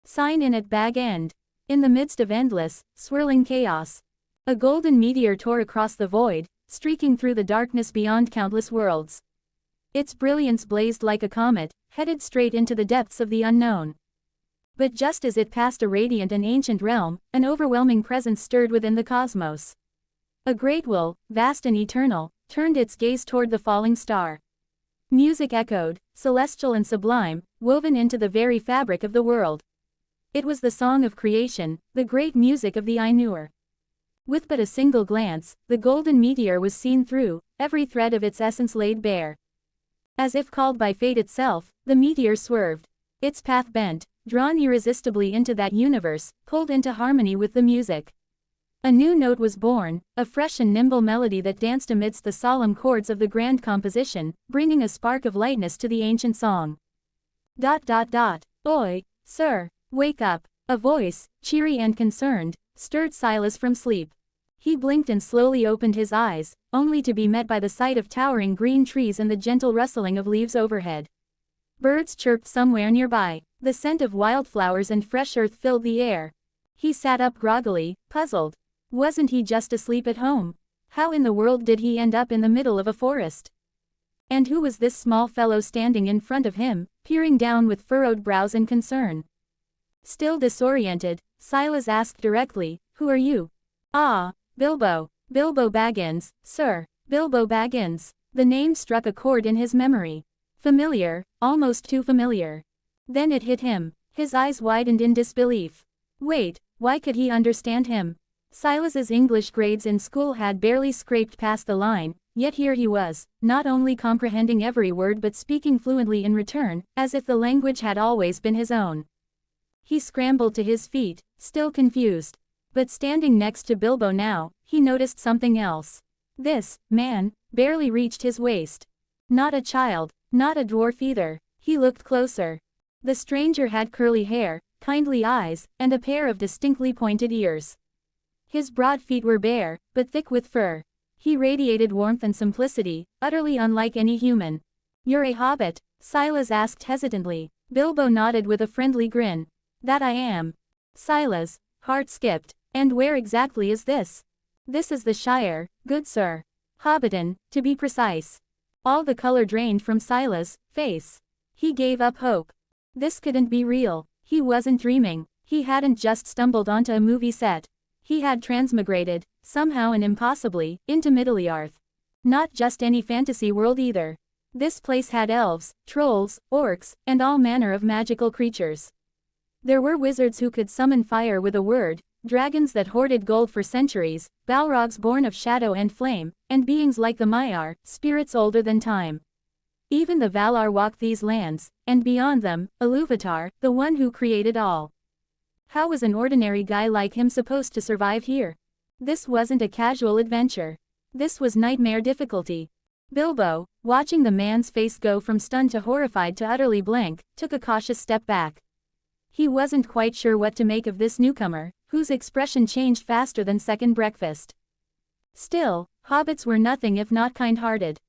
Sign-in at Bag End. In the midst of endless, swirling chaos, a golden meteor tore across the void, streaking through the darkness beyond countless worlds. Its brilliance blazed like a comet, headed straight into the depths of the unknown. But just as it passed a radiant and ancient realm, an overwhelming presence stirred within the cosmos. A great will, vast and eternal, turned its gaze toward the falling star. Music echoed, celestial and sublime, woven into the very fabric of the world. It was the song of creation, the great music of the Ainur. With but a single glance, the golden meteor was seen through, every thread of its essence laid bare. As if called by fate itself, the meteor swerved. Its path bent, drawn irresistibly into that universe, pulled into harmony with the music. A new note was born, a fresh and nimble melody that danced amidst the solemn chords of the grand composition, bringing a spark of lightness to the ancient song. Oi, sir, wake up! A voice, cheery and concerned, stirred Silas from sleep. He blinked and slowly opened his eyes, only to be met by the sight of towering green trees and the gentle rustling of leaves overhead. Birds chirped somewhere nearby. The scent of wildflowers and fresh earth filled the air. He sat up groggily, puzzled. Wasn't he just asleep at home? How in the world did he end up in the middle of a forest? And who was this small fellow standing in front of him, peering down with furrowed brows in concern? Still disoriented, Silas asked directly, "Who are you?" "Ah, Bilbo. Bilbo Baggins, sir. Bilbo Baggins." The name struck a chord in his memory. Familiar, almost too familiar. Then it hit him. His eyes widened in disbelief. Wait, why could he understand him? Silas's English grades in school had barely scraped past the line, yet here he was, not only comprehending every word but speaking fluently in return, as if the language had always been his own. He scrambled to his feet, still confused. But standing next to Bilbo now, he noticed something else. This man barely reached his waist. Not a child, not a dwarf either. He looked closer. The stranger had curly hair, kindly eyes, and a pair of distinctly pointed ears. His broad feet were bare, but thick with fur. He radiated warmth and simplicity, utterly unlike any human. "You're a hobbit?" Silas asked hesitantly. Bilbo nodded with a friendly grin. "That I am." Silas' heart skipped. "And where exactly is this?" "This is the Shire, good sir. Hobbiton, to be precise." All the color drained from Silas' face. He gave up hope. This couldn't be real. He wasn't dreaming. He hadn't just stumbled onto a movie set. He had transmigrated, somehow and impossibly, into Middle-earth. Not just any fantasy world either. This place had elves, trolls, orcs, and all manner of magical creatures. There were wizards who could summon fire with a word, dragons that hoarded gold for centuries, balrogs born of shadow and flame, and beings like the Maiar, spirits older than time. Even the Valar walked these lands, and beyond them, Iluvatar, the one who created all. How was an ordinary guy like him supposed to survive here? This wasn't a casual adventure. This was nightmare difficulty. Bilbo, watching the man's face go from stunned to horrified to utterly blank, took a cautious step back. He wasn't quite sure what to make of this newcomer, whose expression changed faster than second breakfast. Still, hobbits were nothing if not kind-hearted.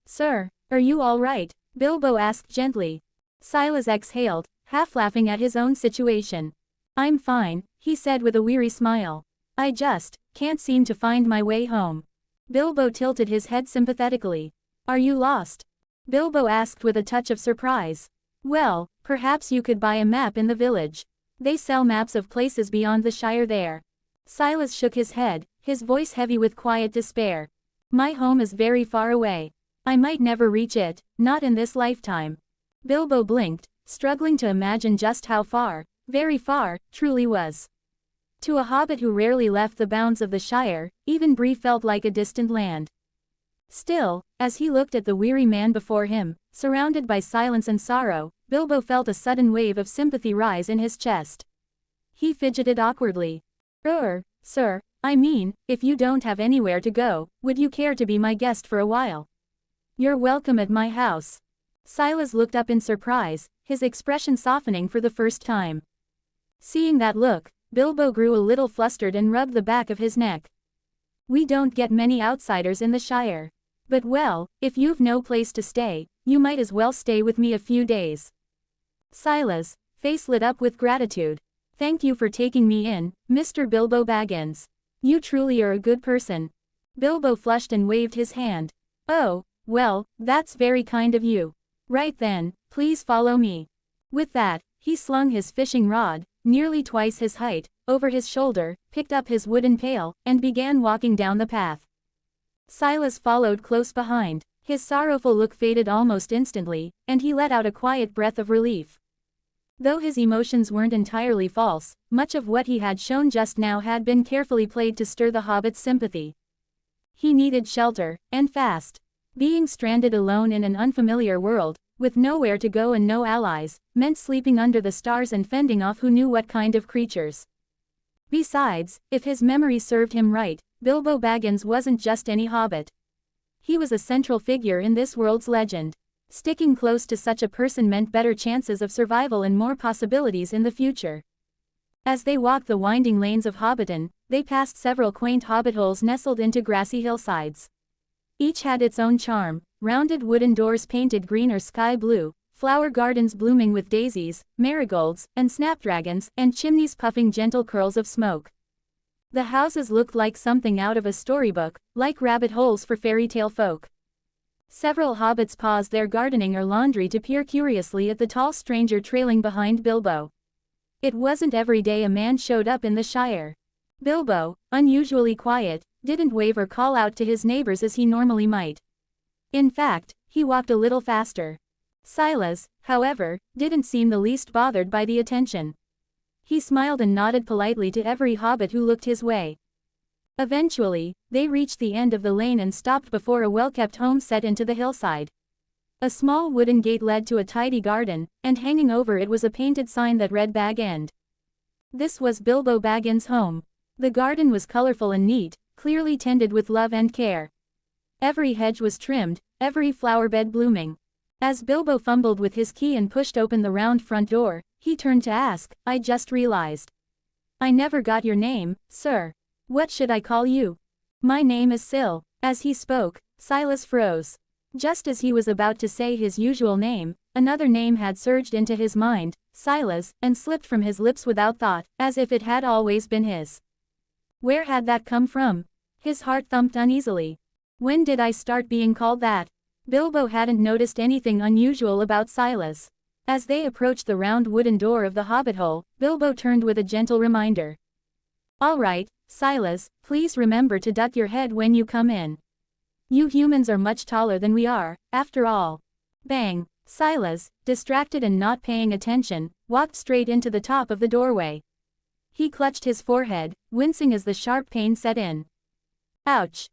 Sir, are you all right?" Bilbo asked gently. Silas exhaled, half laughing at his own situation. "I'm fine," he said with a weary smile. "I just can't seem to find my way home." Bilbo tilted his head sympathetically. "Are you lost?" Bilbo asked with a touch of surprise. "Well, perhaps you could buy a map in the village. They sell maps of places beyond the Shire there." Silas shook his head, his voice heavy with quiet despair. "My home is very far away. I might never reach it, not in this lifetime." Bilbo blinked, struggling to imagine just how far, very far, truly was. To a hobbit who rarely left the bounds of the Shire, even Bree felt like a distant land. Still, as he looked at the weary man before him, surrounded by silence and sorrow, Bilbo felt a sudden wave of sympathy rise in his chest. He fidgeted awkwardly. Sir, I mean, if you don't have anywhere to go, would you care to be my guest for a while? You're welcome at my house." Silas looked up in surprise, his expression softening for the first time. Seeing that look, Bilbo grew a little flustered and rubbed the back of his neck. "We don't get many outsiders in the Shire. But well, if you've no place to stay, you might as well stay with me a few days." Silas, face lit up with gratitude. Thank you for taking me in, Mr. Bilbo Baggins. You truly are a good person. Bilbo flushed and waved his hand. Oh, well, that's very kind of you. Right then, please follow me. With that, he slung his fishing rod, nearly twice his height, over his shoulder, picked up his wooden pail, and began walking down the path. Silas followed close behind. His sorrowful look faded almost instantly, and he let out a quiet breath of relief. Though his emotions weren't entirely false, much of what he had shown just now had been carefully played to stir the hobbit's sympathy. He needed shelter, and fast. Being stranded alone in an unfamiliar world, with nowhere to go and no allies, meant sleeping under the stars and fending off who knew what kind of creatures. Besides, if his memory served him right, Bilbo Baggins wasn't just any hobbit. He was a central figure in this world's legend. Sticking close to such a person meant better chances of survival and more possibilities in the future. As they walked the winding lanes of Hobbiton, they passed several quaint hobbit holes nestled into grassy hillsides. Each had its own charm: rounded wooden doors painted green or sky blue, flower gardens blooming with daisies, marigolds, and snapdragons, and chimneys puffing gentle curls of smoke. The houses looked like something out of a storybook, like rabbit holes for fairy tale folk. Several hobbits paused their gardening or laundry to peer curiously at the tall stranger trailing behind Bilbo. It wasn't every day a man showed up in the Shire. Bilbo, unusually quiet, didn't wave or call out to his neighbors as he normally might. In fact, he walked a little faster. Silas, however, didn't seem the least bothered by the attention. He smiled and nodded politely to every hobbit who looked his way. Eventually, they reached the end of the lane and stopped before a well-kept home set into the hillside. A small wooden gate led to a tidy garden, and hanging over it was a painted sign that read Bag End. This was Bilbo Baggins' home. The garden was colorful and neat, clearly tended with love and care. Every hedge was trimmed, every flower bed blooming. As Bilbo fumbled with his key and pushed open the round front door, he turned to ask, "I just realized. I never got your name, sir. What should I call you?" "My name is Sil." As he spoke, Silas froze. Just as he was about to say his usual name, another name had surged into his mind, Silas, and slipped from his lips without thought, as if it had always been his. Where had that come from? His heart thumped uneasily. When did I start being called that? Bilbo hadn't noticed anything unusual about Silas. As they approached the round wooden door of the hobbit hole, Bilbo turned with a gentle reminder. "All right, Silas, please remember to duck your head when you come in. You humans are much taller than we are, after all." Bang! Silas, distracted and not paying attention, walked straight into the top of the doorway. He clutched his forehead, wincing as the sharp pain set in. "Ouch!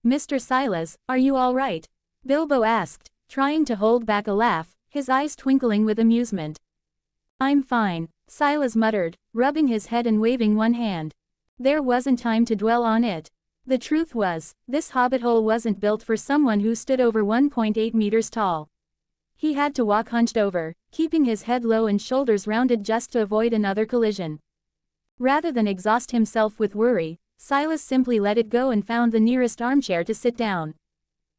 Mr. Silas, are you all right?" Bilbo asked, trying to hold back a laugh, his eyes twinkling with amusement. "I'm fine," Silas muttered, rubbing his head and waving one hand. There wasn't time to dwell on it. The truth was, this hobbit hole wasn't built for someone who stood over 1.8 meters tall. He had to walk hunched over, keeping his head low and shoulders rounded just to avoid another collision. Rather than exhaust himself with worry, Silas simply let it go and found the nearest armchair to sit down.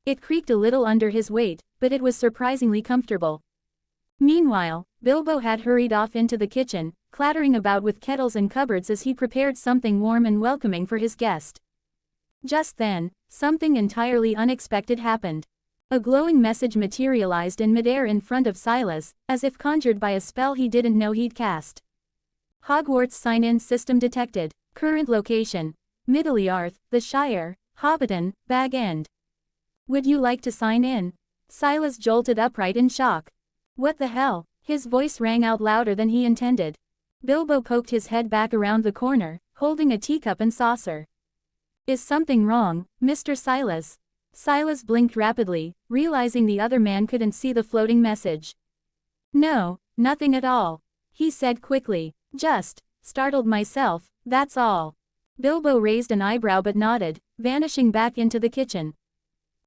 It creaked a little under his weight, but it was surprisingly comfortable. Meanwhile, Bilbo had hurried off into the kitchen, clattering about with kettles and cupboards as he prepared something warm and welcoming for his guest. Just then, something entirely unexpected happened. A glowing message materialized in midair in front of Silas, as if conjured by a spell he didn't know he'd cast. Hogwarts sign-in system detected. Current location: Middle-earth, the Shire, Hobbiton, Bag End. Would you like to sign in? Silas jolted upright in shock. What the hell? His voice rang out louder than he intended. Bilbo poked his head back around the corner, holding a teacup and saucer. Is something wrong, Mr. Silas? Silas blinked rapidly, realizing the other man couldn't see the floating message. No, nothing at all, he said quickly. Just startled myself, that's all. Bilbo raised an eyebrow but nodded, vanishing back into the kitchen.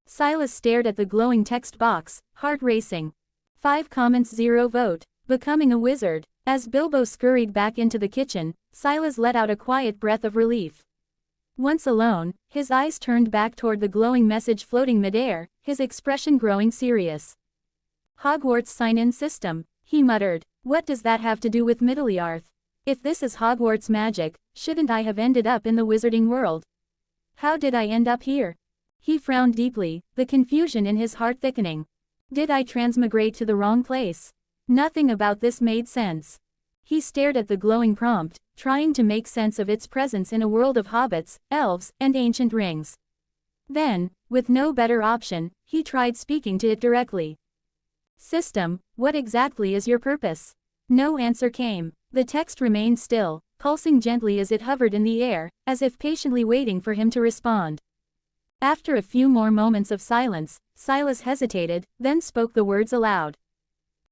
Silas stared at the glowing text box, heart racing. 5 comments 0 vote. Becoming a wizard. As Bilbo scurried back into the kitchen, Silas let out a quiet breath of relief. Once alone, his eyes turned back toward the glowing message floating midair, his expression growing serious. Hogwarts sign-in system. He muttered, "What does that have to do with Middle-earth? If this is Hogwarts magic, shouldn't I have ended up in the wizarding world? How did I end up here?" He frowned deeply, the confusion in his heart thickening. Did I transmigrate to the wrong place? Nothing about this made sense. He stared at the glowing prompt, trying to make sense of its presence in a world of hobbits, elves, and ancient rings. Then, with no better option, he tried speaking to it directly. "System, what exactly is your purpose?" No answer came. The text remained still, pulsing gently as it hovered in the air, as if patiently waiting for him to respond. After a few more moments of silence, Silas hesitated, then spoke the words aloud.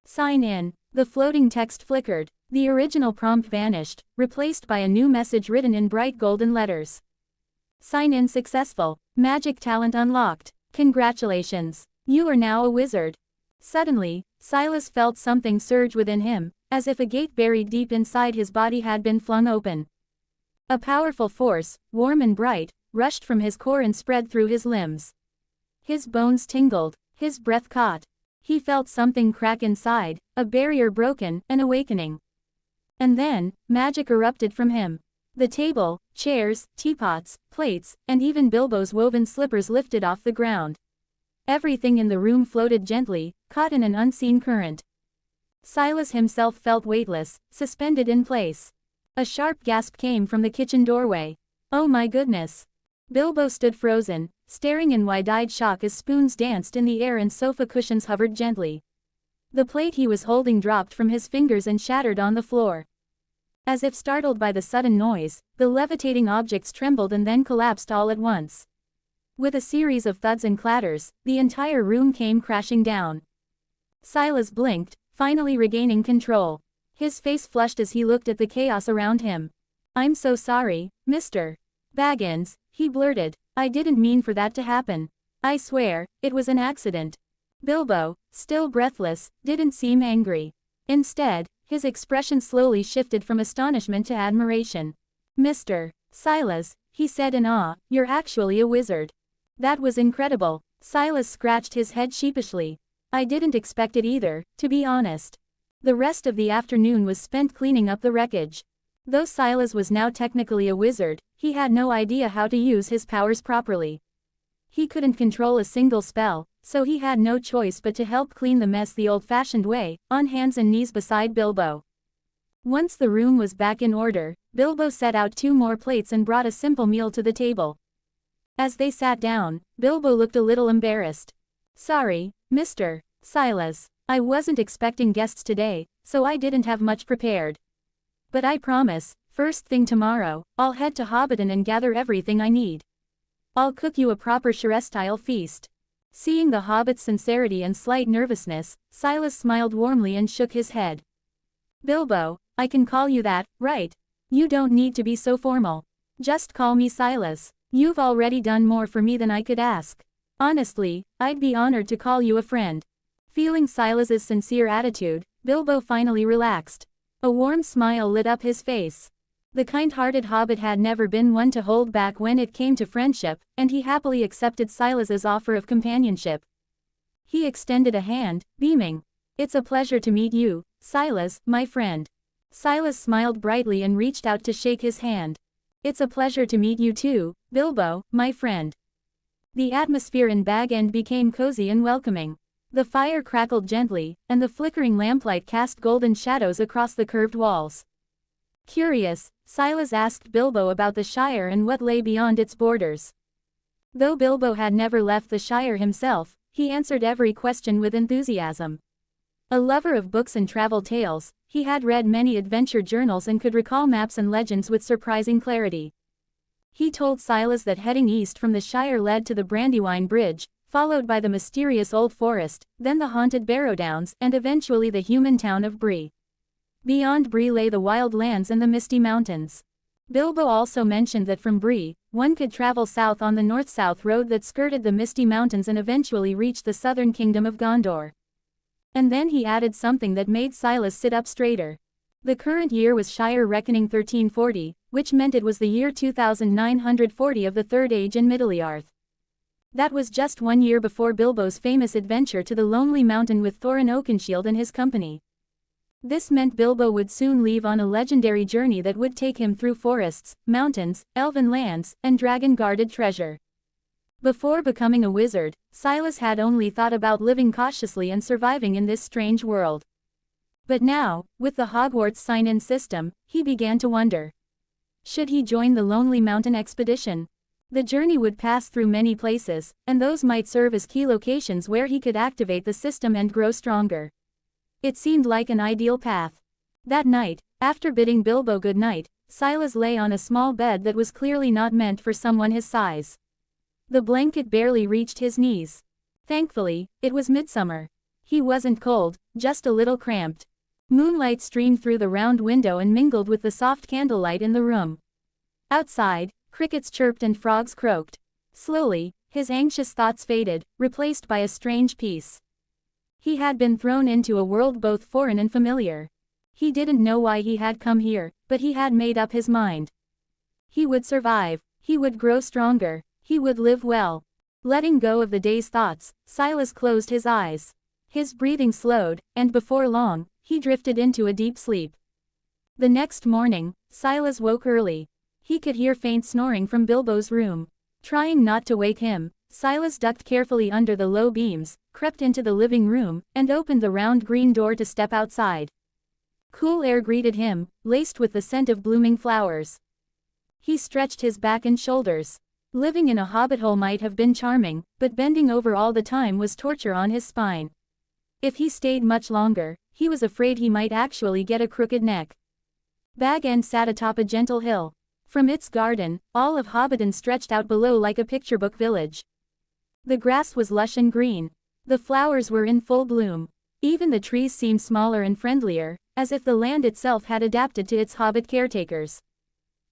"Sign in." The floating text flickered. The original prompt vanished, replaced by a new message written in bright golden letters. "Sign in successful. Magic talent unlocked. Congratulations. You are now a wizard." Suddenly, Silas felt something surge within him, as if a gate buried deep inside his body had been flung open. A powerful force, warm and bright, rushed from his core and spread through his limbs. His bones tingled, his breath caught. He felt something crack inside, a barrier broken, an awakening. And then, magic erupted from him. The table, chairs, teapots, plates, and even Bilbo's woven slippers lifted off the ground. Everything in the room floated gently, caught in an unseen current. Silas himself felt weightless, suspended in place. A sharp gasp came from the kitchen doorway. "Oh my goodness!" Bilbo stood frozen, staring in wide-eyed shock as spoons danced in the air and sofa cushions hovered gently. The plate he was holding dropped from his fingers and shattered on the floor. As if startled by the sudden noise, the levitating objects trembled and then collapsed all at once. With a series of thuds and clatters, the entire room came crashing down. Silas blinked, finally regaining control. His face flushed as he looked at the chaos around him. "I'm so sorry, Mr. Baggins," he blurted. "I didn't mean for that to happen. I swear, it was an accident." Bilbo, still breathless, didn't seem angry. Instead, his expression slowly shifted from astonishment to admiration. "Mr. Silas," he said in awe, "you're actually a wizard. That was incredible." Silas scratched his head sheepishly. "I didn't expect it either, to be honest." The rest of the afternoon was spent cleaning up the wreckage. Though Silas was now technically a wizard, he had no idea how to use his powers properly. He couldn't control a single spell, so he had no choice but to help clean the mess the old-fashioned way, on hands and knees beside Bilbo. Once the room was back in order, Bilbo set out 2 more plates and brought a simple meal to the table. As they sat down, Bilbo looked a little embarrassed. "Sorry, Mr. Silas. I wasn't expecting guests today, so I didn't have much prepared. But I promise, first thing tomorrow, I'll head to Hobbiton and gather everything I need. I'll cook you a proper Shire-style feast." Seeing the hobbit's sincerity and slight nervousness, Silas smiled warmly and shook his head. "Bilbo, I can call you that, right? You don't need to be so formal. Just call me Silas. You've already done more for me than I could ask. Honestly, I'd be honored to call you a friend." Feeling Silas's sincere attitude, Bilbo finally relaxed. A warm smile lit up his face. The kind-hearted hobbit had never been one to hold back when it came to friendship, and he happily accepted Silas's offer of companionship. He extended a hand, beaming. "It's a pleasure to meet you, Silas, my friend." Silas smiled brightly and reached out to shake his hand. "It's a pleasure to meet you too, Bilbo, my friend." The atmosphere in Bag End became cozy and welcoming. The fire crackled gently, and the flickering lamplight cast golden shadows across the curved walls. Curious, Silas asked Bilbo about the Shire and what lay beyond its borders. Though Bilbo had never left the Shire himself, he answered every question with enthusiasm. A lover of books and travel tales, he had read many adventure journals and could recall maps and legends with surprising clarity. He told Silas that heading east from the Shire led to the Brandywine Bridge, followed by the mysterious Old Forest, then the haunted Barrow Downs, and eventually the human town of Bree. Beyond Bree lay the wild lands and the misty mountains. Bilbo also mentioned that from Bree, one could travel south on the north-south road that skirted the misty mountains and eventually reach the southern kingdom of Gondor. And then he added something that made Silas sit up straighter. The current year was Shire Reckoning 1340, which meant it was the year 2940 of the Third Age in Middle-earth. That was just 1 year before Bilbo's famous adventure to the Lonely Mountain with Thorin Oakenshield and his company. This meant Bilbo would soon leave on a legendary journey that would take him through forests, mountains, elven lands, and dragon-guarded treasure. Before becoming a wizard, Silas had only thought about living cautiously and surviving in this strange world. But now, with the Hogwarts sign-in system, he began to wonder. Should he join the Lonely Mountain expedition? The journey would pass through many places, and those might serve as key locations where he could activate the system and grow stronger. It seemed like an ideal path. That night, after bidding Bilbo good night, Silas lay on a small bed that was clearly not meant for someone his size. The blanket barely reached his knees. Thankfully, it was midsummer. He wasn't cold, just a little cramped. Moonlight streamed through the round window and mingled with the soft candlelight in the room. Outside, crickets chirped and frogs croaked. Slowly, his anxious thoughts faded, replaced by a strange peace. He had been thrown into a world both foreign and familiar. He didn't know why he had come here, but he had made up his mind. He would survive, he would grow stronger, he would live well. Letting go of the day's thoughts, Silas closed his eyes. His breathing slowed, and before long, he drifted into a deep sleep. The next morning, Silas woke early. He could hear faint snoring from Bilbo's room. Trying not to wake him, Silas ducked carefully under the low beams, crept into the living room, and opened the round green door to step outside. Cool air greeted him, laced with the scent of blooming flowers. He stretched his back and shoulders. Living in a hobbit hole might have been charming, but bending over all the time was torture on his spine. If he stayed much longer, he was afraid he might actually get a crooked neck. Baggins sat atop a gentle hill. From its garden, all of Hobbiton stretched out below like a picture-book village. The grass was lush and green. The flowers were in full bloom. Even the trees seemed smaller and friendlier, as if the land itself had adapted to its hobbit caretakers.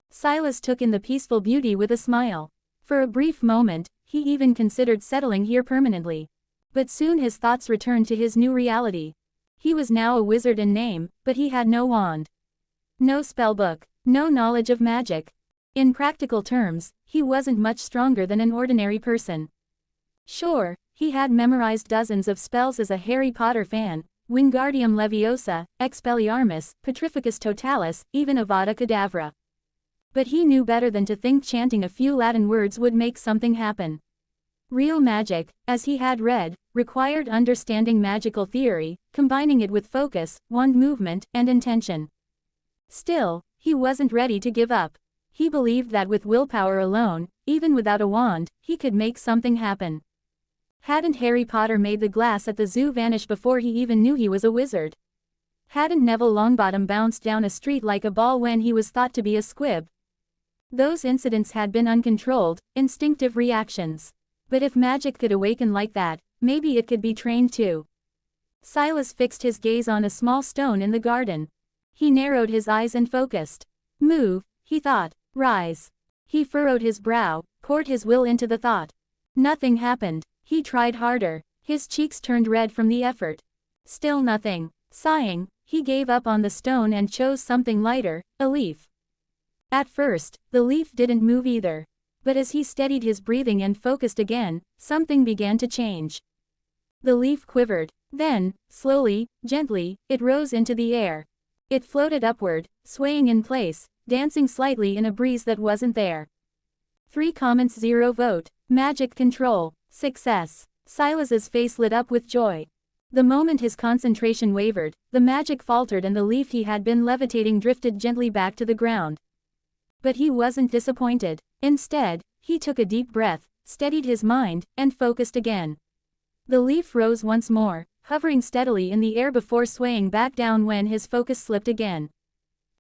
Silas took in the peaceful beauty with a smile. For a brief moment, he even considered settling here permanently. But soon his thoughts returned to his new reality. He was now a wizard in name, but he had no wand. No spellbook. No knowledge of magic. In practical terms, he wasn't much stronger than an ordinary person. Sure, he had memorized dozens of spells as a Harry Potter fan, Wingardium Leviosa, Expelliarmus, Petrificus Totalis, even Avada Kedavra. But he knew better than to think chanting a few Latin words would make something happen. Real magic, as he had read, required understanding magical theory, combining it with focus, wand movement, and intention. Still, he wasn't ready to give up. He believed that with willpower alone, even without a wand, he could make something happen. Hadn't Harry Potter made the glass at the zoo vanish before he even knew he was a wizard? Hadn't Neville Longbottom bounced down a street like a ball when he was thought to be a squib? Those incidents had been uncontrolled, instinctive reactions. But if magic could awaken like that, maybe it could be trained too. Silas fixed his gaze on a small stone in the garden. He narrowed his eyes and focused. Move, he thought. Rise. He furrowed his brow, poured his will into the thought. Nothing happened. He tried harder. His cheeks turned red from the effort. Still nothing. Sighing, he gave up on the stone and chose something lighter, a leaf. At first, the leaf didn't move either. But as he steadied his breathing and focused again, something began to change. The leaf quivered. Then, slowly, gently, it rose into the air. It floated upward, swaying in place, dancing slightly in a breeze that wasn't there. 3 comments 0 vote. Magic control. Success. Silas's face lit up with joy. The moment his concentration wavered, the magic faltered and the leaf he had been levitating drifted gently back to the ground. But he wasn't disappointed. Instead, he took a deep breath, steadied his mind, and focused again. The leaf rose once more, hovering steadily in the air before swaying back down when his focus slipped again.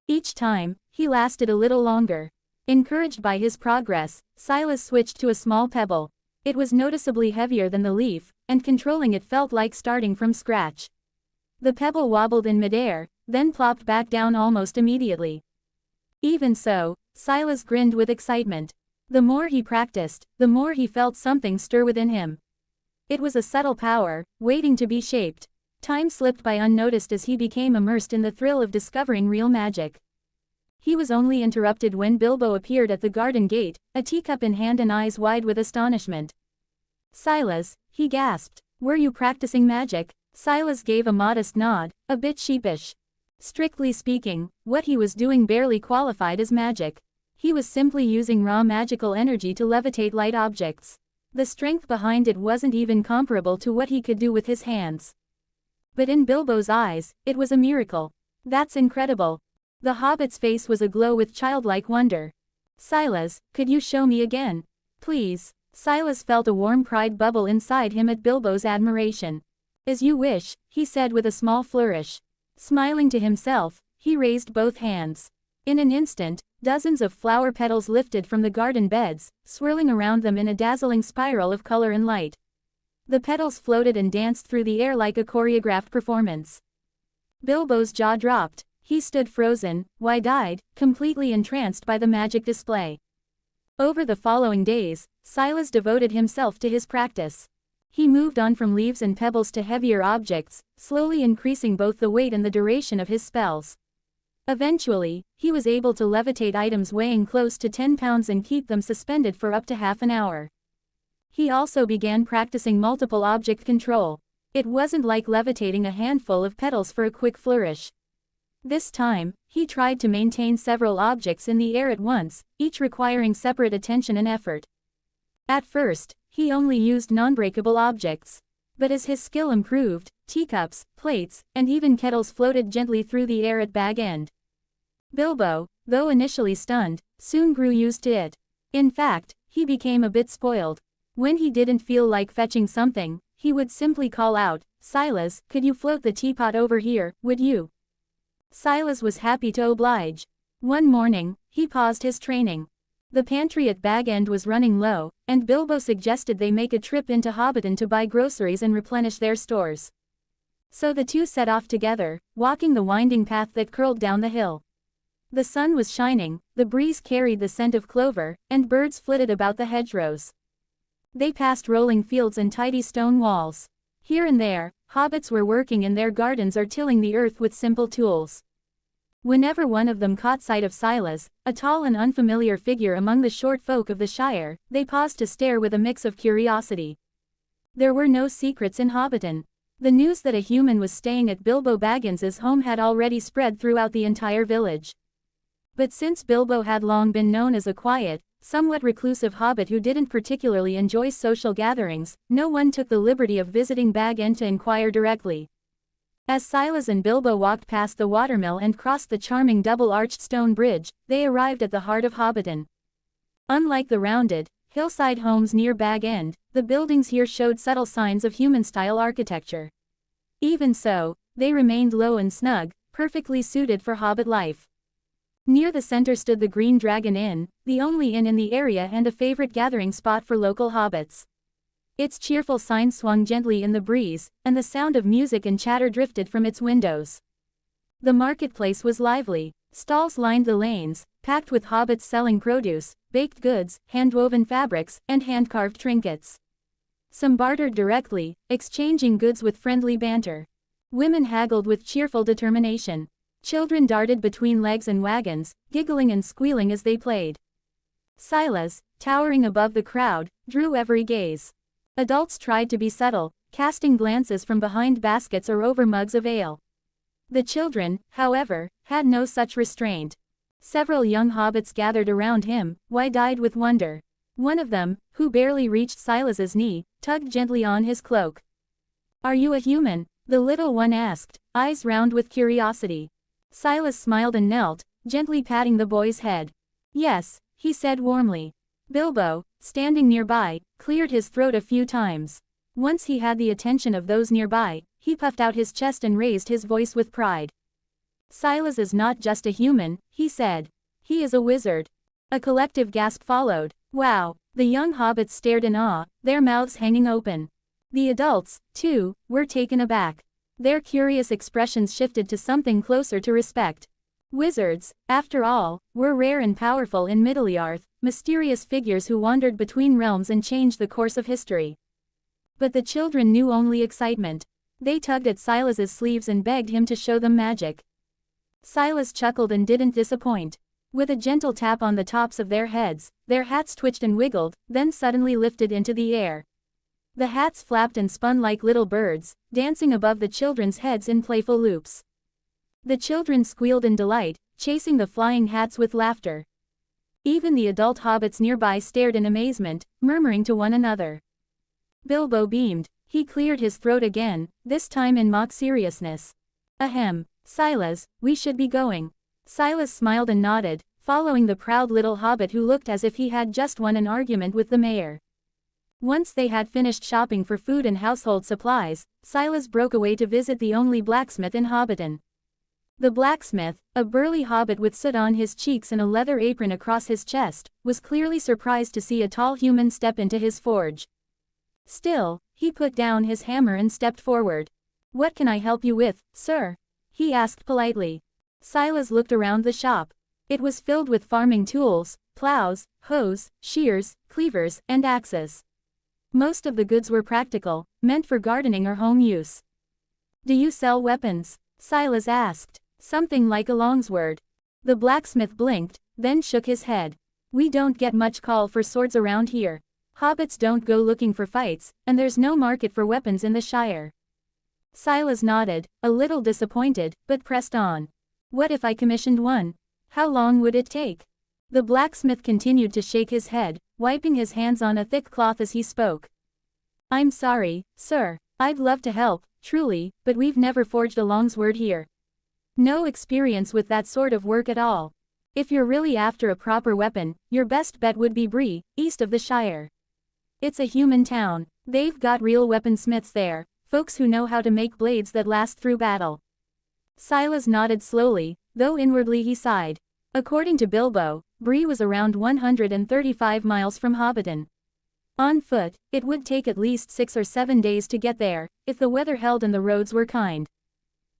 Each time, he lasted a little longer. Encouraged by his progress, Silas switched to a small pebble. It was noticeably heavier than the leaf, and controlling it felt like starting from scratch. The pebble wobbled in midair, then plopped back down almost immediately. Even so, Silas grinned with excitement. The more he practiced, the more he felt something stir within him. It was a subtle power, waiting to be shaped. Time slipped by unnoticed as he became immersed in the thrill of discovering real magic. He was only interrupted when Bilbo appeared at the garden gate, a teacup in hand and eyes wide with astonishment. Silas, he gasped. Were you practicing magic? Silas gave a modest nod, a bit sheepish. Strictly speaking, what he was doing barely qualified as magic. He was simply using raw magical energy to levitate light objects. The strength behind it wasn't even comparable to what he could do with his hands. But in Bilbo's eyes, it was a miracle. That's incredible. The hobbit's face was aglow with childlike wonder. Silas, could you show me again? Please. Silas felt a warm pride bubble inside him at Bilbo's admiration. As you wish, he said with a small flourish. Smiling to himself, he raised both hands. In an instant, dozens of flower petals lifted from the garden beds, swirling around them in a dazzling spiral of color and light. The petals floated and danced through the air like a choreographed performance. Bilbo's jaw dropped. He stood frozen, wide-eyed, completely entranced by the magic display. Over the following days, Silas devoted himself to his practice. He moved on from leaves and pebbles to heavier objects, slowly increasing both the weight and the duration of his spells. Eventually, he was able to levitate items weighing close to 10 pounds and keep them suspended for up to half an hour. He also began practicing multiple object control. It wasn't like levitating a handful of petals for a quick flourish. This time, he tried to maintain several objects in the air at once, each requiring separate attention and effort. At first, he only used non-breakable objects. But as his skill improved, teacups, plates, and even kettles floated gently through the air at Bag End. Bilbo, though initially stunned, soon grew used to it. In fact, he became a bit spoiled. When he didn't feel like fetching something, he would simply call out, "Silas, could you float the teapot over here, would you?" Silas was happy to oblige. One morning, he paused his training. The pantry at Bag End was running low, and Bilbo suggested they make a trip into Hobbiton to buy groceries and replenish their stores. So the two set off together, walking the winding path that curled down the hill. The sun was shining, the breeze carried the scent of clover, and birds flitted about the hedgerows. They passed rolling fields and tidy stone walls. Here and there, hobbits were working in their gardens or tilling the earth with simple tools. Whenever one of them caught sight of Silas, a tall and unfamiliar figure among the short folk of the Shire, they paused to stare with a mix of curiosity. There were no secrets in Hobbiton. The news that a human was staying at Bilbo Baggins's home had already spread throughout the entire village. But since Bilbo had long been known as a quiet, somewhat reclusive hobbit who didn't particularly enjoy social gatherings, no one took the liberty of visiting Bag End to inquire directly. As Silas and Bilbo walked past the watermill and crossed the charming double-arched stone bridge, they arrived at the heart of Hobbiton. Unlike the rounded, hillside homes near Bag End, the buildings here showed subtle signs of human-style architecture. Even so, they remained low and snug, perfectly suited for hobbit life. Near the center stood the Green Dragon Inn, the only inn in the area and a favorite gathering spot for local hobbits. Its cheerful sign swung gently in the breeze, and the sound of music and chatter drifted from its windows. The marketplace was lively. Stalls lined the lanes, packed with hobbits selling produce, baked goods, hand-woven fabrics, and hand-carved trinkets. Some bartered directly, exchanging goods with friendly banter. Women haggled with cheerful determination. Children darted between legs and wagons, giggling and squealing as they played. Silas, towering above the crowd, drew every gaze. Adults tried to be subtle, casting glances from behind baskets or over mugs of ale. The children, however, had no such restraint. Several young hobbits gathered around him, wide-eyed with wonder. One of them, who barely reached Silas's knee, tugged gently on his cloak. "Are you a human?" the little one asked, eyes round with curiosity. Silas smiled and knelt, gently patting the boy's head. "Yes," he said warmly. Bilbo, standing nearby, cleared his throat a few times. Once he had the attention of those nearby, he puffed out his chest and raised his voice with pride. "Silas is not just a human," he said. "He is a wizard." A collective gasp followed. "Wow!" The young hobbits stared in awe, their mouths hanging open. The adults, too, were taken aback. Their curious expressions shifted to something closer to respect. Wizards, after all, were rare and powerful in Middle-earth, mysterious figures who wandered between realms and changed the course of history. But the children knew only excitement. They tugged at Silas's sleeves and begged him to show them magic. Silas chuckled and didn't disappoint. With a gentle tap on the tops of their heads, their hats twitched and wiggled, then suddenly lifted into the air. The hats flapped and spun like little birds, dancing above the children's heads in playful loops. The children squealed in delight, chasing the flying hats with laughter. Even the adult hobbits nearby stared in amazement, murmuring to one another. Bilbo beamed. He cleared his throat again, this time in mock seriousness. Ahem. Silas, we should be going. Silas smiled and nodded, following the proud little hobbit who looked as if he had just won an argument with the mayor. Once they had finished shopping for food and household supplies, Silas broke away to visit the only blacksmith in Hobbiton. The blacksmith, a burly hobbit with soot on his cheeks and a leather apron across his chest, was clearly surprised to see a tall human step into his forge. Still, he put down his hammer and stepped forward. "What can I help you with, sir?" he asked politely. Silas looked around the shop. It was filled with farming tools, plows, hoes, shears, cleavers, and axes. Most of the goods were practical, meant for gardening or home use. "Do you sell weapons?" Silas asked. "Something like a longsword." The blacksmith blinked, then shook his head. "We don't get much call for swords around here. Hobbits don't go looking for fights, and there's no market for weapons in the Shire." Silas nodded, a little disappointed, but pressed on. "What if I commissioned one? How long would it take?" The blacksmith continued to shake his head, wiping his hands on a thick cloth as he spoke. "I'm sorry, sir. I'd love to help, truly, but we've never forged a longsword here. No experience with that sort of work at all. If you're really after a proper weapon, your best bet would be Bree, east of the Shire. It's a human town. They've got real weaponsmiths there, folks who know how to make blades that last through battle." Silas nodded slowly, though inwardly he sighed. According to Bilbo, Bree was around 135 miles from Hobbiton. On foot, it would take at least 6 or 7 days to get there, if the weather held and the roads were kind.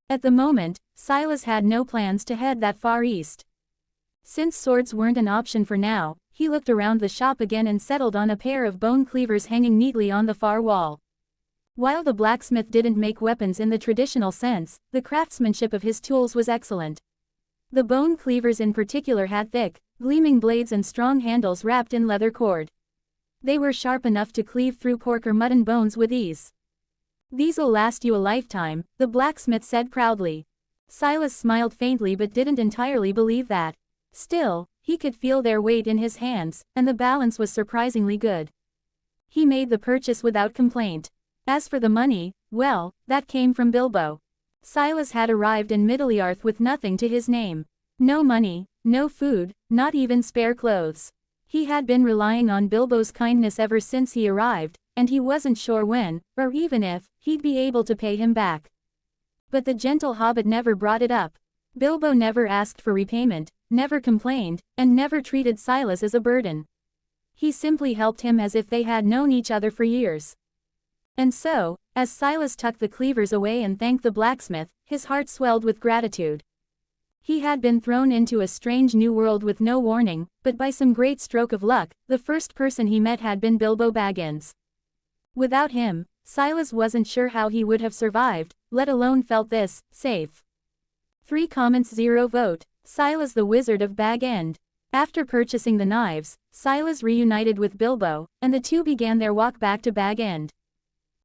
At the moment, Silas had no plans to head that far east. Since swords weren't an option for now, he looked around the shop again and settled on a pair of bone cleavers hanging neatly on the far wall. While the blacksmith didn't make weapons in the traditional sense, the craftsmanship of his tools was excellent. The bone cleavers in particular had thick, gleaming blades and strong handles wrapped in leather cord. They were sharp enough to cleave through pork or mutton bones with ease. "These'll last you a lifetime," the blacksmith said proudly. Silas smiled faintly but didn't entirely believe that. Still, he could feel their weight in his hands, and the balance was surprisingly good. He made the purchase without complaint. As for the money, well, that came from Bilbo. Silas had arrived in Middle-earth with nothing to his name. No money, no food, not even spare clothes. He had been relying on Bilbo's kindness ever since he arrived, and he wasn't sure when, or even if, he'd be able to pay him back. But the gentle hobbit never brought it up. Bilbo never asked for repayment, never complained, and never treated Silas as a burden. He simply helped him as if they had known each other for years. And so, as Silas tucked the cleavers away and thanked the blacksmith, his heart swelled with gratitude. He had been thrown into a strange new world with no warning, but by some great stroke of luck, the first person he met had been Bilbo Baggins. Without him, Silas wasn't sure how he would have survived, let alone felt this safe. 3 comments 0 vote. Silas the Wizard of Bag End. After purchasing the knives, Silas reunited with Bilbo, and the two began their walk back to Bag End.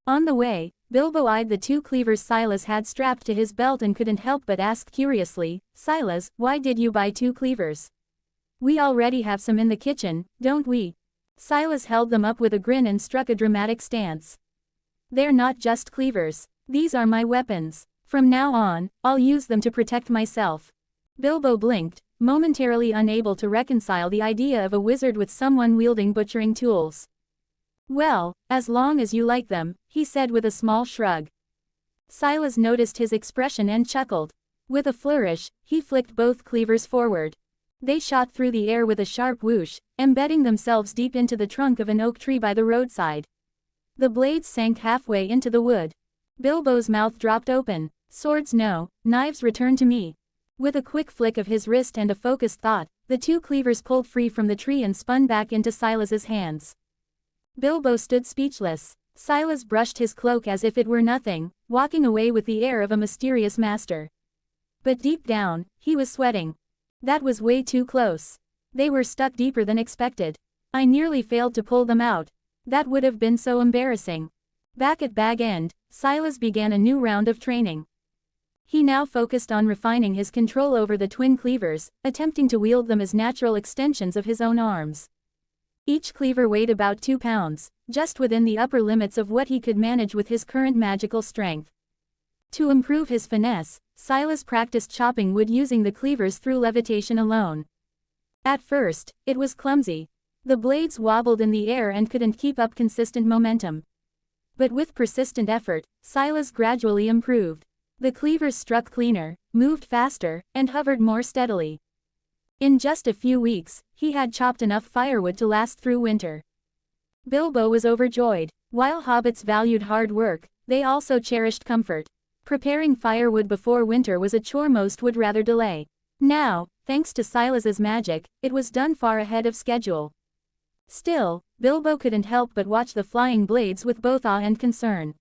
On the way, Bilbo eyed the 2 cleavers Silas had strapped to his belt and couldn't help but ask curiously, "Silas, why did you buy 2 cleavers? We already have some in the kitchen, don't we?" Silas held them up with a grin and struck a dramatic stance. "They're not just cleavers. These are my weapons. From now on, I'll use them to protect myself." Bilbo blinked, momentarily unable to reconcile the idea of a wizard with someone wielding butchering tools. "Well, as long as you like them," he said with a small shrug. Silas noticed his expression and chuckled. With a flourish, he flicked both cleavers forward. They shot through the air with a sharp whoosh, embedding themselves deep into the trunk of an oak tree by the roadside. The blades sank halfway into the wood. Bilbo's mouth dropped open. "Swords no, knives return to me." With a quick flick of his wrist and a focused thought, the 2 cleavers pulled free from the tree and spun back into Silas's hands. Bilbo stood speechless. Silas brushed his cloak as if it were nothing, walking away with the air of a mysterious master. But deep down, he was sweating. That was way too close. They were stuck deeper than expected. I nearly failed to pull them out. That would have been so embarrassing. Back at Bag End, Silas began a new round of training. He now focused on refining his control over the twin cleavers, attempting to wield them as natural extensions of his own arms. Each cleaver weighed about 2 pounds, just within the upper limits of what he could manage with his current magical strength. To improve his finesse, Silas practiced chopping wood using the cleavers through levitation alone. At first, it was clumsy. The blades wobbled in the air and couldn't keep up consistent momentum. But with persistent effort, Silas gradually improved. The cleavers struck cleaner, moved faster, and hovered more steadily. In just a few weeks, he had chopped enough firewood to last through winter. Bilbo was overjoyed. While hobbits valued hard work, they also cherished comfort. Preparing firewood before winter was a chore most would rather delay. Now, thanks to Silas's magic, it was done far ahead of schedule. Still, Bilbo couldn't help but watch the flying blades with both awe and concern.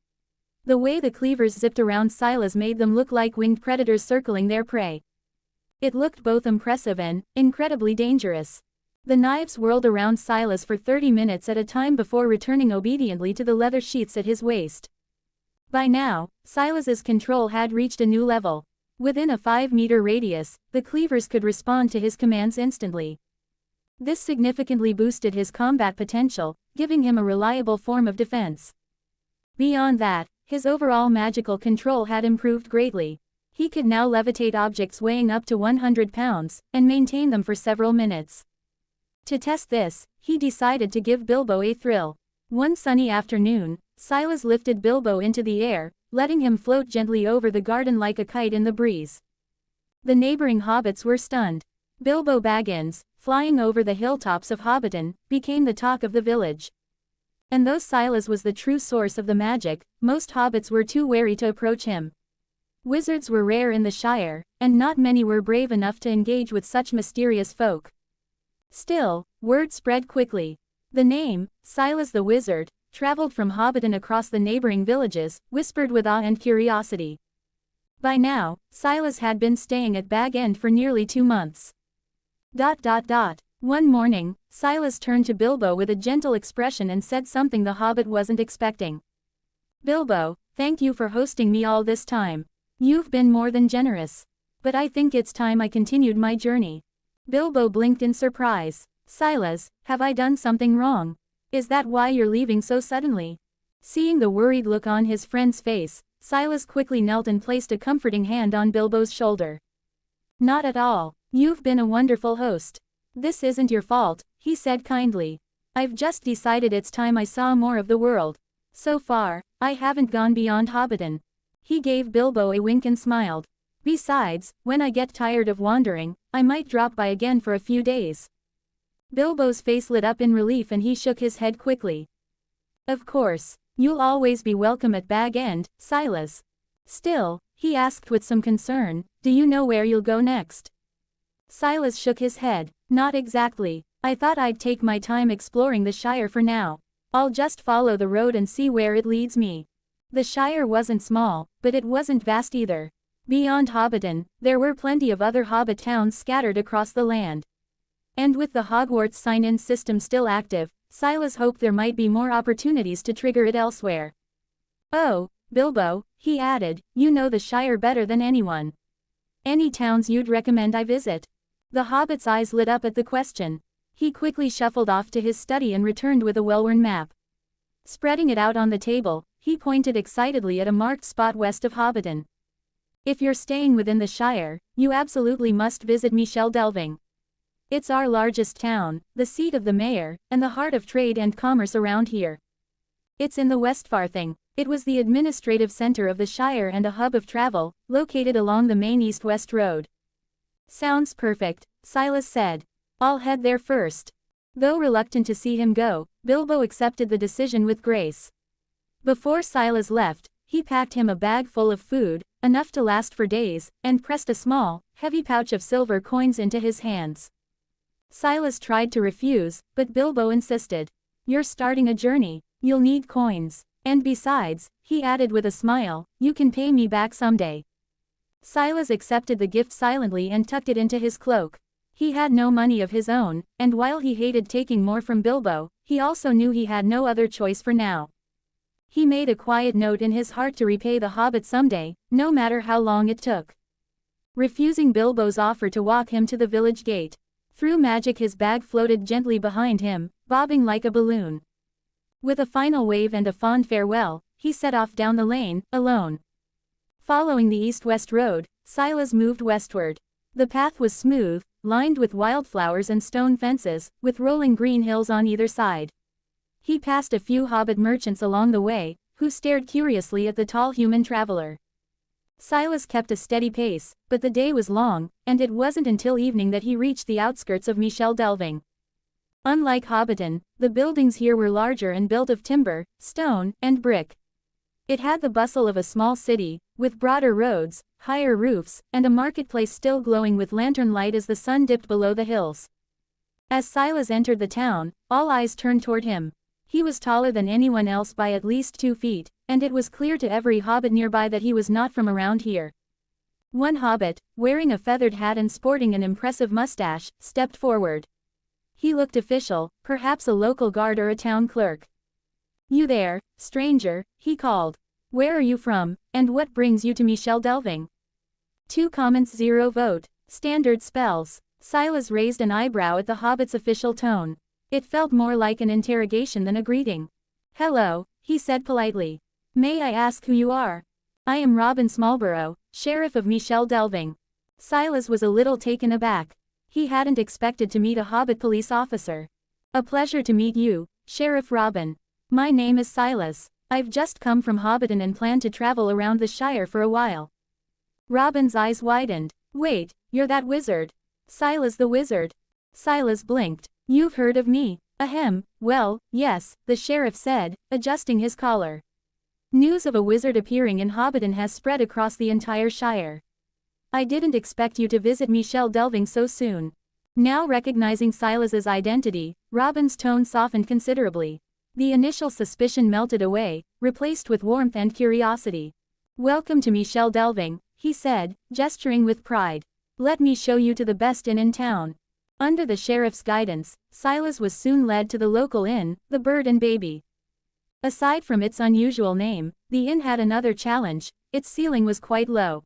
The way the cleavers zipped around Silas made them look like winged predators circling their prey. It looked both impressive and incredibly dangerous. The knives whirled around Silas for 30 minutes at a time before returning obediently to the leather sheaths at his waist. By now, Silas's control had reached a new level. Within a 5-meter radius, the cleavers could respond to his commands instantly. This significantly boosted his combat potential, giving him a reliable form of defense. Beyond that, his overall magical control had improved greatly. He could now levitate objects weighing up to 100 pounds, and maintain them for several minutes. To test this, he decided to give Bilbo a thrill. One sunny afternoon, Silas lifted Bilbo into the air, letting him float gently over the garden like a kite in the breeze. The neighboring hobbits were stunned. Bilbo Baggins, flying over the hilltops of Hobbiton, became the talk of the village. And though Silas was the true source of the magic, most hobbits were too wary to approach him. Wizards were rare in the Shire, and not many were brave enough to engage with such mysterious folk. Still, word spread quickly. The name, Silas the Wizard, traveled from Hobbiton across the neighboring villages, whispered with awe and curiosity. By now, Silas had been staying at Bag End for nearly 2 months. One morning, Silas turned to Bilbo with a gentle expression and said something the hobbit wasn't expecting. "Bilbo, thank you for hosting me all this time. You've been more than generous. But I think it's time I continued my journey." Bilbo blinked in surprise. "Silas, have I done something wrong? Is that why you're leaving so suddenly?" Seeing the worried look on his friend's face, Silas quickly knelt and placed a comforting hand on Bilbo's shoulder. "Not at all. You've been a wonderful host. This isn't your fault," he said kindly. "I've just decided it's time I saw more of the world. So far, I haven't gone beyond Hobbiton." He gave Bilbo a wink and smiled. "Besides, when I get tired of wandering, I might drop by again for a few days." Bilbo's face lit up in relief and he shook his head quickly. "Of course, you'll always be welcome at Bag End, Silas. Still," he asked with some concern, "do you know where you'll go next?" Silas shook his head. "Not exactly. I thought I'd take my time exploring the Shire for now. I'll just follow the road and see where it leads me." The Shire wasn't small, but it wasn't vast either. Beyond Hobbiton, there were plenty of other hobbit towns scattered across the land. And with the Hogwarts sign-in system still active, Silas hoped there might be more opportunities to trigger it elsewhere. "Oh, Bilbo," he added, "you know the Shire better than anyone. Any towns you'd recommend I visit?" The hobbit's eyes lit up at the question. He quickly shuffled off to his study and returned with a well-worn map. Spreading it out on the table, he pointed excitedly at a marked spot west of Hobbiton. "If you're staying within the Shire, you absolutely must visit Michel Delving. It's our largest town, the seat of the mayor, and the heart of trade and commerce around here. It's in the Westfarthing." It was the administrative center of the Shire and a hub of travel, located along the main east-west road. "Sounds perfect," Silas said. "I'll head there first." Though reluctant to see him go, Bilbo accepted the decision with grace. Before Silas left, he packed him a bag full of food, enough to last for days, and pressed a small, heavy pouch of silver coins into his hands. Silas tried to refuse, but Bilbo insisted. "You're starting a journey. You'll need coins. And besides," he added with a smile, "you can pay me back someday." Silas accepted the gift silently and tucked it into his cloak. He had no money of his own, and while he hated taking more from Bilbo, he also knew he had no other choice for now. He made a quiet note in his heart to repay the hobbit someday, no matter how long it took. Refusing Bilbo's offer to walk him to the village gate. Through magic his bag floated gently behind him, bobbing like a balloon. With a final wave and a fond farewell, he set off down the lane, alone. Following the east-west road, Silas moved westward. The path was smooth, lined with wildflowers and stone fences, with rolling green hills on either side. He passed a few hobbit merchants along the way, who stared curiously at the tall human traveler. Silas kept a steady pace, but the day was long, and it wasn't until evening that he reached the outskirts of Michel delving. Unlike Hobbiton, the buildings here were larger and built of timber, stone, and brick. It had the bustle of a small city, with broader roads, higher roofs, and a marketplace still glowing with lantern light as the sun dipped below the hills. As Silas entered the town, all eyes turned toward him. He was taller than anyone else by at least 2 feet, and it was clear to every hobbit nearby that he was not from around here. One hobbit, wearing a feathered hat and sporting an impressive mustache, stepped forward. He looked official, perhaps a local guard or a town clerk. "You there, stranger," he called. "Where are you from, and what brings you to Michel delving?" 2 comments 0 vote. Standard spells. Silas raised an eyebrow at the hobbit's official tone. It felt more like an interrogation than a greeting. "Hello," he said politely. "May I ask who you are?" "I am Robin Smallborough, sheriff of Michel delving." Silas was a little taken aback. He hadn't expected to meet a hobbit police officer. "A pleasure to meet you, Sheriff Robin. My name is Silas. I've just come from Hobbiton and plan to travel around the Shire for a while." Robin's eyes widened. "Wait, you're that wizard. Silas the wizard." Silas blinked. "You've heard of me? Ahem, well, yes," the sheriff said, adjusting his collar. "News of a wizard appearing in Hobbiton has spread across the entire Shire. I didn't expect you to visit Michel delving so soon." Now recognizing Silas's identity, Robin's tone softened considerably. The initial suspicion melted away, replaced with warmth and curiosity. "Welcome to Michel delving," he said, gesturing with pride. "Let me show you to the best inn in town." Under the sheriff's guidance, Silas was soon led to the local inn, the Bird and Baby. Aside from its unusual name, the inn had another challenge: its ceiling was quite low.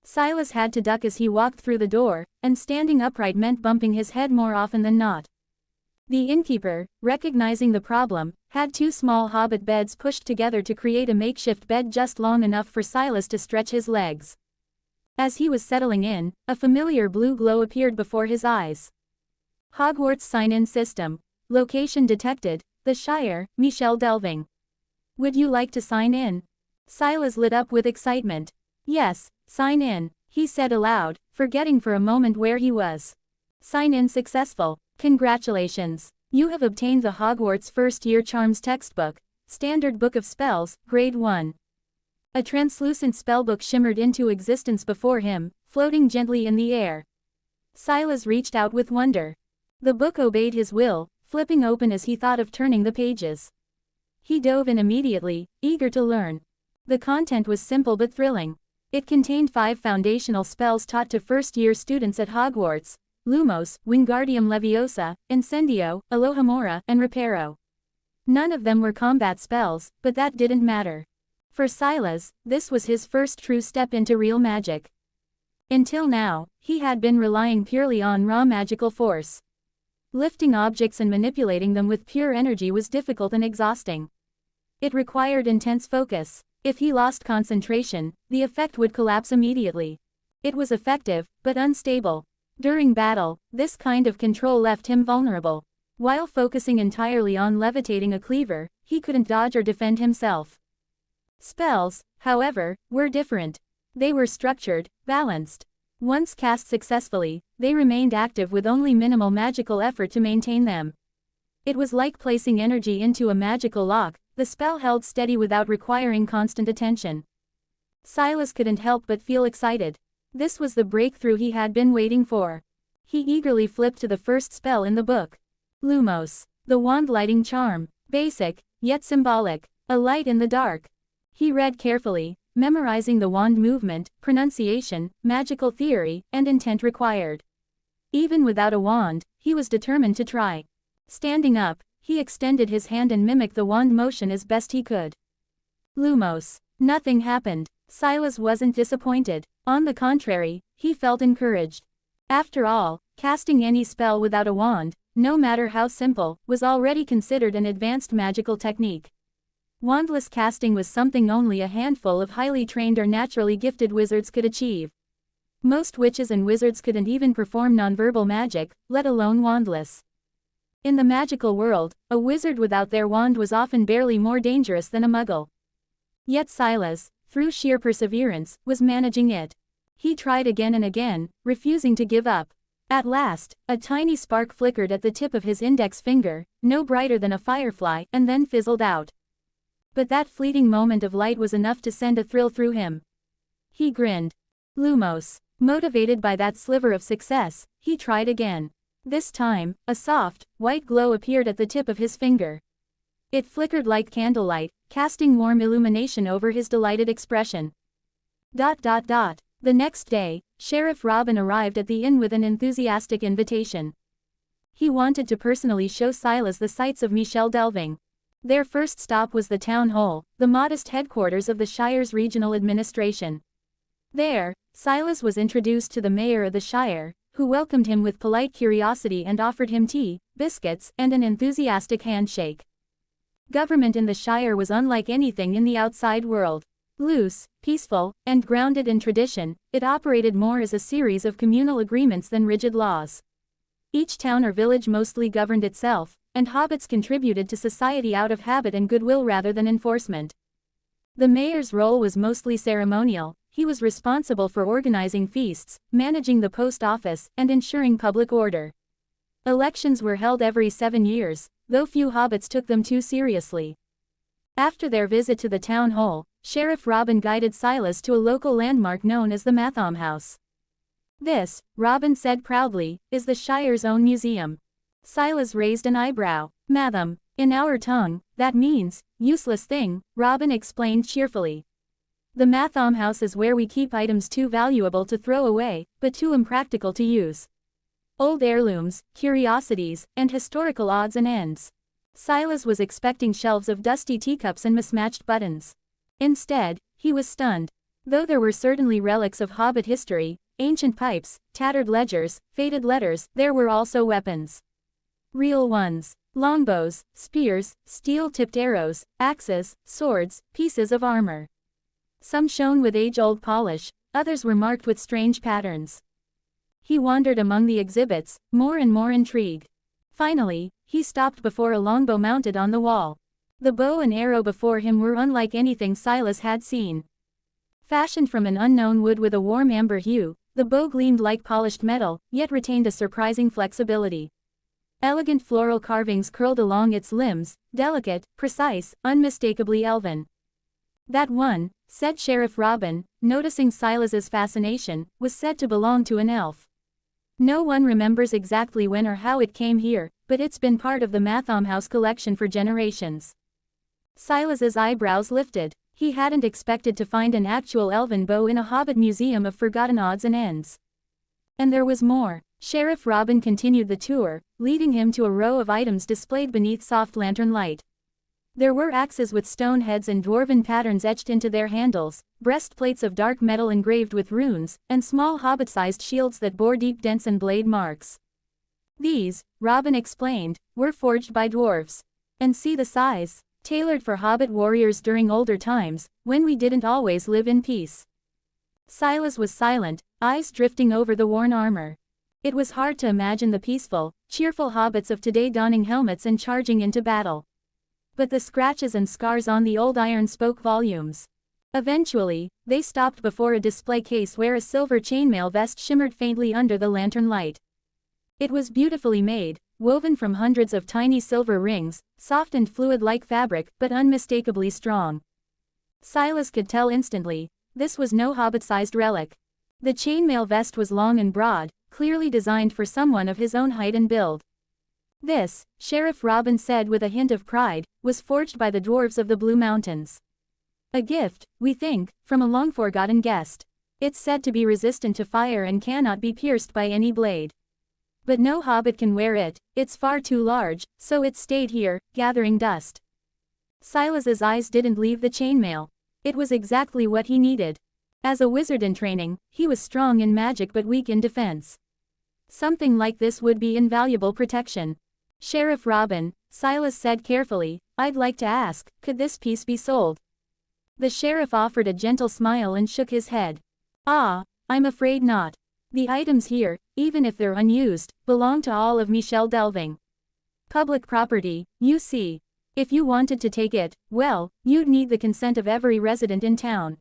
Silas had to duck as he walked through the door, and standing upright meant bumping his head more often than not. The innkeeper, recognizing the problem, had 2 small hobbit beds pushed together to create a makeshift bed just long enough for Silas to stretch his legs. As he was settling in, a familiar blue glow appeared before his eyes. Hogwarts sign-in system. Location detected, the Shire, Michel delving. "Would you like to sign in?" Silas lit up with excitement. "Yes, sign in," he said aloud, forgetting for a moment where he was. "Sign-in successful. Congratulations. You have obtained the Hogwarts First-Year Charms textbook, Standard Book of Spells, Grade 1. A translucent spellbook shimmered into existence before him, floating gently in the air. Silas reached out with wonder. The book obeyed his will, flipping open as he thought of turning the pages. He dove in immediately, eager to learn. The content was simple but thrilling. It contained 5 foundational spells taught to first-year students at Hogwarts: Lumos, Wingardium Leviosa, Incendio, Alohomora, and Reparo. None of them were combat spells, but that didn't matter. For Silas, this was his first true step into real magic. Until now, he had been relying purely on raw magical force. Lifting objects and manipulating them with pure energy was difficult and exhausting. It required intense focus. If he lost concentration, the effect would collapse immediately. It was effective, but unstable. During battle, this kind of control left him vulnerable. While focusing entirely on levitating a cleaver, he couldn't dodge or defend himself. Spells, however, were different. They were structured, balanced. Once cast successfully, they remained active with only minimal magical effort to maintain them. It was like placing energy into a magical lock, the spell held steady without requiring constant attention. Silas couldn't help but feel excited. This was the breakthrough he had been waiting for. He eagerly flipped to the first spell in the book. Lumos, the wand lighting charm, basic, yet symbolic, a light in the dark. He read carefully, memorizing the wand movement, pronunciation, magical theory, and intent required. Even without a wand, he was determined to try. Standing up, he extended his hand and mimicked the wand motion as best he could. Lumos. Nothing happened. Silas wasn't disappointed. On the contrary, he felt encouraged. After all, casting any spell without a wand, no matter how simple, was already considered an advanced magical technique. Wandless casting was something only a handful of highly trained or naturally gifted wizards could achieve. Most witches and wizards couldn't even perform nonverbal magic, let alone wandless. In the magical world, a wizard without their wand was often barely more dangerous than a muggle. Yet Silas, through sheer perseverance, was managing it. He tried again and again, refusing to give up. At last, a tiny spark flickered at the tip of his index finger, no brighter than a firefly, and then fizzled out. But that fleeting moment of light was enough to send a thrill through him. He grinned. Lumos. Motivated by that sliver of success, he tried again. This time, a soft, white glow appeared at the tip of his finger. It flickered like candlelight, casting warm illumination over his delighted expression. The next day, Sheriff Robin arrived at the inn with an enthusiastic invitation. He wanted to personally show Silas the sights of Michel delving. Their first stop was the town hall, the modest headquarters of the Shire's regional administration. There, Silas was introduced to the mayor of the Shire, who welcomed him with polite curiosity and offered him tea, biscuits, and an enthusiastic handshake. Government in the Shire was unlike anything in the outside world. Loose, peaceful, and grounded in tradition, it operated more as a series of communal agreements than rigid laws. Each town or village mostly governed itself, and hobbits contributed to society out of habit and goodwill rather than enforcement. The mayor's role was mostly ceremonial. He was responsible for organizing feasts, managing the post office, and ensuring public order. Elections were held every 7 years, though few hobbits took them too seriously. After their visit to the town hall, Sheriff Robin guided Silas to a local landmark known as the Mathom House. This, Robin said proudly, is the Shire's own museum. Silas raised an eyebrow. Mathom. In our tongue, that means, useless thing, Robin explained cheerfully. The Mathom House is where we keep items too valuable to throw away, but too impractical to use. Old heirlooms, curiosities, and historical odds and ends. Silas was expecting shelves of dusty teacups and mismatched buttons. Instead, he was stunned. Though there were certainly relics of Hobbit history, ancient pipes, tattered ledgers, faded letters, there were also weapons. Real ones. Longbows, spears, steel-tipped arrows, axes, swords, pieces of armor. Some shone with age-old polish, others were marked with strange patterns. He wandered among the exhibits, more and more intrigued. Finally, he stopped before a longbow mounted on the wall. The bow and arrow before him were unlike anything Silas had seen. Fashioned from an unknown wood with a warm amber hue, the bow gleamed like polished metal, yet retained a surprising flexibility. Elegant floral carvings curled along its limbs, delicate, precise, unmistakably elven. That one, said Sheriff Robin, noticing Silas's fascination, was said to belong to an elf. No one remembers exactly when or how it came here, but it's been part of the Mathom House collection for generations. Silas's eyebrows lifted. He hadn't expected to find an actual elven bow in a Hobbit museum of forgotten odds and ends. And there was more. Sheriff Robin continued the tour, leading him to a row of items displayed beneath soft lantern light. There were axes with stone heads and dwarven patterns etched into their handles, breastplates of dark metal engraved with runes, and small hobbit-sized shields that bore deep dents and blade marks. These, Robin explained, were forged by dwarves. And see the size. Tailored for hobbit warriors during older times, when we didn't always live in peace. Silas was silent, eyes drifting over the worn armor. It was hard to imagine the peaceful, cheerful hobbits of today donning helmets and charging into battle. But the scratches and scars on the old iron spoke volumes. Eventually, they stopped before a display case where a silver chainmail vest shimmered faintly under the lantern light. It was beautifully made, woven from hundreds of tiny silver rings, soft and fluid like fabric, but unmistakably strong. Silas could tell instantly, this was no hobbit-sized relic. The chainmail vest was long and broad, clearly designed for someone of his own height and build. This, Sheriff Robin said with a hint of pride, was forged by the dwarves of the Blue Mountains. A gift, we think, from a long-forgotten guest. It's said to be resistant to fire and cannot be pierced by any blade. But no hobbit can wear it, it's far too large, so it stayed here, gathering dust. Silas's eyes didn't leave the chainmail. It was exactly what he needed. As a wizard in training, he was strong in magic but weak in defense. Something like this would be invaluable protection. Sheriff Robin, Silas said carefully, I'd like to ask, could this piece be sold? The sheriff offered a gentle smile and shook his head. Ah, I'm afraid not. The items here, even if they're unused, belong to all of Michel Delving. Public property, you see. If you wanted to take it, well, you'd need the consent of every resident in town.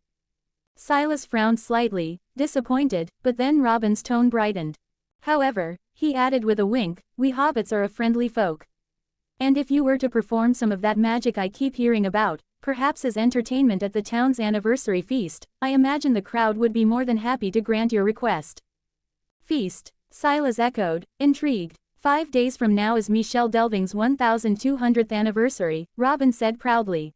Silas frowned slightly, disappointed, but then Robin's tone brightened. However, he added with a wink, we hobbits are a friendly folk. And if you were to perform some of that magic I keep hearing about, perhaps as entertainment at the town's anniversary feast, I imagine the crowd would be more than happy to grant your request. Feast, Silas echoed, intrigued. 5 days from now is Michel Delving's 1200th anniversary, Robin said proudly.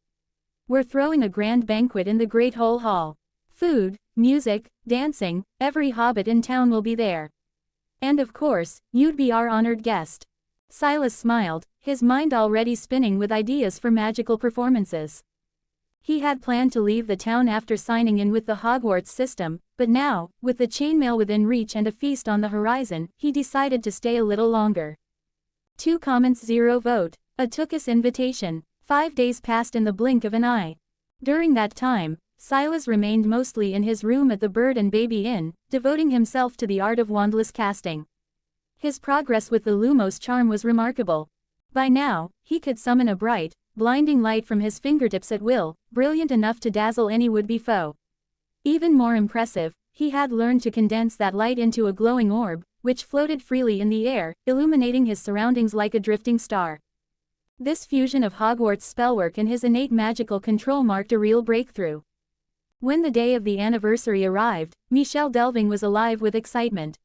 We're throwing a grand banquet in the Great Hole Hall. Food, music, dancing, every hobbit in town will be there. And of course, you'd be our honored guest. Silas smiled, his mind already spinning with ideas for magical performances. He had planned to leave the town after signing in with the Hogwarts system, but now, with the chainmail within reach and a feast on the horizon, he decided to stay a little longer. 2 comments 0 vote. A took us invitation. 5 days passed in the blink of an eye. During that time, Silas remained mostly in his room at the Bird and Baby Inn, devoting himself to the art of wandless casting. His progress with the Lumos charm was remarkable. By now, he could summon a bright, blinding light from his fingertips at will, brilliant enough to dazzle any would-be foe. Even more impressive, he had learned to condense that light into a glowing orb, which floated freely in the air, illuminating his surroundings like a drifting star. This fusion of Hogwarts spellwork and his innate magical control marked a real breakthrough. When the day of the anniversary arrived, Michel Delving was alive with excitement.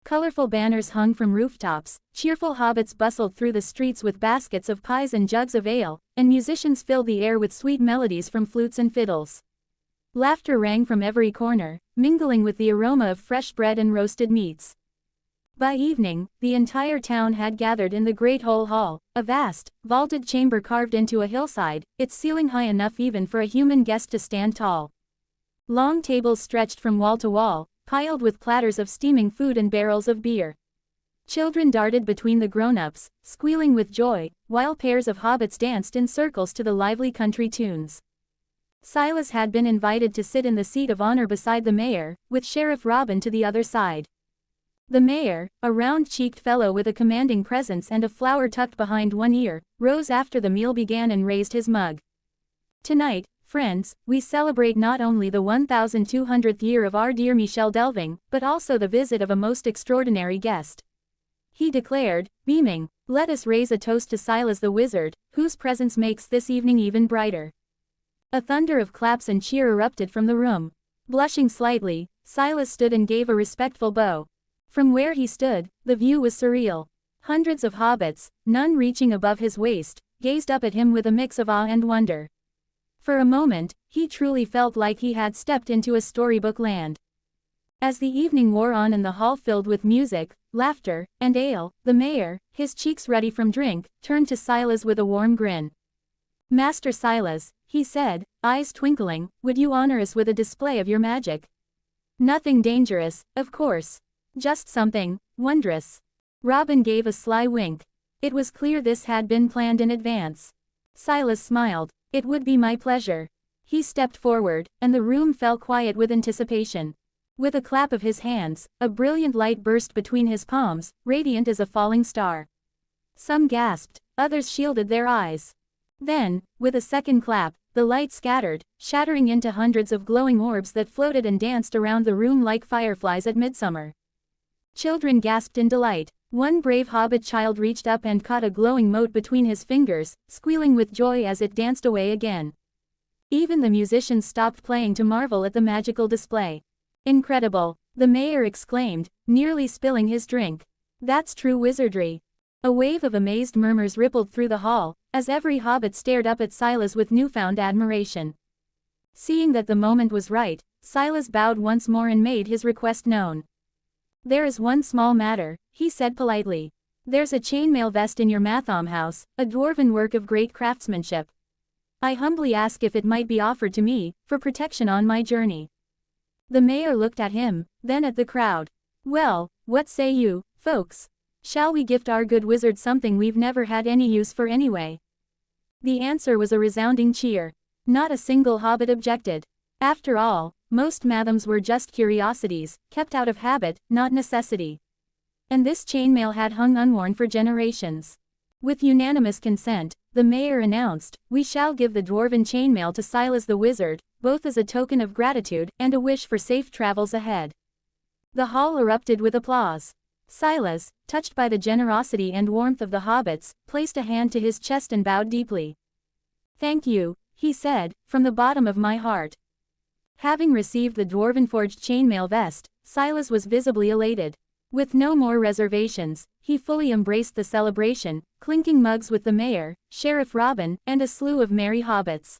Colorful banners hung from rooftops, cheerful hobbits bustled through the streets with baskets of pies and jugs of ale, and musicians filled the air with sweet melodies from flutes and fiddles. Laughter rang from every corner, mingling with the aroma of fresh bread and roasted meats. By evening, the entire town had gathered in the Great Hole Hall, a vast, vaulted chamber carved into a hillside, its ceiling high enough even for a human guest to stand tall. Long tables stretched from wall to wall, piled with platters of steaming food and barrels of beer. Children darted between the grown-ups, squealing with joy, while pairs of hobbits danced in circles to the lively country tunes. Silas had been invited to sit in the seat of honor beside the mayor, with Sheriff Robin to the other side. The mayor, a round-cheeked fellow with a commanding presence and a flower tucked behind one ear, rose after the meal began and raised his mug. Tonight, friends, we celebrate not only the 1200th year of our dear Michel Delving, but also the visit of a most extraordinary guest. He declared, beaming, let us raise a toast to Silas the wizard, whose presence makes this evening even brighter. A thunder of claps and cheer erupted from the room. Blushing slightly, Silas stood and gave a respectful bow. From where he stood, the view was surreal. Hundreds of hobbits, none reaching above his waist, gazed up at him with a mix of awe and wonder. For a moment, he truly felt like he had stepped into a storybook land. As the evening wore on and the hall filled with music, laughter, and ale, the mayor, his cheeks ruddy from drink, turned to Silas with a warm grin. Master Silas, he said, eyes twinkling, would you honor us with a display of your magic? Nothing dangerous, of course. Just something wondrous. Robin gave a sly wink. It was clear this had been planned in advance. Silas smiled. It would be my pleasure. He stepped forward, and the room fell quiet with anticipation. With a clap of his hands, a brilliant light burst between his palms, radiant as a falling star. Some gasped, others shielded their eyes. Then, with a second clap, the light scattered, shattering into hundreds of glowing orbs that floated and danced around the room like fireflies at midsummer. Children gasped in delight. One brave hobbit child reached up and caught a glowing mote between his fingers, squealing with joy as it danced away again. Even the musicians stopped playing to marvel at the magical display. Incredible, the mayor exclaimed, nearly spilling his drink. That's true wizardry. A wave of amazed murmurs rippled through the hall, as every hobbit stared up at Silas with newfound admiration. Seeing that the moment was right, Silas bowed once more and made his request known. There is one small matter, he said politely. There's a chainmail vest in your Mathom house, a dwarven work of great craftsmanship. I humbly ask if it might be offered to me, for protection on my journey." The mayor looked at him, then at the crowd. "Well, what say you, folks? Shall we gift our good wizard something we've never had any use for anyway?" The answer was a resounding cheer. Not a single hobbit objected. After all, most madams were just curiosities, kept out of habit, not necessity. And this chainmail had hung unworn for generations. With unanimous consent, the mayor announced, "We shall give the dwarven chainmail to Silas the wizard, both as a token of gratitude and a wish for safe travels ahead." The hall erupted with applause. Silas, touched by the generosity and warmth of the hobbits, placed a hand to his chest and bowed deeply. "Thank you," he said, "from the bottom of my heart." Having received the dwarven-forged chainmail vest, Silas was visibly elated. With no more reservations, he fully embraced the celebration, clinking mugs with the mayor, Sheriff Robin, and a slew of merry hobbits.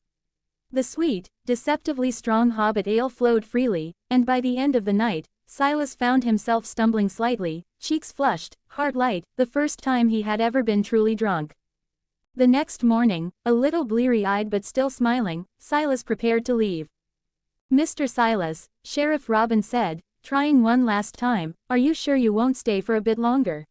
The sweet, deceptively strong hobbit ale flowed freely, and by the end of the night, Silas found himself stumbling slightly, cheeks flushed, heart light, the first time he had ever been truly drunk. The next morning, a little bleary-eyed but still smiling, Silas prepared to leave. "Mr. Silas," Sheriff Robin said, trying one last time, "are you sure you won't stay for a bit longer?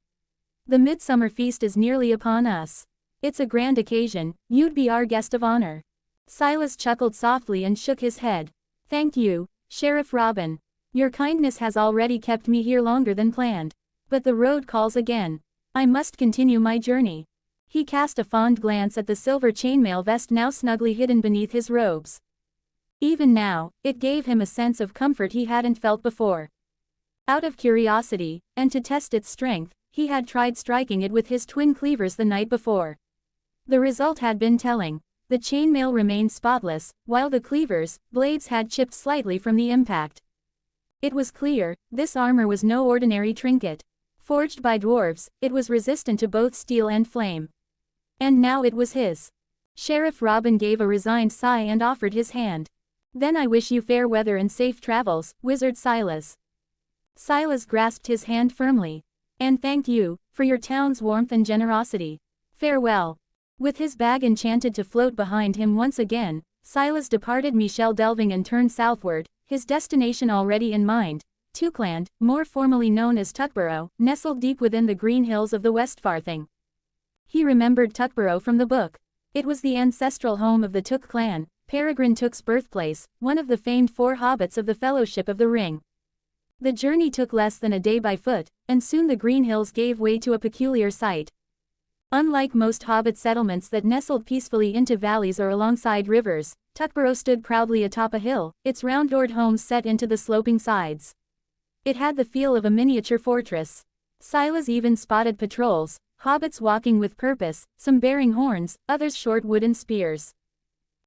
The midsummer feast is nearly upon us. It's a grand occasion, you'd be our guest of honor." Silas chuckled softly and shook his head. "Thank you, Sheriff Robin. Your kindness has already kept me here longer than planned. But the road calls again. I must continue my journey." He cast a fond glance at the silver chainmail vest now snugly hidden beneath his robes. Even now, it gave him a sense of comfort he hadn't felt before. Out of curiosity, and to test its strength, he had tried striking it with his twin cleavers the night before. The result had been telling. The chainmail remained spotless, while the cleavers' blades had chipped slightly from the impact. It was clear, this armor was no ordinary trinket. Forged by dwarves, it was resistant to both steel and flame. And now it was his. Sheriff Robin gave a resigned sigh and offered his hand. "Then I wish you fair weather and safe travels, Wizard Silas." Silas grasped his hand firmly. "And thank you, for your town's warmth and generosity. Farewell." With his bag enchanted to float behind him once again, Silas departed Michel delving and turned southward, his destination already in mind. Buckland, more formally known as Tuckborough, nestled deep within the green hills of the Westfarthing. He remembered Tuckborough from the book. It was the ancestral home of the Took clan, Peregrine Took's birthplace, one of the famed 4 hobbits of the Fellowship of the Ring. The journey took less than a day by foot, and soon the green hills gave way to a peculiar sight. Unlike most hobbit settlements that nestled peacefully into valleys or alongside rivers, Tuckborough stood proudly atop a hill, its round-doored homes set into the sloping sides. It had the feel of a miniature fortress. Silas even spotted patrols, hobbits walking with purpose, some bearing horns, others short wooden spears.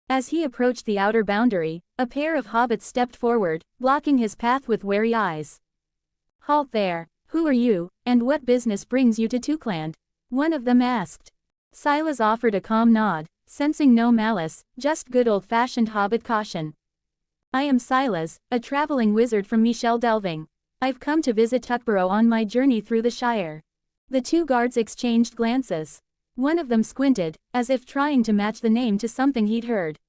As he approached the outer boundary, a pair of hobbits stepped forward, blocking his path with wary eyes. "Halt there, who are you, and what business brings you to Buckland?" one of them asked. Silas offered a calm nod, sensing no malice, just good old-fashioned hobbit caution. "I am Silas, a traveling wizard from Michel delving. I've come to visit Tuckborough on my journey through the Shire." The 2 guards exchanged glances. One of them squinted, as if trying to match the name to something he'd heard.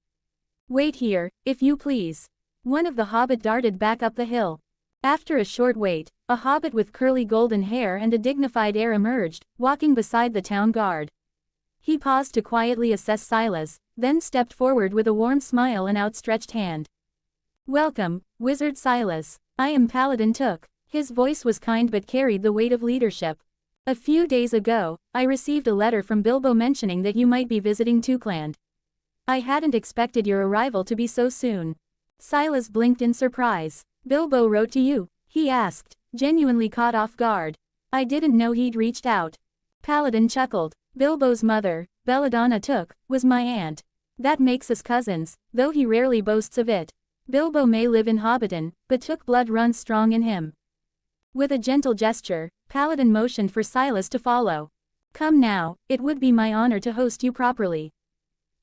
"Wait here, if you please." One of the hobbit darted back up the hill. After a short wait, a hobbit with curly golden hair and a dignified air emerged, walking beside the town guard. He paused to quietly assess Silas, then stepped forward with a warm smile and outstretched hand. "Welcome, Wizard Silas. I am Paladin Took." His voice was kind but carried the weight of leadership. "A few days ago, I received a letter from Bilbo mentioning that you might be visiting Buckland. I hadn't expected your arrival to be so soon." Silas blinked in surprise. "Bilbo wrote to you?" he asked, genuinely caught off guard. "I didn't know he'd reached out." Paladin chuckled. "Bilbo's mother, Belladonna Took, was my aunt. That makes us cousins, though he rarely boasts of it. Bilbo may live in Hobbiton, but Took blood runs strong in him." With a gentle gesture, Paladin motioned for Silas to follow. "Come now, it would be my honor to host you properly.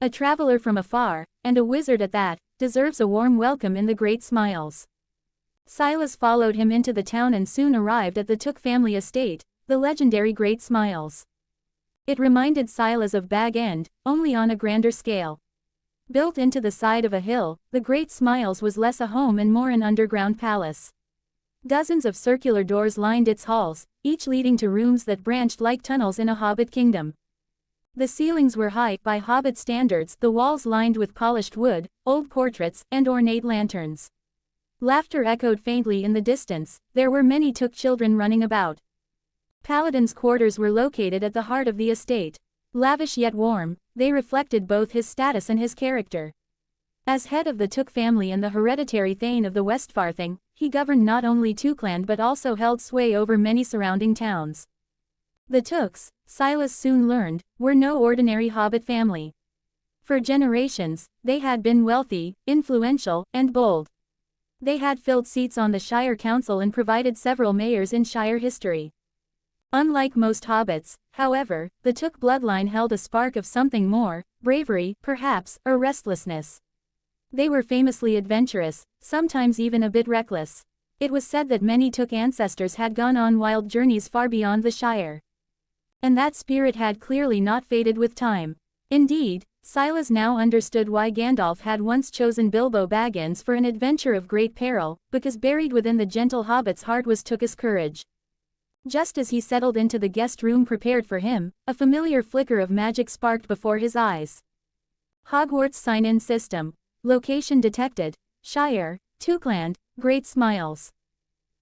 A traveler from afar, and a wizard at that, deserves a warm welcome in the Great Smiles." Silas followed him into the town and soon arrived at the Took family estate, the legendary Great Smiles. It reminded Silas of Baggins, only on a grander scale. Built into the side of a hill, the Great Smiles was less a home and more an underground palace. Dozens of circular doors lined its halls, each leading to rooms that branched like tunnels in a hobbit kingdom. The ceilings were high by hobbit standards, the walls lined with polished wood, old portraits, and ornate lanterns. Laughter echoed faintly in the distance, there were many Took children running about. Paladin's quarters were located at the heart of the estate. Lavish yet warm, they reflected both his status and his character. As head of the Took family and the hereditary Thane of the Westfarthing, he governed not only Tookland but also held sway over many surrounding towns. The Tooks, Silas soon learned, were no ordinary hobbit family. For generations, they had been wealthy, influential, and bold. They had filled seats on the Shire Council and provided several mayors in Shire history. Unlike most hobbits, however, the Took bloodline held a spark of something more, bravery, perhaps, or restlessness. They were famously adventurous, sometimes even a bit reckless. It was said that many Took ancestors had gone on wild journeys far beyond the Shire. And that spirit had clearly not faded with time. Indeed, Silas now understood why Gandalf had once chosen Bilbo Baggins for an adventure of great peril, because buried within the gentle hobbit's heart was Took's courage. Just as he settled into the guest room prepared for him, a familiar flicker of magic sparked before his eyes. Hogwarts sign-in system. Location detected. Shire, Tookland, Great Smiles.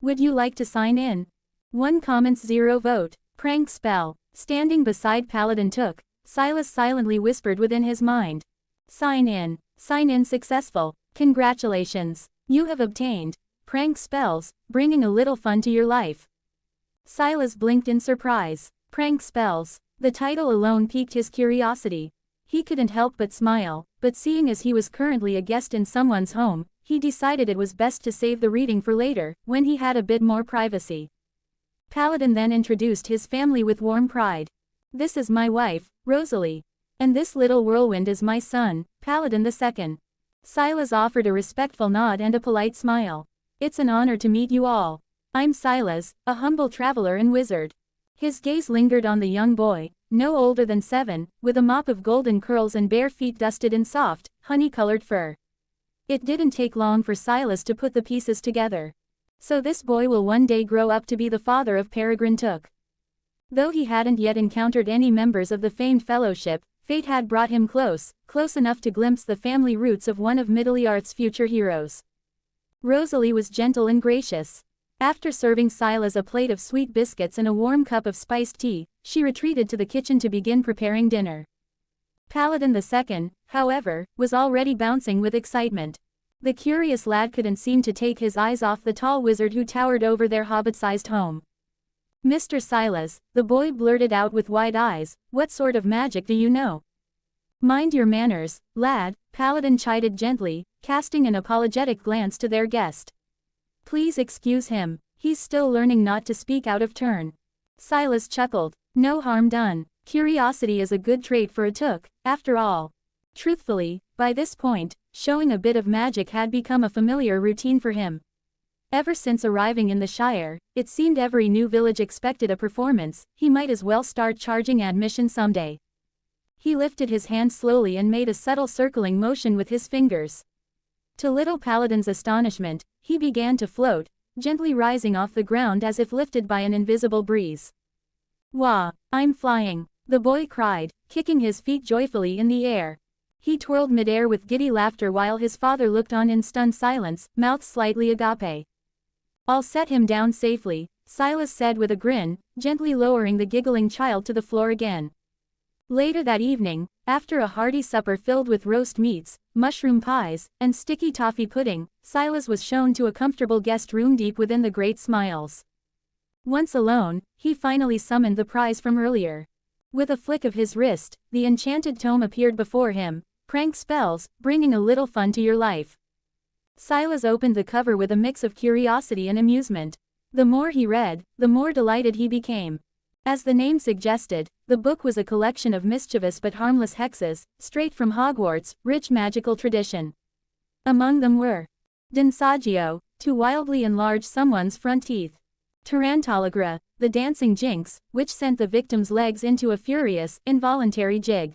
Would you like to sign in? 1 comments 0 vote. Prank spell. Standing beside Paladin Took, Silas silently whispered within his mind. Sign in. Sign in successful. Congratulations. You have obtained prank spells, bringing a little fun to your life. Silas blinked in surprise. Prank spells. The title alone piqued his curiosity. He couldn't help but smile, but seeing as he was currently a guest in someone's home, he decided it was best to save the reading for later, when he had a bit more privacy. Paladin then introduced his family with warm pride. This is my wife, Rosalie. And this little whirlwind is my son, Paladin II. Silas offered a respectful nod and a polite smile. It's an honor to meet you all. I'm Silas, a humble traveler and wizard. His gaze lingered on the young boy, no older than 7, with a mop of golden curls and bare feet dusted in soft, honey-colored fur. It didn't take long for Silas to put the pieces together. So this boy will one day grow up to be the father of Peregrine Took. Though he hadn't yet encountered any members of the famed fellowship, fate had brought him close enough to glimpse the family roots of one of Middle-earth's future heroes. Rosalie was gentle and gracious. After serving Silas a plate of sweet biscuits and a warm cup of spiced tea, she retreated to the kitchen to begin preparing dinner. Paladin II, however, was already bouncing with excitement. The curious lad couldn't seem to take his eyes off the tall wizard who towered over their hobbit-sized home. Mr. Silas, the boy blurted out with wide eyes, what sort of magic do you know? Mind your manners, lad, Paladin chided gently, casting an apologetic glance to their guest. Please excuse him, he's still learning not to speak out of turn. Silas chuckled. No harm done. Curiosity is a good trait for a Took, after all. Truthfully, by this point, showing a bit of magic had become a familiar routine for him. Ever since arriving in the Shire, it seemed every new village expected a performance, he might as well start charging admission someday. He lifted his hand slowly and made a subtle circling motion with his fingers. To little Paladin's astonishment, he began to float, gently rising off the ground as if lifted by an invisible breeze. Wah, I'm flying, the boy cried, kicking his feet joyfully in the air. He twirled midair with giddy laughter while his father looked on in stunned silence, mouth slightly agape. I'll set him down safely, Silas said with a grin, gently lowering the giggling child to the floor again. Later that evening, after a hearty supper filled with roast meats, mushroom pies, and sticky toffee pudding, Silas was shown to a comfortable guest room deep within the Great Smiles. Once alone, he finally summoned the prize from earlier. With a flick of his wrist, the enchanted tome appeared before him. Prank spells, bringing a little fun to your life. Silas opened the cover with a mix of curiosity and amusement. The more he read, the more delighted he became. As the name suggested, the book was a collection of mischievous but harmless hexes, straight from Hogwarts' rich magical tradition. Among them were Dinsagio, to wildly enlarge someone's front teeth. Tarantalagra, the dancing jinx, which sent the victim's legs into a furious, involuntary jig.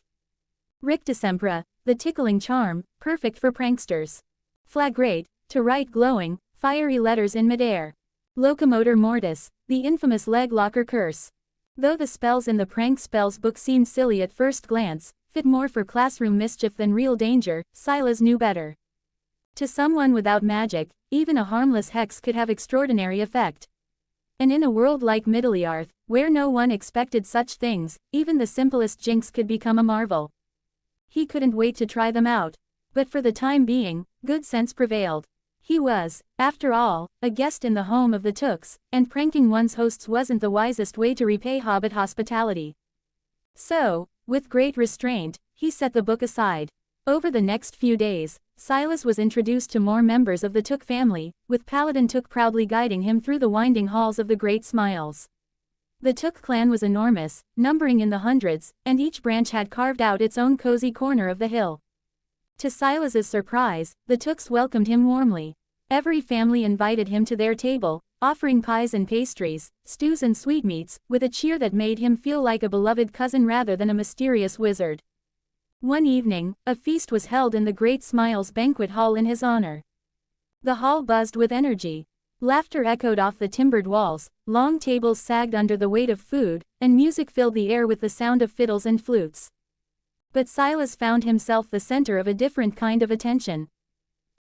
Rictusempra, the tickling charm, perfect for pranksters. Flagrate, to write glowing, fiery letters in midair. Locomotor mortis, the infamous leg locker curse. Though the spells in the prank spells book seemed silly at first glance, fit more for classroom mischief than real danger, Silas knew better. To someone without magic, even a harmless hex could have extraordinary effect. And in a world like Middle-earth, where no one expected such things, even the simplest jinx could become a marvel. He couldn't wait to try them out. But for the time being, good sense prevailed. He was, after all, a guest in the home of the Tooks, and pranking one's hosts wasn't the wisest way to repay Hobbit hospitality. So, with great restraint, he set the book aside. Over the next few days, Silas was introduced to more members of the Took family, with Paladin Took proudly guiding him through the winding halls of the Great Smiles. The Took clan was enormous, numbering in the hundreds, and each branch had carved out its own cozy corner of the hill. To Silas's surprise, the Tooks welcomed him warmly. Every family invited him to their table, offering pies and pastries, stews and sweetmeats, with a cheer that made him feel like a beloved cousin rather than a mysterious wizard. One evening, a feast was held in the Great Smiles banquet hall in his honor. The hall buzzed with energy. Laughter echoed off the timbered walls, long tables sagged under the weight of food, and music filled the air with the sound of fiddles and flutes. But Silas found himself the center of a different kind of attention.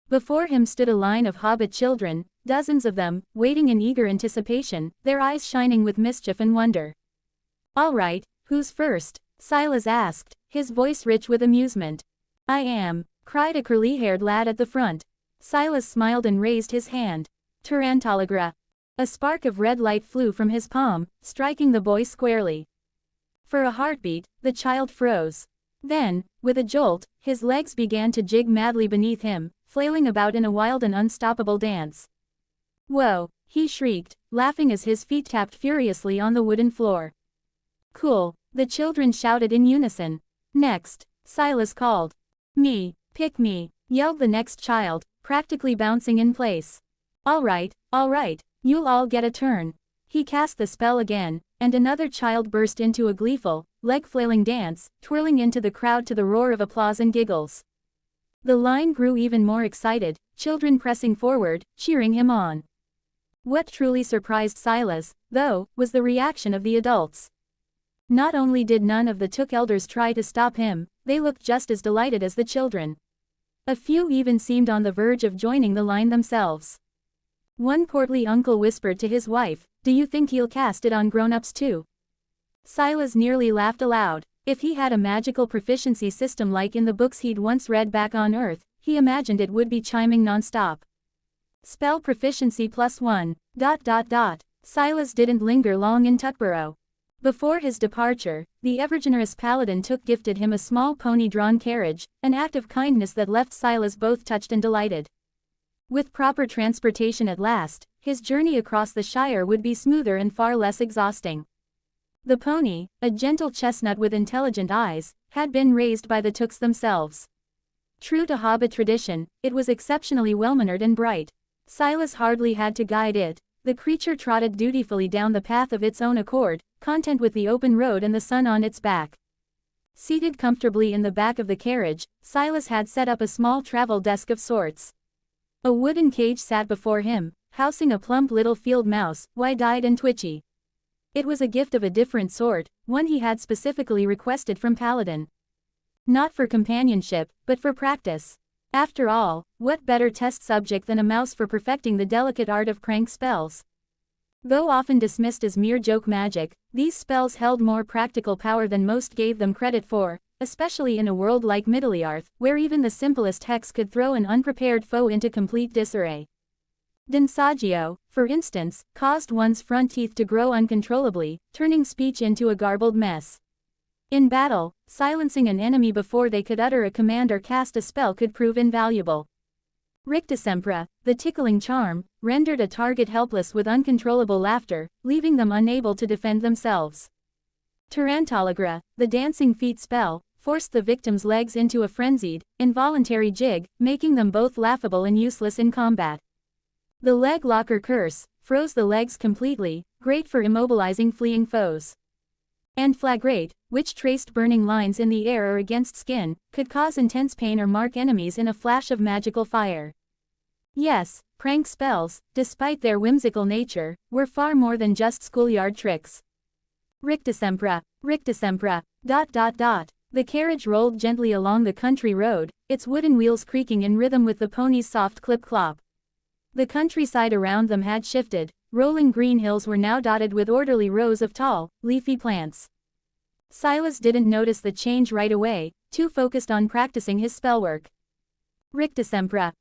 Before him stood a line of hobbit children, dozens of them, waiting in eager anticipation, their eyes shining with mischief and wonder. "All right, who's first?" Silas asked, his voice rich with amusement. "I am," cried a curly-haired lad at the front. Silas smiled and raised his hand. "Tarantalagra." A spark of red light flew from his palm, striking the boy squarely. For a heartbeat, the child froze. Then, with a jolt, his legs began to jig madly beneath him, flailing about in a wild and unstoppable dance. "Whoa," he shrieked, laughing as his feet tapped furiously on the wooden floor. "Cool," the children shouted in unison. "Next," Silas called. "Me, pick me," yelled the next child, practically bouncing in place. All right, you'll all get a turn." He cast the spell again, and another child burst into a gleeful, leg-flailing dance, twirling into the crowd to the roar of applause and giggles. The line grew even more excited, children pressing forward, cheering him on. What truly surprised Silas, though, was the reaction of the adults. Not only did none of the Took elders try to stop him, they looked just as delighted as the children. A few even seemed on the verge of joining the line themselves. One portly uncle whispered to his wife, "Do you think he'll cast it on grown-ups too?" Silas nearly laughed aloud. If he had a magical proficiency system like in the books he'd once read back on Earth, he imagined it would be chiming non-stop. Spell proficiency +1. Silas didn't linger long in Tutborough. Before his departure, the ever-generous Paladin Took gifted him a small pony-drawn carriage, an act of kindness that left Silas both touched and delighted. With proper transportation at last, his journey across the Shire would be smoother and far less exhausting. The pony, a gentle chestnut with intelligent eyes, had been raised by the Tooks themselves. True to Hobbit tradition, it was exceptionally well-mannered and bright. Silas hardly had to guide it. The creature trotted dutifully down the path of its own accord, content with the open road and the sun on its back. Seated comfortably in the back of the carriage, Silas had set up a small travel desk of sorts. A wooden cage sat before him, housing a plump little field mouse, wide-eyed and twitchy. It was a gift of a different sort, one he had specifically requested from Paladin. Not for companionship, but for practice. After all, what better test subject than a mouse for perfecting the delicate art of prank spells? Though often dismissed as mere joke magic, these spells held more practical power than most gave them credit for, especially in a world like Middle-earth, where even the simplest hex could throw an unprepared foe into complete disarray. Dinsagio, for instance, caused one's front teeth to grow uncontrollably, turning speech into a garbled mess. In battle, silencing an enemy before they could utter a command or cast a spell could prove invaluable. Rictusempra, the tickling charm, rendered a target helpless with uncontrollable laughter, leaving them unable to defend themselves. Tarantalagra, the dancing feet spell, forced the victim's legs into a frenzied, involuntary jig, making them both laughable and useless in combat. The leg locker curse froze the legs completely, great for immobilizing fleeing foes. and flagrate, which traced burning lines in the air or against skin, could cause intense pain or mark enemies in a flash of magical fire. Yes, prank spells, despite their whimsical nature, were far more than just schoolyard tricks. Rictusempra. The carriage rolled gently along the country road, its wooden wheels creaking in rhythm with the pony's soft clip-clop. The countryside around them had shifted. Rolling green hills were now dotted with orderly rows of tall, leafy plants. Silas didn't notice the change right away, too focused on practicing his spellwork. Rictusempra.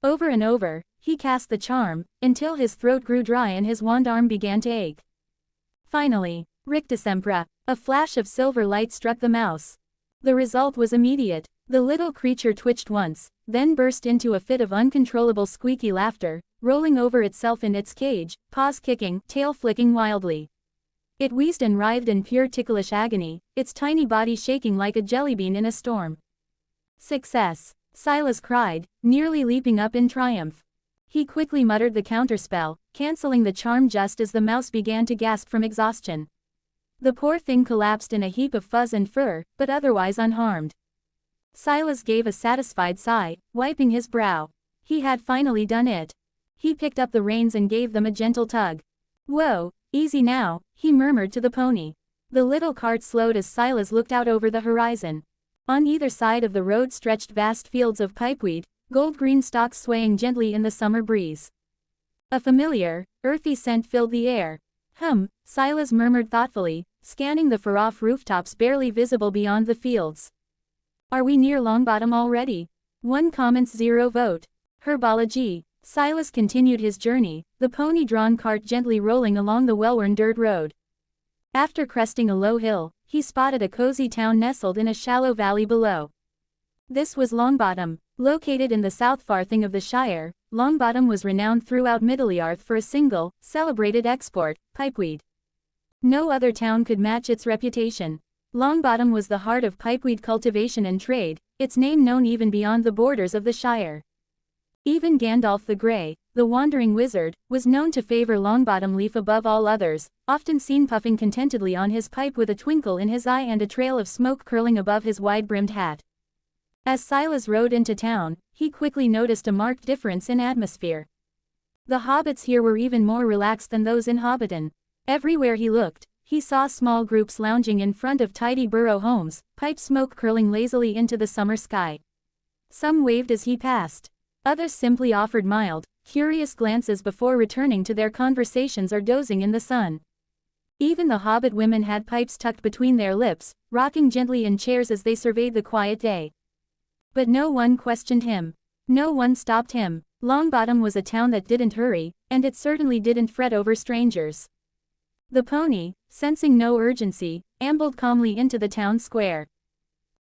Over and over, he cast the charm, until his throat grew dry and his wand arm began to ache. Finally, Rictusempra. A flash of silver light struck the mouse. The result was immediate. The little creature twitched once, then burst into a fit of uncontrollable squeaky laughter, rolling over itself in its cage, paws kicking, tail flicking wildly. It wheezed and writhed in pure ticklish agony, its tiny body shaking like a jellybean in a storm. Success! Silas cried, nearly leaping up in triumph. He quickly muttered the counterspell, canceling the charm just as the mouse began to gasp from exhaustion. The poor thing collapsed in a heap of fuzz and fur, but otherwise unharmed. Silas gave a satisfied sigh, wiping his brow. He had finally done it. He picked up the reins and gave them a gentle tug. "Whoa, easy now," he murmured to the pony. The little cart slowed as Silas looked out over the horizon. On either side of the road stretched vast fields of pipeweed, gold-green stalks swaying gently in the summer breeze. A familiar, earthy scent filled the air. Silas murmured thoughtfully, scanning the far-off rooftops barely visible beyond the fields. "Are we near Longbottom already?" 1 comments 0 vote. Herbology. Silas continued his journey, the pony-drawn cart gently rolling along the well-worn dirt road. After cresting a low hill, he spotted a cozy town nestled in a shallow valley below. This was Longbottom. Located in the South Farthing of the Shire, Longbottom was renowned throughout Middle-earth for a single, celebrated export, pipeweed. No other town could match its reputation. Longbottom was the heart of pipeweed cultivation and trade, its name known even beyond the borders of the Shire. Even Gandalf the Grey, the wandering wizard, was known to favor Longbottom leaf above all others, often seen puffing contentedly on his pipe with a twinkle in his eye and a trail of smoke curling above his wide-brimmed hat. As Silas rode into town, he quickly noticed a marked difference in atmosphere. The hobbits here were even more relaxed than those in Hobbiton. Everywhere he looked, he saw small groups lounging in front of tidy burrow homes, pipe smoke curling lazily into the summer sky. Some waved as he passed. Others simply offered mild, curious glances before returning to their conversations or dozing in the sun. Even the hobbit women had pipes tucked between their lips, rocking gently in chairs as they surveyed the quiet day. But no one questioned him. No one stopped him. Longbottom was a town that didn't hurry, and it certainly didn't fret over strangers. The pony, sensing no urgency, ambled calmly into the town square.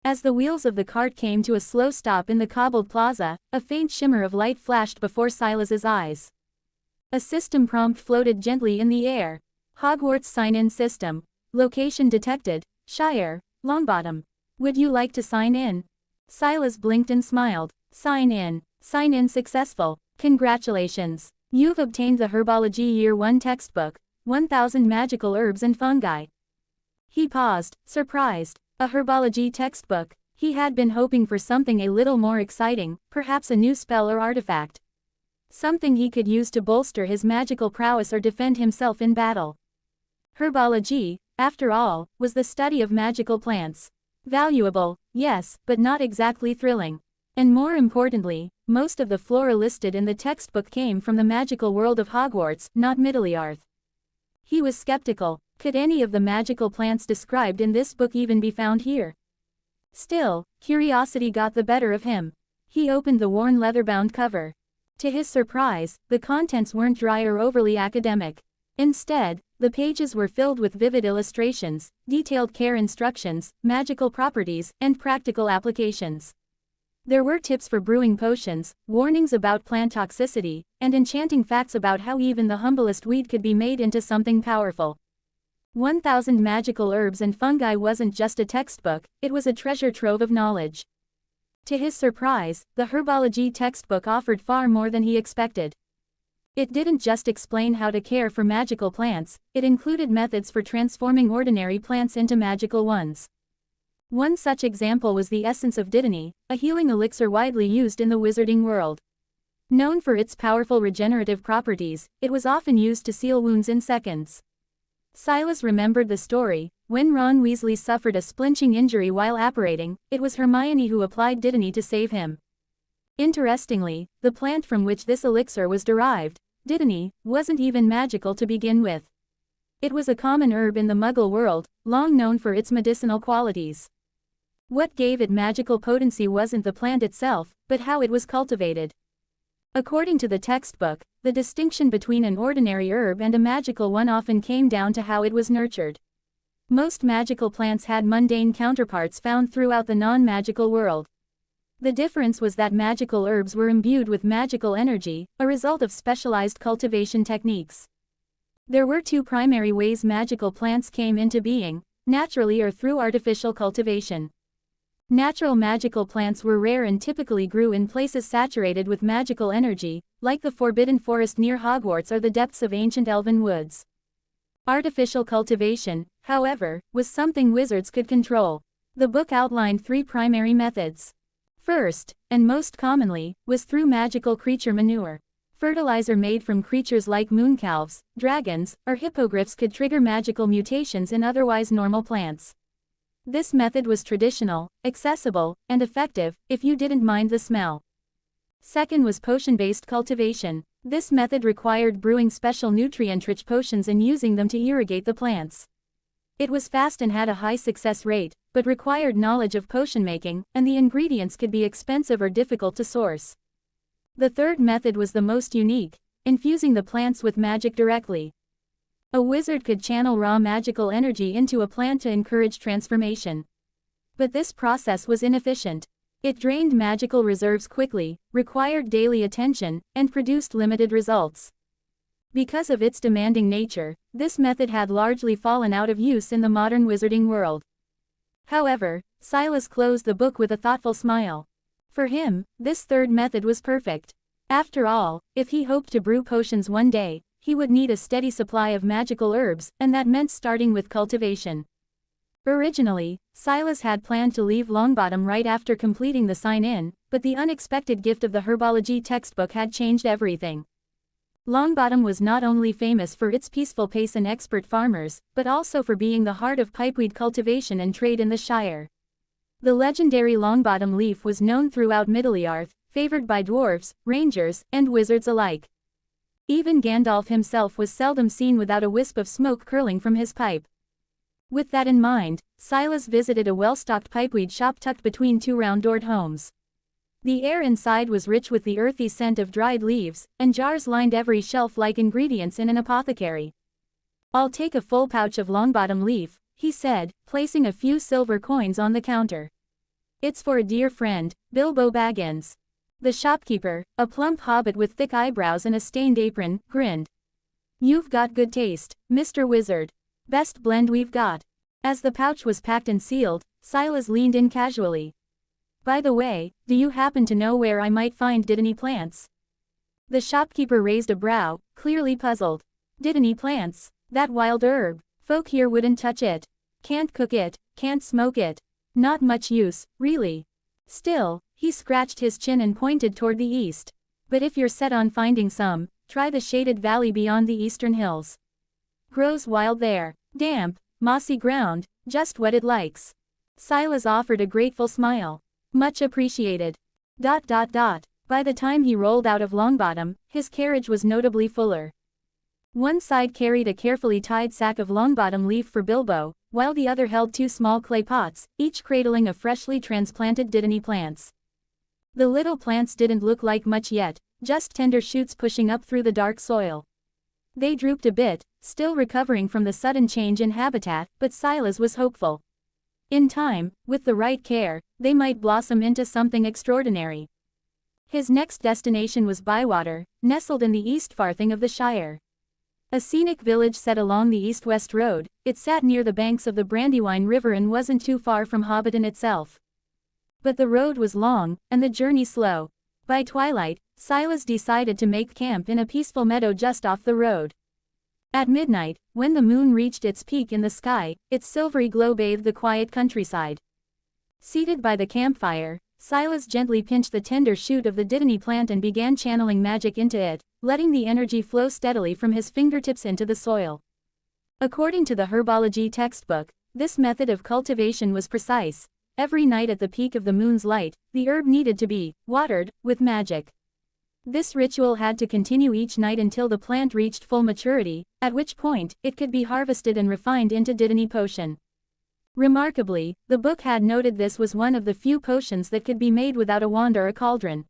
As the wheels of the cart came to a slow stop in the cobbled plaza, a faint shimmer of light flashed before Silas's eyes. A system prompt floated gently in the air. Hogwarts sign-in system. Location detected, Shire, Longbottom. Would you like to sign in? Silas blinked and smiled. Sign in. Sign in successful. Congratulations. You've obtained the Herbology Year 1 textbook, 1000 Magical Herbs and Fungi. He paused, surprised. A herbology textbook. He had been hoping for something a little more exciting, perhaps a new spell or artifact. Something he could use to bolster his magical prowess or defend himself in battle. Herbology, after all, was the study of magical plants. Valuable, yes, but not exactly thrilling. And more importantly, most of the flora listed in the textbook came from the magical world of Hogwarts, not Middle-earth. He was skeptical. Could any of the magical plants described in this book even be found here? Still, curiosity got the better of him. He opened the worn leather-bound cover. To his surprise, the contents weren't dry or overly academic. Instead, the pages were filled with vivid illustrations, detailed care instructions, magical properties, and practical applications. There were tips for brewing potions, warnings about plant toxicity, and enchanting facts about how even the humblest weed could be made into something powerful. 1000 Magical Herbs and Fungi wasn't just a textbook, it was a treasure trove of knowledge. To his surprise, the herbology textbook offered far more than he expected. It didn't just explain how to care for magical plants, it included methods for transforming ordinary plants into magical ones. One such example was the essence of Diddy, a healing elixir widely used in the wizarding world. Known for its powerful regenerative properties, it was often used to seal wounds in seconds. Silas remembered the story. When Ron Weasley suffered a splinching injury while apparating, it was Hermione who applied Diddy to save him. Interestingly, the plant from which this elixir was derived, Diddy, wasn't even magical to begin with. It was a common herb in the Muggle world, long known for its medicinal qualities. What gave it magical potency wasn't the plant itself, but how it was cultivated. According to the textbook, the distinction between an ordinary herb and a magical one often came down to how it was nurtured. Most magical plants had mundane counterparts found throughout the non-magical world. The difference was that magical herbs were imbued with magical energy, a result of specialized cultivation techniques. There were two primary ways magical plants came into being, naturally or through artificial cultivation. Natural magical plants were rare and typically grew in places saturated with magical energy, like the Forbidden Forest near Hogwarts or the depths of ancient elven woods. Artificial cultivation, however, was something wizards could control. The book outlined three primary methods. First, and most commonly, was through magical creature manure. Fertilizer made from creatures like mooncalves, dragons, or hippogriffs could trigger magical mutations in otherwise normal plants. This method was traditional, accessible, and effective, if you didn't mind the smell. Second was potion-based cultivation. This method required brewing special nutrient-rich potions and using them to irrigate the plants. It was fast and had a high success rate, but required knowledge of potion making, and the ingredients could be expensive or difficult to source. The third method was the most unique, infusing the plants with magic directly. A wizard could channel raw magical energy into a plant to encourage transformation. But this process was inefficient. It drained magical reserves quickly, required daily attention, and produced limited results. Because of its demanding nature, this method had largely fallen out of use in the modern wizarding world. However, Silas closed the book with a thoughtful smile. For him, this third method was perfect. After all, if he hoped to brew potions one day, he would need a steady supply of magical herbs, and that meant starting with cultivation. Originally, Silas had planned to leave Longbottom right after completing the sign-in, but the unexpected gift of the herbology textbook had changed everything. Longbottom was not only famous for its peaceful pace and expert farmers, but also for being the heart of pipeweed cultivation and trade in the Shire. The legendary Longbottom leaf was known throughout Middle-earth, favored by dwarves, rangers, and wizards alike. Even Gandalf himself was seldom seen without a wisp of smoke curling from his pipe. With that in mind, Silas visited a well-stocked pipeweed shop tucked between two round-doored homes. The air inside was rich with the earthy scent of dried leaves, and jars lined every shelf like ingredients in an apothecary. "I'll take a full pouch of Longbottom leaf," he said, placing a few silver coins on the counter. "It's for a dear friend, Bilbo Baggins." The shopkeeper, a plump hobbit with thick eyebrows and a stained apron, grinned. "You've got good taste, Mr. Wizard. Best blend we've got." As the pouch was packed and sealed, Silas leaned in casually. "By the way, do you happen to know where I might find Diddy plants?" The shopkeeper raised a brow, clearly puzzled. "Diddy plants? That wild herb? Folk here wouldn't touch it. Can't cook it, can't smoke it. Not much use, really." Still, he scratched his chin and pointed toward the east. "But if you're set on finding some, try the shaded valley beyond the eastern hills. Grows wild there. Damp, mossy ground, just what it likes." Silas offered a grateful smile. "Much appreciated." By the time he rolled out of Longbottom, his carriage was notably fuller. One side carried a carefully tied sack of Longbottom leaf for Bilbo, while the other held two small clay pots, each cradling a freshly transplanted Diddy plants. The little plants didn't look like much yet, just tender shoots pushing up through the dark soil. They drooped a bit, still recovering from the sudden change in habitat, but Silas was hopeful. In time, with the right care, they might blossom into something extraordinary. His next destination was Bywater, nestled in the East Farthing of the Shire. A scenic village set along the east-west road, it sat near the banks of the Brandywine River and wasn't too far from Hobbiton itself. But the road was long, and the journey slow. By twilight, Silas decided to make camp in a peaceful meadow just off the road. At midnight, when the moon reached its peak in the sky, its silvery glow bathed the quiet countryside. Seated by the campfire, Silas gently pinched the tender shoot of the Diddy plant and began channeling magic into it, letting the energy flow steadily from his fingertips into the soil. According to the herbology textbook, this method of cultivation was precise. Every night at the peak of the moon's light, the herb needed to be watered with magic. This ritual had to continue each night until the plant reached full maturity, at which point, it could be harvested and refined into Diddy potion. Remarkably, the book had noted this was one of the few potions that could be made without a wand or a cauldron.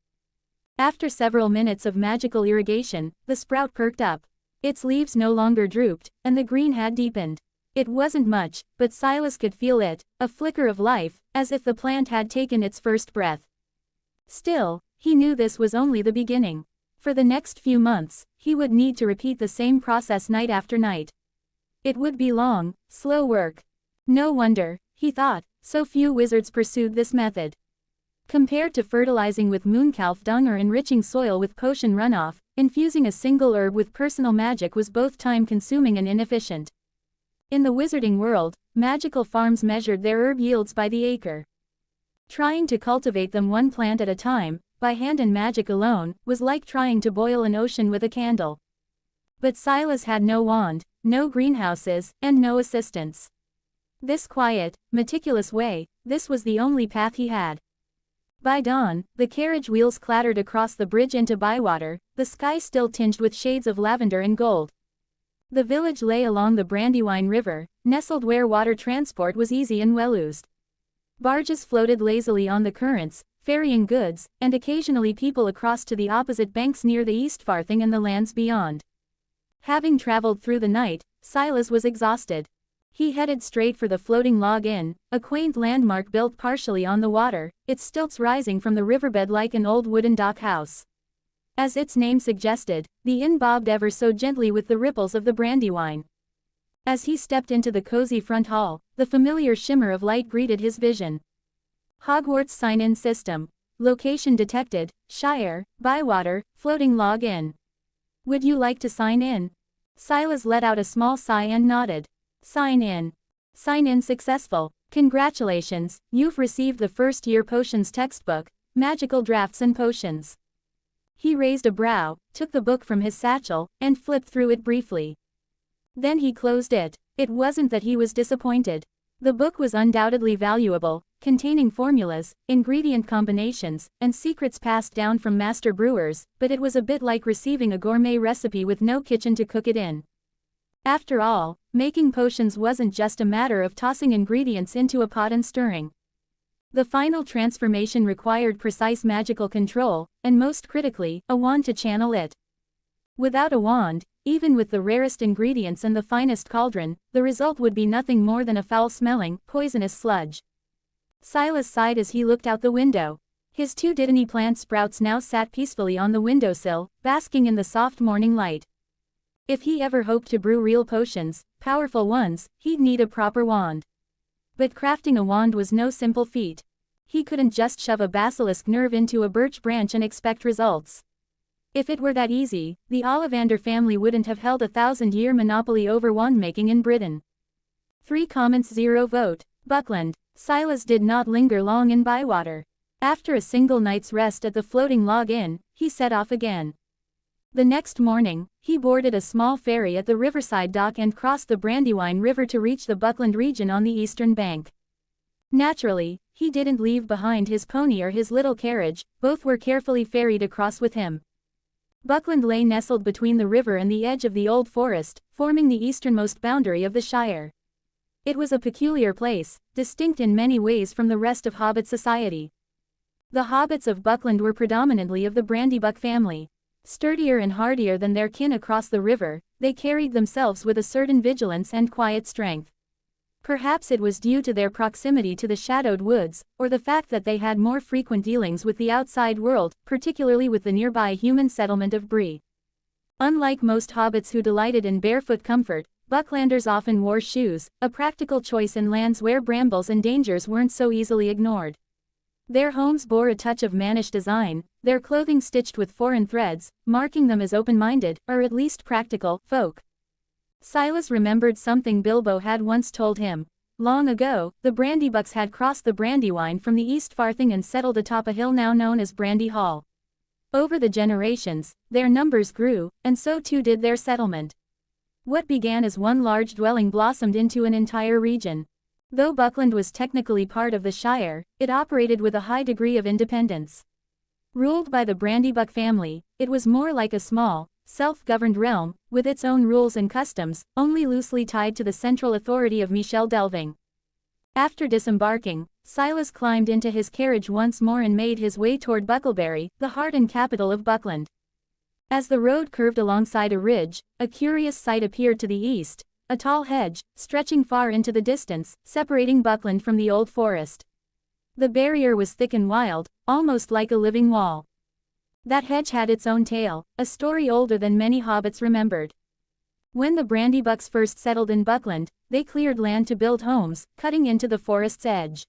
After several minutes of magical irrigation, the sprout perked up. Its leaves no longer drooped, and the green had deepened. It wasn't much, but Silas could feel it, a flicker of life, as if the plant had taken its first breath. Still, he knew this was only the beginning. For the next few months, he would need to repeat the same process night after night. It would be long, slow work. No wonder, he thought, so few wizards pursued this method. Compared to fertilizing with mooncalf dung or enriching soil with potion runoff, infusing a single herb with personal magic was both time-consuming and inefficient. In the wizarding world, magical farms measured their herb yields by the acre. Trying to cultivate them one plant at a time, by hand and magic alone, was like trying to boil an ocean with a candle. But Silas had no wand, no greenhouses, and no assistants. This quiet, meticulous way, this was the only path he had. By dawn, the carriage wheels clattered across the bridge into Bywater, the sky still tinged with shades of lavender and gold. The village lay along the Brandywine River, nestled where water transport was easy and well-used. Barges floated lazily on the currents, ferrying goods, and occasionally people across to the opposite banks near the East Farthing and the lands beyond. Having traveled through the night, Silas was exhausted. He headed straight for the floating log inn, a quaint landmark built partially on the water, its stilts rising from the riverbed like an old wooden dock house. As its name suggested, the inn bobbed ever so gently with the ripples of the Brandywine. As he stepped into the cozy front hall, the familiar shimmer of light greeted his vision. Hogwarts sign-in system. Location detected, Shire, Bywater, floating log inn. Would you like to sign in? Silas let out a small sigh and nodded. Sign in. Sign in successful. Congratulations, you've received the first year potions textbook, Magical Drafts and Potions. He raised a brow, took the book from his satchel, and flipped through it briefly. Then he closed it. It wasn't that he was disappointed. The book was undoubtedly valuable, containing formulas, ingredient combinations, and secrets passed down from master brewers, but it was a bit like receiving a gourmet recipe with no kitchen to cook it in. After all, making potions wasn't just a matter of tossing ingredients into a pot and stirring. The final transformation required precise magical control, and most critically, a wand to channel it. Without a wand, even with the rarest ingredients and the finest cauldron, the result would be nothing more than a foul-smelling, poisonous sludge. Silas sighed as he looked out the window. His 2 Diddy plant sprouts now sat peacefully on the windowsill, basking in the soft morning light. If he ever hoped to brew real potions, powerful ones, he'd need a proper wand. But crafting a wand was no simple feat. He couldn't just shove a basilisk nerve into a birch branch and expect results. If it were that easy, the Ollivander family wouldn't have held a 1,000-year monopoly over wand-making in Britain. 3 comments 0 vote. Buckland. Silas did not linger long in Bywater. After a single night's rest at the floating log inn, he set off again. The next morning, he boarded a small ferry at the riverside dock and crossed the Brandywine River to reach the Buckland region on the eastern bank. Naturally, he didn't leave behind his pony or his little carriage, both were carefully ferried across with him. Buckland lay nestled between the river and the edge of the old forest, forming the easternmost boundary of the Shire. It was a peculiar place, distinct in many ways from the rest of Hobbit society. The hobbits of Buckland were predominantly of the Brandybuck family. Sturdier and hardier than their kin across the river, they carried themselves with a certain vigilance and quiet strength. Perhaps it was due to their proximity to the shadowed woods, or the fact that they had more frequent dealings with the outside world, particularly with the nearby human settlement of Bree. Unlike most hobbits who delighted in barefoot comfort, Bucklanders often wore shoes, a practical choice in lands where brambles and dangers weren't so easily ignored. Their homes bore a touch of mannish design, their clothing stitched with foreign threads, marking them as open-minded, or at least practical, folk. Silas remembered something Bilbo had once told him. Long ago, the Brandybucks had crossed the Brandywine from the East Farthing and settled atop a hill now known as Brandy Hall. Over the generations, their numbers grew, and so too did their settlement. What began as one large dwelling blossomed into an entire region. Though Buckland was technically part of the Shire, it operated with a high degree of independence. Ruled by the Brandybuck family, it was more like a small, self-governed realm, with its own rules and customs, only loosely tied to the central authority of Michel delving. After disembarking, Silas climbed into his carriage once more and made his way toward Bucklebury, the heart and capital of Buckland. As the road curved alongside a ridge, a curious sight appeared to the east. A tall hedge, stretching far into the distance, separating Buckland from the old forest. The barrier was thick and wild, almost like a living wall. That hedge had its own tale, a story older than many hobbits remembered. When the Brandybucks first settled in Buckland, they cleared land to build homes, cutting into the forest's edge.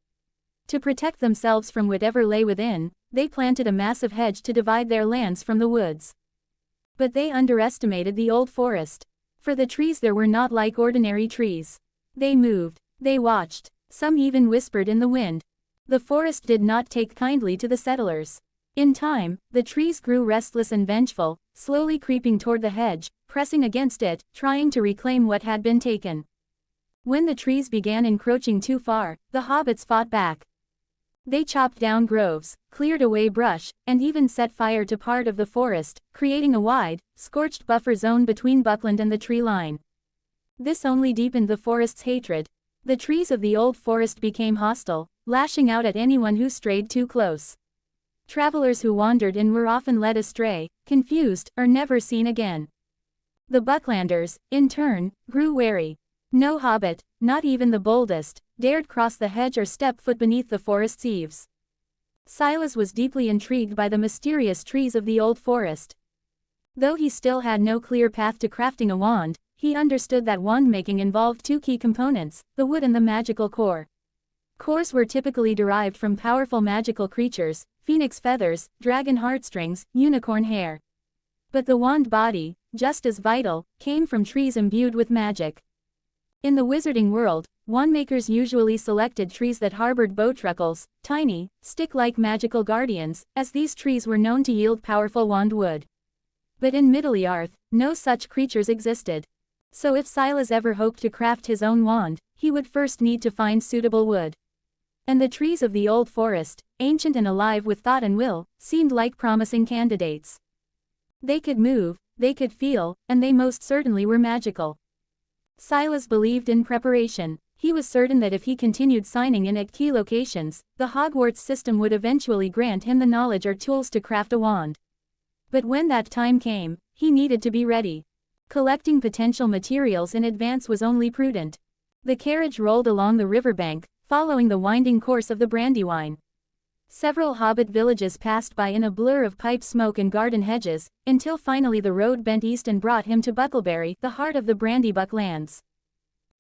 To protect themselves from whatever lay within, they planted a massive hedge to divide their lands from the woods. But they underestimated the old forest. For the trees there were not like ordinary trees. They moved, they watched, some even whispered in the wind. The forest did not take kindly to the settlers. In time, the trees grew restless and vengeful, slowly creeping toward the hedge, pressing against it, trying to reclaim what had been taken. When the trees began encroaching too far, the hobbits fought back. They chopped down groves, cleared away brush, and even set fire to part of the forest, creating a wide, scorched buffer zone between Buckland and the tree line. This only deepened the forest's hatred. The trees of the old forest became hostile, lashing out at anyone who strayed too close. Travelers who wandered in were often led astray, confused, or never seen again. The Bucklanders, in turn, grew wary. No hobbit, not even the boldest, dared cross the hedge or step foot beneath the forest's eaves. Silas was deeply intrigued by the mysterious trees of the old forest. Though he still had no clear path to crafting a wand, he understood that wand-making involved two key components, the wood and the magical core. Cores were typically derived from powerful magical creatures, phoenix feathers, dragon heartstrings, unicorn hair. But the wand body, just as vital, came from trees imbued with magic. In the wizarding world, wandmakers usually selected trees that harbored bowtruckles, tiny, stick-like magical guardians, as these trees were known to yield powerful wand wood. But in Middle-earth, no such creatures existed. So if Silas ever hoped to craft his own wand, he would first need to find suitable wood. And the trees of the old forest, ancient and alive with thought and will, seemed like promising candidates. They could move, they could feel, and they most certainly were magical. Silas believed in preparation. He was certain that if he continued signing in at key locations, the Hogwarts system would eventually grant him the knowledge or tools to craft a wand. But when that time came, he needed to be ready. Collecting potential materials in advance was only prudent. The carriage rolled along the riverbank, following the winding course of the Brandywine. Several hobbit villages passed by in a blur of pipe smoke and garden hedges, until finally the road bent east and brought him to Bucklebury, the heart of the Brandybuck lands.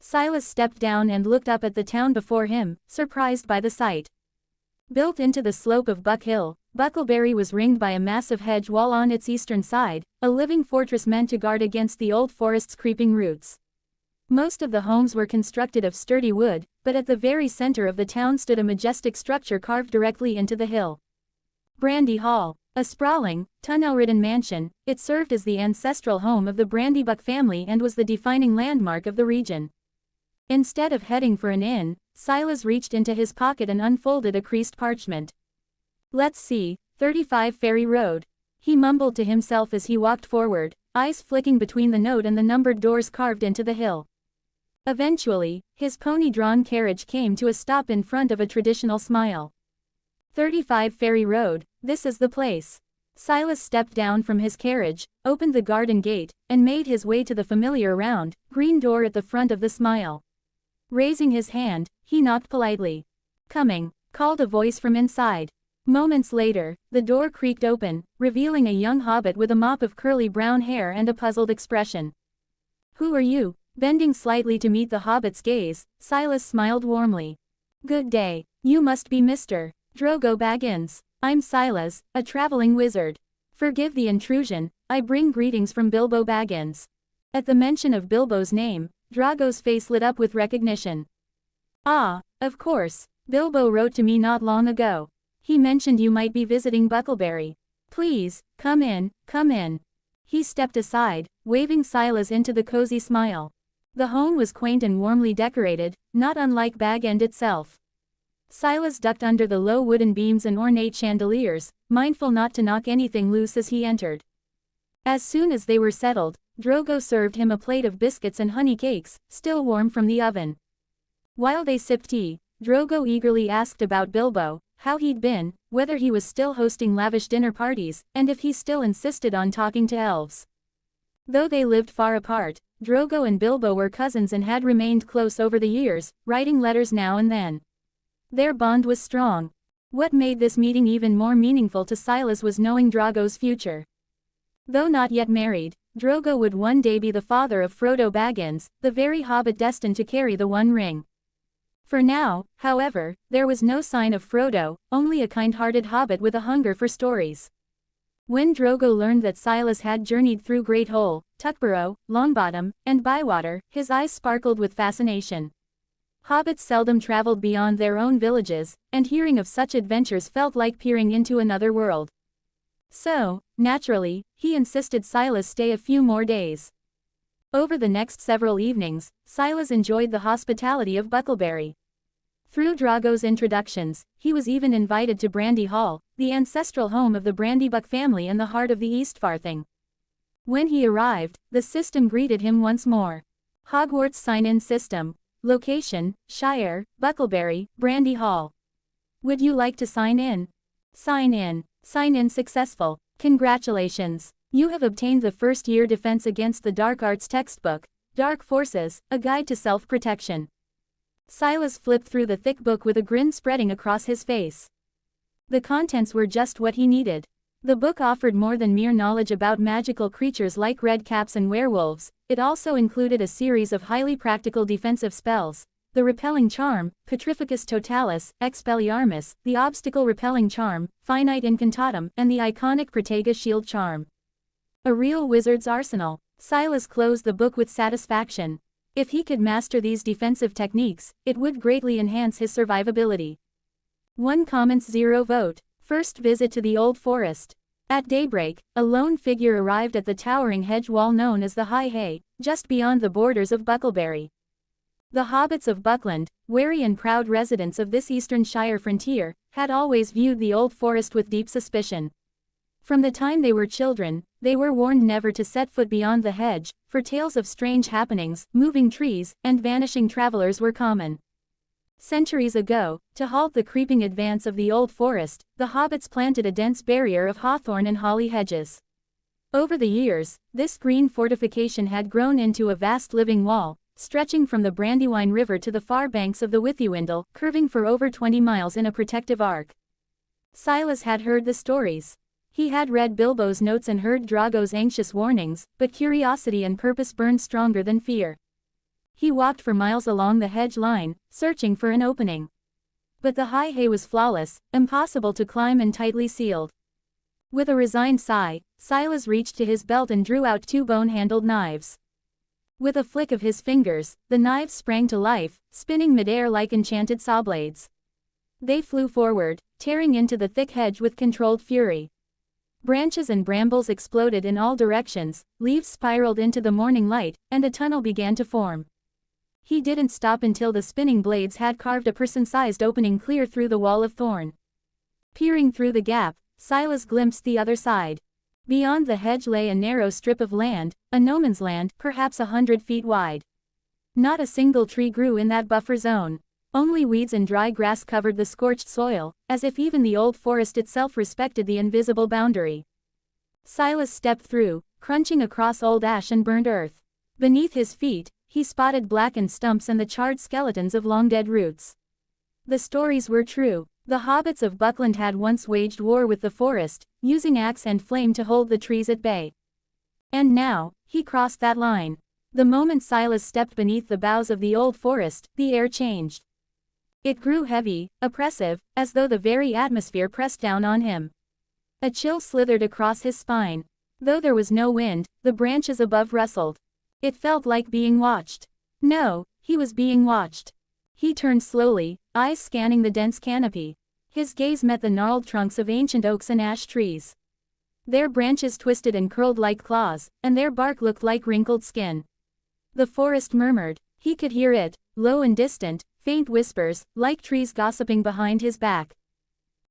Silas stepped down and looked up at the town before him, surprised by the sight. Built into the slope of Buck Hill, Bucklebury was ringed by a massive hedge wall on its eastern side, a living fortress meant to guard against the old forest's creeping roots. Most of the homes were constructed of sturdy wood, but at the very center of the town stood a majestic structure carved directly into the hill. Brandy Hall, a sprawling, tunnel-ridden mansion, it served as the ancestral home of the Brandybuck family and was the defining landmark of the region. Instead of heading for an inn, Silas reached into his pocket and unfolded a creased parchment. "Let's see, 35 Ferry Road," he mumbled to himself as he walked forward, eyes flicking between the note and the numbered doors carved into the hill. Eventually, his pony-drawn carriage came to a stop in front of a traditional smile. 35 Ferry Road, this is the place. Silas stepped down from his carriage, opened the garden gate, and made his way to the familiar round, green door at the front of the smile. Raising his hand, he knocked politely. "Coming," called a voice from inside. Moments later, the door creaked open, revealing a young hobbit with a mop of curly brown hair and a puzzled expression. "Who are you?" Bending slightly to meet the hobbit's gaze, Silas smiled warmly. "Good day. You must be Mr. Drogo Baggins. I'm Silas, a traveling wizard. Forgive the intrusion, I bring greetings from Bilbo Baggins. At the mention of Bilbo's name, Drogo's face lit up with recognition. Ah, of course, Bilbo wrote to me not long ago. He mentioned you might be visiting Bucklebury. Please, come in, come in. He stepped aside, waving Silas into the cozy smile. The home was quaint and warmly decorated, not unlike Bag End itself. Silas ducked under the low wooden beams and ornate chandeliers, mindful not to knock anything loose as he entered. As soon as they were settled, Drogo served him a plate of biscuits and honey cakes, still warm from the oven. While they sipped tea, Drogo eagerly asked about Bilbo, how he'd been, whether he was still hosting lavish dinner parties, and if he still insisted on talking to elves. Though they lived far apart, Drogo and Bilbo were cousins and had remained close over the years, writing letters now and then. Their bond was strong. What made this meeting even more meaningful to Silas was knowing Drogo's future. Though not yet married, Drogo would one day be the father of Frodo Baggins, the very hobbit destined to carry the One Ring. For now, however, there was no sign of Frodo, only a kind-hearted hobbit with a hunger for stories. When Drogo learned that Silas had journeyed through Great Hole, Tuckborough, Longbottom, and Bywater, his eyes sparkled with fascination. Hobbits seldom traveled beyond their own villages, and hearing of such adventures felt like peering into another world. So, naturally, he insisted Silas stay a few more days. Over the next several evenings, Silas enjoyed the hospitality of Bucklebury. Through Drogo's introductions, he was even invited to Brandy Hall, the ancestral home of the Brandybuck family in the heart of the Eastfarthing. When he arrived, the system greeted him once more. Hogwarts sign-in system. Location, Shire, Bucklebury, Brandy Hall. Would you like to sign in? Sign in. Sign in successful. Congratulations. You have obtained the first-year Defense Against the Dark Arts textbook, Dark Forces, A Guide to Self-Protection. Silas flipped through the thick book with a grin spreading across his face. The contents were just what he needed. The book offered more than mere knowledge about magical creatures like redcaps and werewolves. It also included a series of highly practical defensive spells: the Repelling Charm, Petrificus Totalis, Expelliarmus, the Obstacle Repelling Charm, Finite Incantatum, and the iconic Protega Shield Charm. A real wizard's arsenal. Silas closed the book with satisfaction. If he could master these defensive techniques, it would greatly enhance his survivability. 1 comments 0 vote. First visit to the Old Forest. At daybreak, a lone figure arrived at the towering hedge wall known as the High Hay, just beyond the borders of Bucklebury. The hobbits of Buckland, wary and proud residents of this eastern Shire frontier, had always viewed the Old Forest with deep suspicion. From the time they were children, they were warned never to set foot beyond the hedge, for tales of strange happenings, moving trees, and vanishing travelers were common. Centuries ago, to halt the creeping advance of the Old Forest, the hobbits planted a dense barrier of hawthorn and holly hedges. Over the years, this green fortification had grown into a vast living wall, stretching from the Brandywine River to the far banks of the Withywindle, curving for over 20 miles in a protective arc. Silas had heard the stories. He had read Bilbo's notes and heard Drogo's anxious warnings, but curiosity and purpose burned stronger than fear. He walked for miles along the hedge line, searching for an opening. But the high hay was flawless, impossible to climb and tightly sealed. With a resigned sigh, Silas reached to his belt and drew out 2 bone-handled knives. With a flick of his fingers, the knives sprang to life, spinning midair like enchanted saw blades. They flew forward, tearing into the thick hedge with controlled fury. Branches and brambles exploded in all directions, leaves spiraled into the morning light, and a tunnel began to form. He didn't stop until the spinning blades had carved a person-sized opening clear through the wall of thorn. Peering through the gap, Silas glimpsed the other side. Beyond the hedge lay a narrow strip of land, a no man's land, perhaps 100 feet wide. Not a single tree grew in that buffer zone. Only weeds and dry grass covered the scorched soil, as if even the old forest itself respected the invisible boundary. Silas stepped through, crunching across old ash and burned earth. Beneath his feet, he spotted blackened stumps and the charred skeletons of long-dead roots. The stories were true. The hobbits of Buckland had once waged war with the forest, using axe and flame to hold the trees at bay. And now, he crossed that line. The moment Silas stepped beneath the boughs of the old forest, the air changed. It grew heavy, oppressive, as though the very atmosphere pressed down on him. A chill slithered across his spine. Though there was no wind, the branches above rustled. It felt like being watched. No, he was being watched. He turned slowly, eyes scanning the dense canopy. His gaze met the gnarled trunks of ancient oaks and ash trees. Their branches twisted and curled like claws, and their bark looked like wrinkled skin. The forest murmured. He could hear it, low and distant, faint whispers, like trees gossiping behind his back.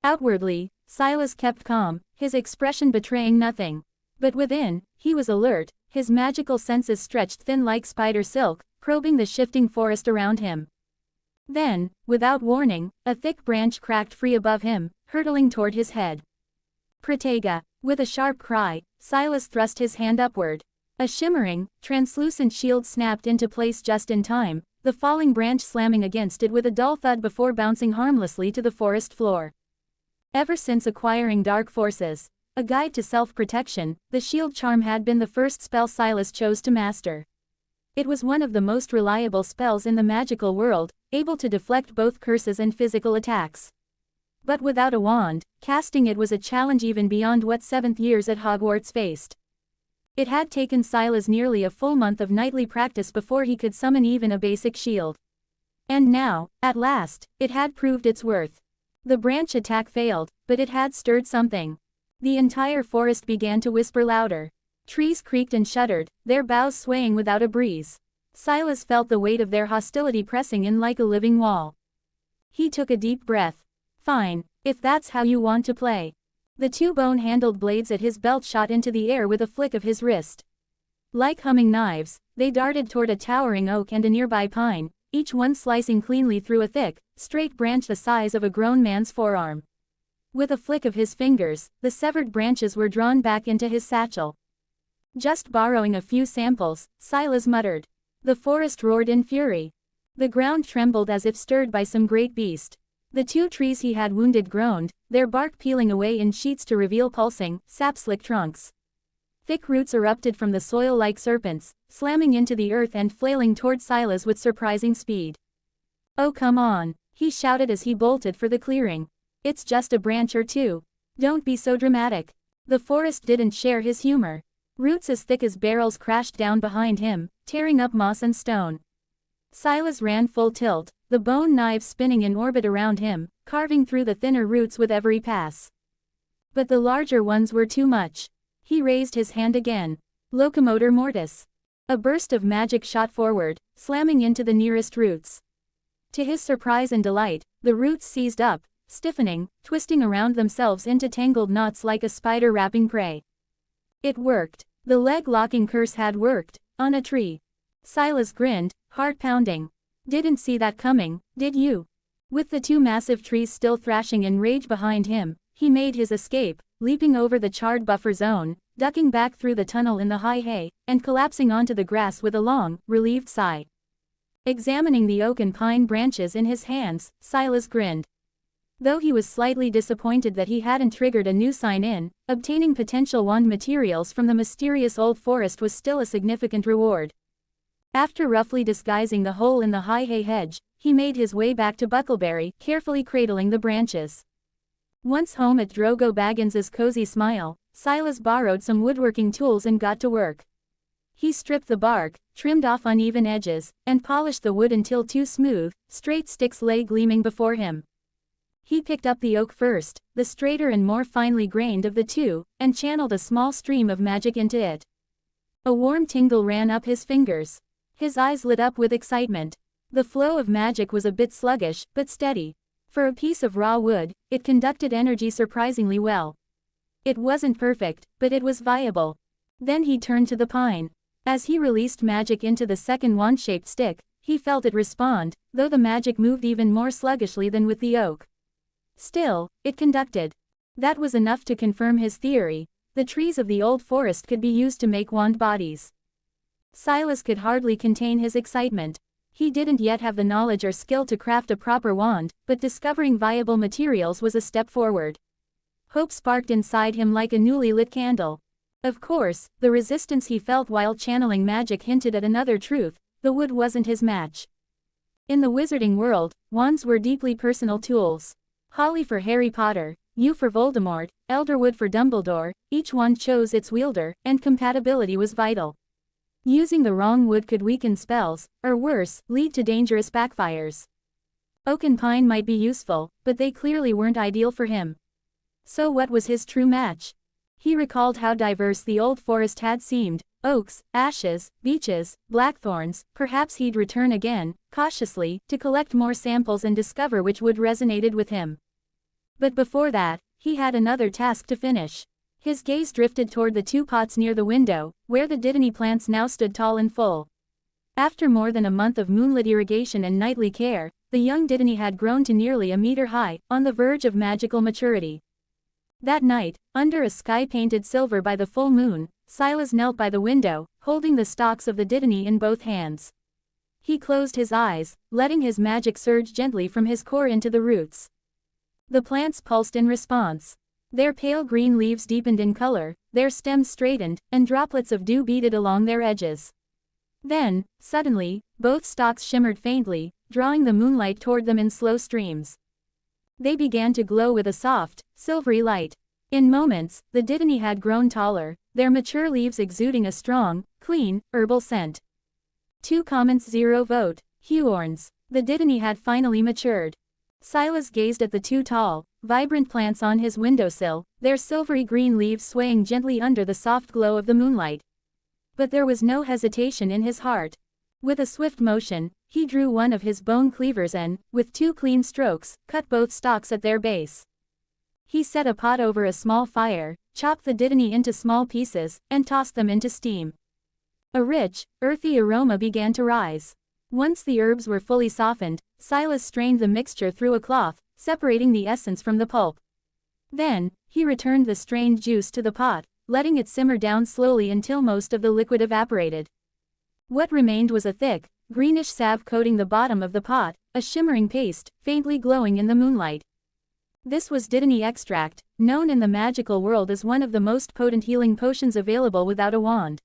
Outwardly, Silas kept calm, his expression betraying nothing. But within, he was alert, his magical senses stretched thin like spider silk, probing the shifting forest around him. Then, without warning, a thick branch cracked free above him, hurtling toward his head. Protega! With a sharp cry, Silas thrust his hand upward. A shimmering, translucent shield snapped into place just in time, the falling branch slamming against it with a dull thud before bouncing harmlessly to the forest floor. Ever since acquiring Dark Forces, a guide to self-protection, the shield charm had been the first spell Silas chose to master. It was one of the most reliable spells in the magical world, able to deflect both curses and physical attacks. But without a wand, casting it was a challenge even beyond what 7th years at Hogwarts faced. It had taken Silas nearly a full month of nightly practice before he could summon even a basic shield. And now, at last, it had proved its worth. The branch attack failed, but it had stirred something. The entire forest began to whisper louder. Trees creaked and shuddered, their boughs swaying without a breeze. Silas felt the weight of their hostility pressing in like a living wall. He took a deep breath. Fine, if that's how you want to play. The two bone-handled blades at his belt shot into the air with a flick of his wrist. Like humming knives, they darted toward a towering oak and a nearby pine, each one slicing cleanly through a thick, straight branch the size of a grown man's forearm. With a flick of his fingers, the severed branches were drawn back into his satchel. Just borrowing a few samples, Silas muttered. The forest roared in fury. The ground trembled as if stirred by some great beast. The two trees he had wounded groaned, their bark peeling away in sheets to reveal pulsing, sap-slick trunks. Thick roots erupted from the soil like serpents, slamming into the earth and flailing toward Silas with surprising speed. "Oh come on," he shouted as he bolted for the clearing. "It's just a branch or two. Don't be so dramatic." The forest didn't share his humor. Roots as thick as barrels crashed down behind him, tearing up moss and stone. Silas ran full tilt, the bone knives spinning in orbit around him, carving through the thinner roots with every pass. But the larger ones were too much. He raised his hand again. Locomotor mortis. A burst of magic shot forward, slamming into the nearest roots. To his surprise and delight, the roots seized up, stiffening, twisting around themselves into tangled knots like a spider wrapping prey. It worked. The leg-locking curse had worked, on a tree. Silas grinned, heart pounding. Didn't see that coming, did you? With the two massive trees still thrashing in rage behind him, he made his escape, leaping over the charred buffer zone, ducking back through the tunnel in the high hay, and collapsing onto the grass with a long, relieved sigh. Examining the oak and pine branches in his hands, Silas grinned. Though he was slightly disappointed that he hadn't triggered a new sign-in, obtaining potential wand materials from the mysterious old forest was still a significant reward. After roughly disguising the hole in the high hay hedge, he made his way back to Buckleberry, carefully cradling the branches. Once home at Drogo Baggins's cozy smile, Silas borrowed some woodworking tools and got to work. He stripped the bark, trimmed off uneven edges, and polished the wood until two smooth, straight sticks lay gleaming before him. He picked up the oak first, the straighter and more finely grained of the two, and channeled a small stream of magic into it. A warm tingle ran up his fingers. His eyes lit up with excitement. The flow of magic was a bit sluggish, but steady. For a piece of raw wood, it conducted energy surprisingly well. It wasn't perfect, but it was viable. Then he turned to the pine. As he released magic into the second wand-shaped stick, he felt it respond, though the magic moved even more sluggishly than with the oak. Still, it conducted. That was enough to confirm his theory. The trees of the old forest could be used to make wand bodies. Silas could hardly contain his excitement. He didn't yet have the knowledge or skill to craft a proper wand, but discovering viable materials was a step forward. Hope sparked inside him like a newly lit candle. Of course, the resistance he felt while channeling magic hinted at another truth: the wood wasn't his match. In the wizarding world, wands were deeply personal tools. Holly for Harry Potter, yew for Voldemort, elderwood for Dumbledore, each wand chose its wielder, and compatibility was vital. Using the wrong wood could weaken spells, or worse, lead to dangerous backfires. Oak and pine might be useful, but they clearly weren't ideal for him. So what was his true match? He recalled how diverse the old forest had seemed: oaks, ashes, beeches, blackthorns. Perhaps he'd return again, cautiously, to collect more samples and discover which wood resonated with him. But before that, he had another task to finish. His gaze drifted toward the 2 pots near the window, where the Dittany plants now stood tall and full. After more than a month of moonlit irrigation and nightly care, the young Dittany had grown to nearly a meter high, on the verge of magical maturity. That night, under a sky painted silver by the full moon, Silas knelt by the window, holding the stalks of the Dittany in both hands. He closed his eyes, letting his magic surge gently from his core into the roots. The plants pulsed in response. Their pale green leaves deepened in color, their stems straightened, and droplets of dew beaded along their edges. Then, suddenly, both stalks shimmered faintly, drawing the moonlight toward them in slow streams. They began to glow with a soft, silvery light. In moments, the Dittany had grown taller, their mature leaves exuding a strong, clean, herbal scent. 2 comments 0 vote. Huorns. The Dittany had finally matured. Silas gazed at the 2 tall, vibrant plants on his windowsill, their silvery green leaves swaying gently under the soft glow of the moonlight. But there was no hesitation in his heart. With a swift motion, he drew one of his bone cleavers and, with 2 clean strokes, cut both stalks at their base. He set a pot over a small fire, chopped the Dittany into small pieces, and tossed them into steam. A rich, earthy aroma began to rise. Once the herbs were fully softened, Silas strained the mixture through a cloth, separating the essence from the pulp. Then, he returned the strained juice to the pot, letting it simmer down slowly until most of the liquid evaporated. What remained was a thick, greenish salve coating the bottom of the pot, a shimmering paste, faintly glowing in the moonlight. This was Dittany extract, known in the magical world as one of the most potent healing potions available without a wand.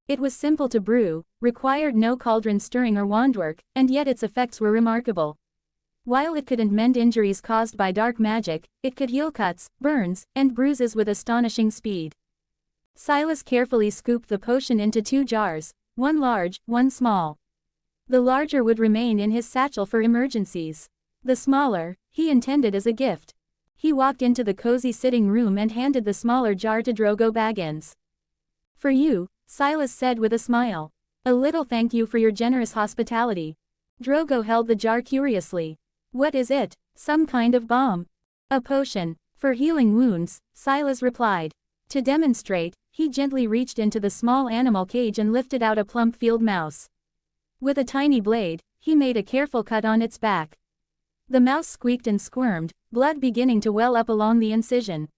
It was simple to brew, required no cauldron stirring or wandwork, and yet its effects were remarkable. While it couldn't mend injuries caused by dark magic, it could heal cuts, burns, and bruises with astonishing speed. Silas carefully scooped the potion into 2 jars, one large, one small. The larger would remain in his satchel for emergencies. The smaller, he intended as a gift. He walked into the cozy sitting room and handed the smaller jar to Drogo Baggins. "For you," Silas said with a smile. "A little thank you for your generous hospitality." Drogo held the jar curiously. "What is it? Some kind of balm?" "A potion, for healing wounds," Silas replied. To demonstrate, he gently reached into the small animal cage and lifted out a plump field mouse. With a tiny blade, he made a careful cut on its back. The mouse squeaked and squirmed, blood beginning to well up along the incision.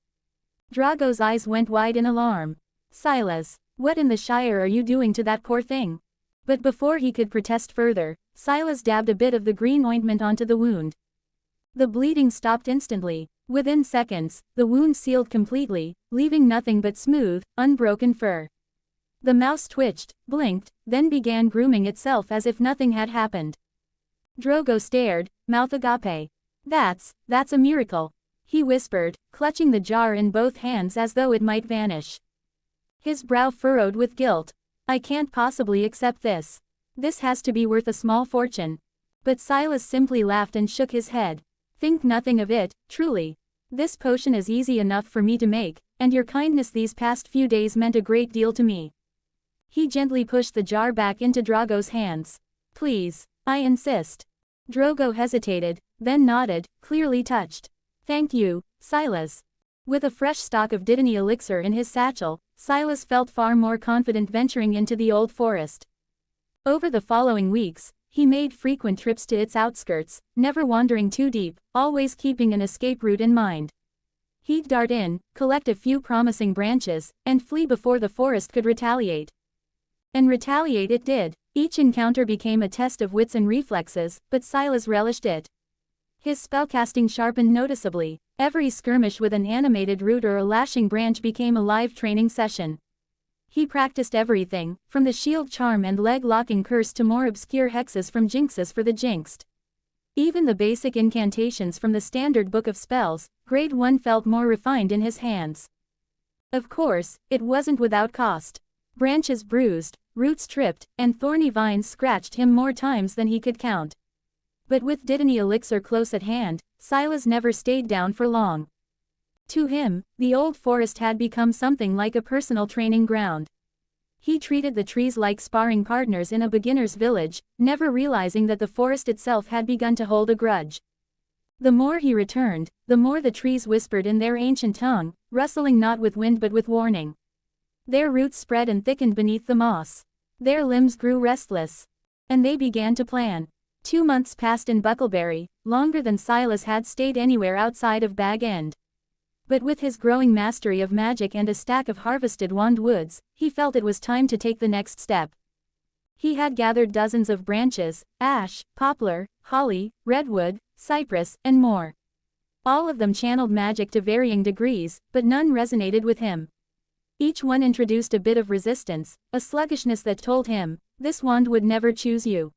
Drogo's eyes went wide in alarm. "Silas, what in the Shire are you doing to that poor thing?" But before he could protest further, Silas dabbed a bit of the green ointment onto the wound. The bleeding stopped instantly. Within seconds, the wound sealed completely, leaving nothing but smooth, unbroken fur. The mouse twitched, blinked, then began grooming itself as if nothing had happened. Drogo stared, mouth agape. That's a miracle," he whispered, clutching the jar in both hands as though it might vanish. His brow furrowed with guilt. "I can't possibly accept this. This has to be worth a small fortune." But Silas simply laughed and shook his head. "Think nothing of it, truly. This potion is easy enough for me to make, and your kindness these past few days meant a great deal to me." He gently pushed the jar back into Drogo's hands. "Please, I insist." Drogo hesitated, then nodded, clearly touched. "Thank you, Silas." With a fresh stock of Dittany elixir in his satchel, Silas felt far more confident venturing into the old forest. Over the following weeks, he made frequent trips to its outskirts, never wandering too deep, always keeping an escape route in mind. He'd dart in, collect a few promising branches, and flee before the forest could retaliate. And retaliate it did. Each encounter became a test of wits and reflexes, but Silas relished it. His spellcasting sharpened noticeably. Every skirmish with an animated root or a lashing branch became a live training session. He practiced everything, from the shield charm and leg-locking curse to more obscure hexes from jinxes for the jinxed. Even the basic incantations from the standard book of spells, grade 1, felt more refined in his hands. Of course, it wasn't without cost. Branches bruised, roots tripped, and thorny vines scratched him more times than he could count. But with Dittany elixir close at hand, Silas never stayed down for long. To him, the old forest had become something like a personal training ground. He treated the trees like sparring partners in a beginner's village, never realizing that the forest itself had begun to hold a grudge. The more he returned, the more the trees whispered in their ancient tongue, rustling not with wind but with warning. Their roots spread and thickened beneath the moss. Their limbs grew restless. And they began to plan. 2 months passed in Bucklebury, longer than Silas had stayed anywhere outside of Bag End. But with his growing mastery of magic and a stack of harvested wand woods, he felt it was time to take the next step. He had gathered dozens of branches, ash, poplar, holly, redwood, cypress, and more. All of them channeled magic to varying degrees, but none resonated with him. Each one introduced a bit of resistance, a sluggishness that told him, this wand would never choose you.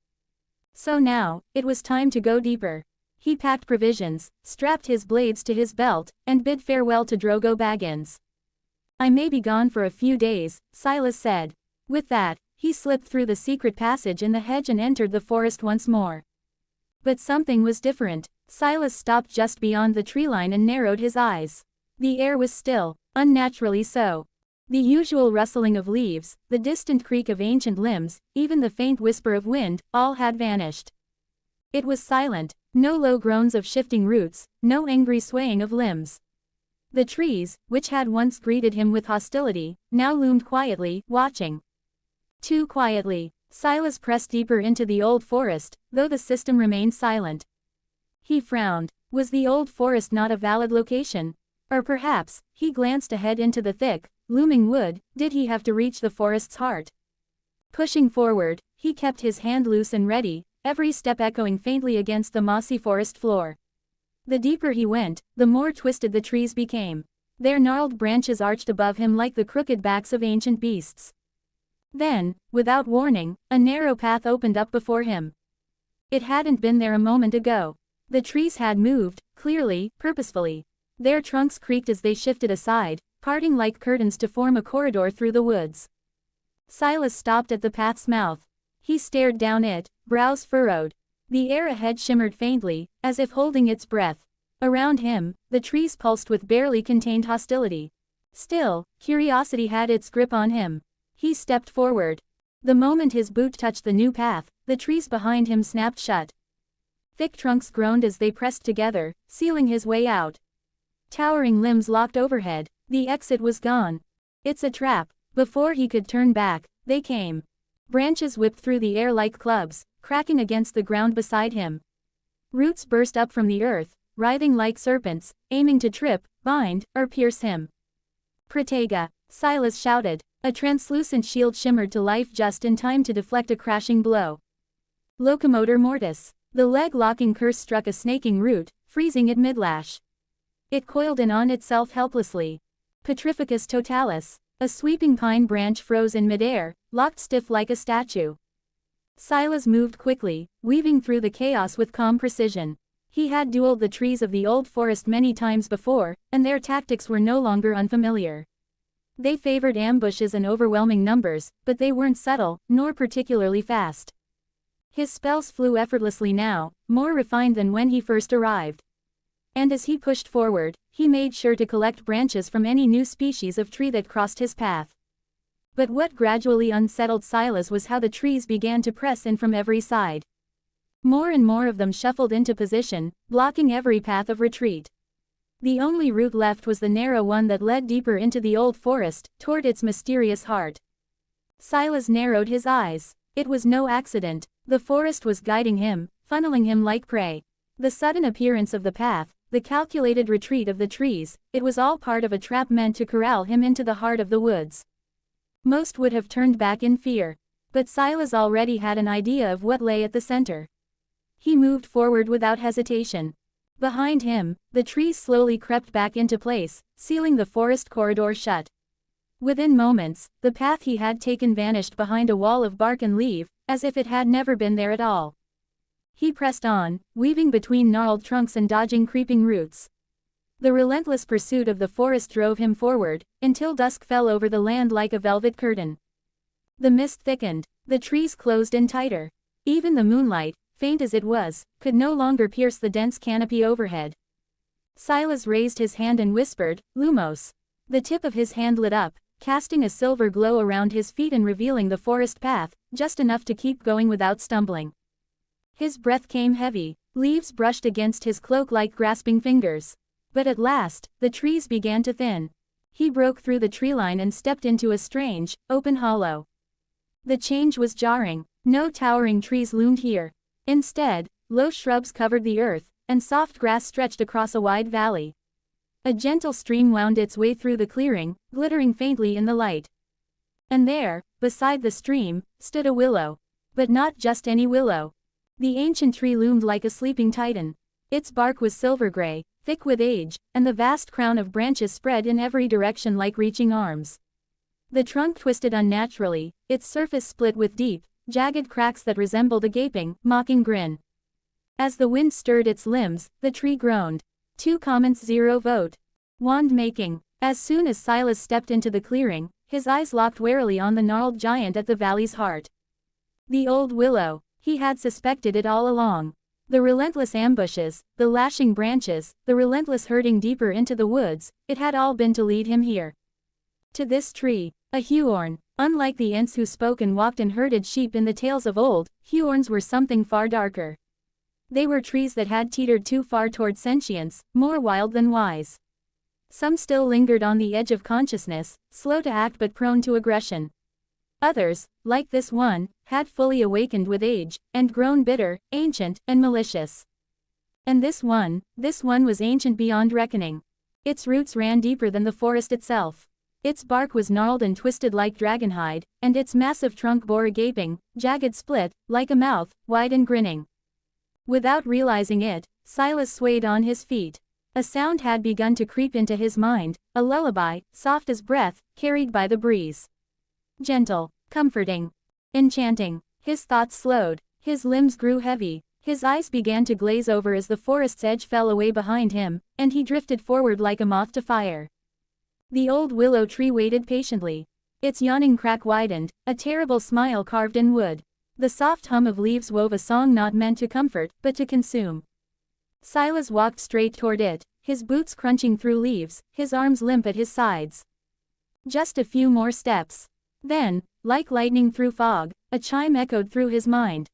So now, it was time to go deeper. He packed provisions, strapped his blades to his belt, and bid farewell to Drogo Baggins. I may be gone for a few days, Silas said. With that, he slipped through the secret passage in the hedge and entered the forest once more. But something was different. Silas stopped just beyond the tree line and narrowed his eyes. The air was still, unnaturally so. The usual rustling of leaves, the distant creak of ancient limbs, even the faint whisper of wind, all had vanished. It was silent. No low groans of shifting roots, no angry swaying of limbs. The trees, which had once greeted him with hostility, now loomed quietly, watching. Too quietly. Silas pressed deeper into the old forest, though the system remained silent. He frowned. Was the old forest not a valid location? Or perhaps, he glanced ahead into the thick, looming wood, did he have to reach the forest's heart? Pushing forward, he kept his hand loose and ready, every step echoing faintly against the mossy forest floor. The deeper he went, the more twisted the trees became. Their gnarled branches arched above him like the crooked backs of ancient beasts. Then, without warning, a narrow path opened up before him. It hadn't been there a moment ago. The trees had moved, clearly, purposefully. Their trunks creaked as they shifted aside, parting like curtains to form a corridor through the woods. Silas stopped at the path's mouth. He stared down it, brows furrowed. The air ahead shimmered faintly, as if holding its breath. Around him, the trees pulsed with barely contained hostility. Still, curiosity had its grip on him. He stepped forward. The moment his boot touched the new path, the trees behind him snapped shut. Thick trunks groaned as they pressed together, sealing his way out. Towering limbs locked overhead. The exit was gone. It's a trap. Before he could turn back, they came. Branches whipped through the air like clubs, cracking against the ground beside him. Roots burst up from the earth, writhing like serpents, aiming to trip, bind, or pierce him. Protega, Silas shouted. A translucent shield shimmered to life just in time to deflect a crashing blow. Locomotor mortis. The leg-locking curse struck a snaking root, freezing it mid-lash. It coiled in on itself helplessly. Petrificus totalis. A sweeping pine branch froze in midair, locked stiff like a statue. Silas moved quickly, weaving through the chaos with calm precision. He had dueled the trees of the old forest many times before, and their tactics were no longer unfamiliar. They favored ambushes and overwhelming numbers, but they weren't subtle, nor particularly fast. His spells flew effortlessly now, more refined than when he first arrived. And as he pushed forward, he made sure to collect branches from any new species of tree that crossed his path. But what gradually unsettled Silas was how the trees began to press in from every side. More and more of them shuffled into position, blocking every path of retreat. The only route left was the narrow one that led deeper into the old forest, toward its mysterious heart. Silas narrowed his eyes. It was no accident. The forest was guiding him, funneling him like prey. The sudden appearance of the path, the calculated retreat of the trees, it was all part of a trap meant to corral him into the heart of the woods. Most would have turned back in fear. But Silas already had an idea of what lay at the center. He moved forward without hesitation. Behind him, the trees slowly crept back into place, sealing the forest corridor shut. Within moments, the path he had taken vanished behind a wall of bark and leaf, as if it had never been there at all. He pressed on, weaving between gnarled trunks and dodging creeping roots. The relentless pursuit of the forest drove him forward, until dusk fell over the land like a velvet curtain. The mist thickened, the trees closed in tighter. Even the moonlight, faint as it was, could no longer pierce the dense canopy overhead. Silas raised his hand and whispered, "Lumos." The tip of his hand lit up, casting a silver glow around his feet and revealing the forest path, just enough to keep going without stumbling. His breath came heavy, leaves brushed against his cloak like grasping fingers. But at last, the trees began to thin. He broke through the tree line and stepped into a strange, open hollow. The change was jarring. No towering trees loomed here. Instead, low shrubs covered the earth, and soft grass stretched across a wide valley. A gentle stream wound its way through the clearing, glittering faintly in the light. And there, beside the stream, stood a willow. But not just any willow. The ancient tree loomed like a sleeping titan. Its bark was silver gray, thick with age, and the vast crown of branches spread in every direction like reaching arms. The trunk twisted unnaturally, its surface split with deep, jagged cracks that resembled a gaping, mocking grin. As the wind stirred its limbs, the tree groaned. 2 comments 0 vote. Wand making. As soon as Silas stepped into the clearing, his eyes locked warily on the gnarled giant at the valley's heart. The old willow. He had suspected it all along. The relentless ambushes, the lashing branches, the relentless herding deeper into the woods, it had all been to lead him here. To this tree. A Huorn. Unlike the Ents who spoke and walked and herded sheep in the tales of old, Huorns were something far darker. They were trees that had teetered too far toward sentience, more wild than wise. Some still lingered on the edge of consciousness, slow to act but prone to aggression. Others, like this one, had fully awakened with age, and grown bitter, ancient, and malicious. And this one was ancient beyond reckoning. Its roots ran deeper than the forest itself. Its bark was gnarled and twisted like dragonhide, and its massive trunk bore a gaping, jagged split, like a mouth, wide and grinning. Without realizing it, Silas swayed on his feet. A sound had begun to creep into his mind, a lullaby, soft as breath, carried by the breeze. Gentle, comforting, enchanting. His thoughts slowed, his limbs grew heavy, his eyes began to glaze over as the forest's edge fell away behind him, and he drifted forward like a moth to fire. The old willow tree waited patiently. Its yawning crack widened, a terrible smile carved in wood. The soft hum of leaves wove a song not meant to comfort, but to consume. Silas walked straight toward it, his boots crunching through leaves, his arms limp at his sides. Just a few more steps. Then, like lightning through fog, a chime echoed through his mind.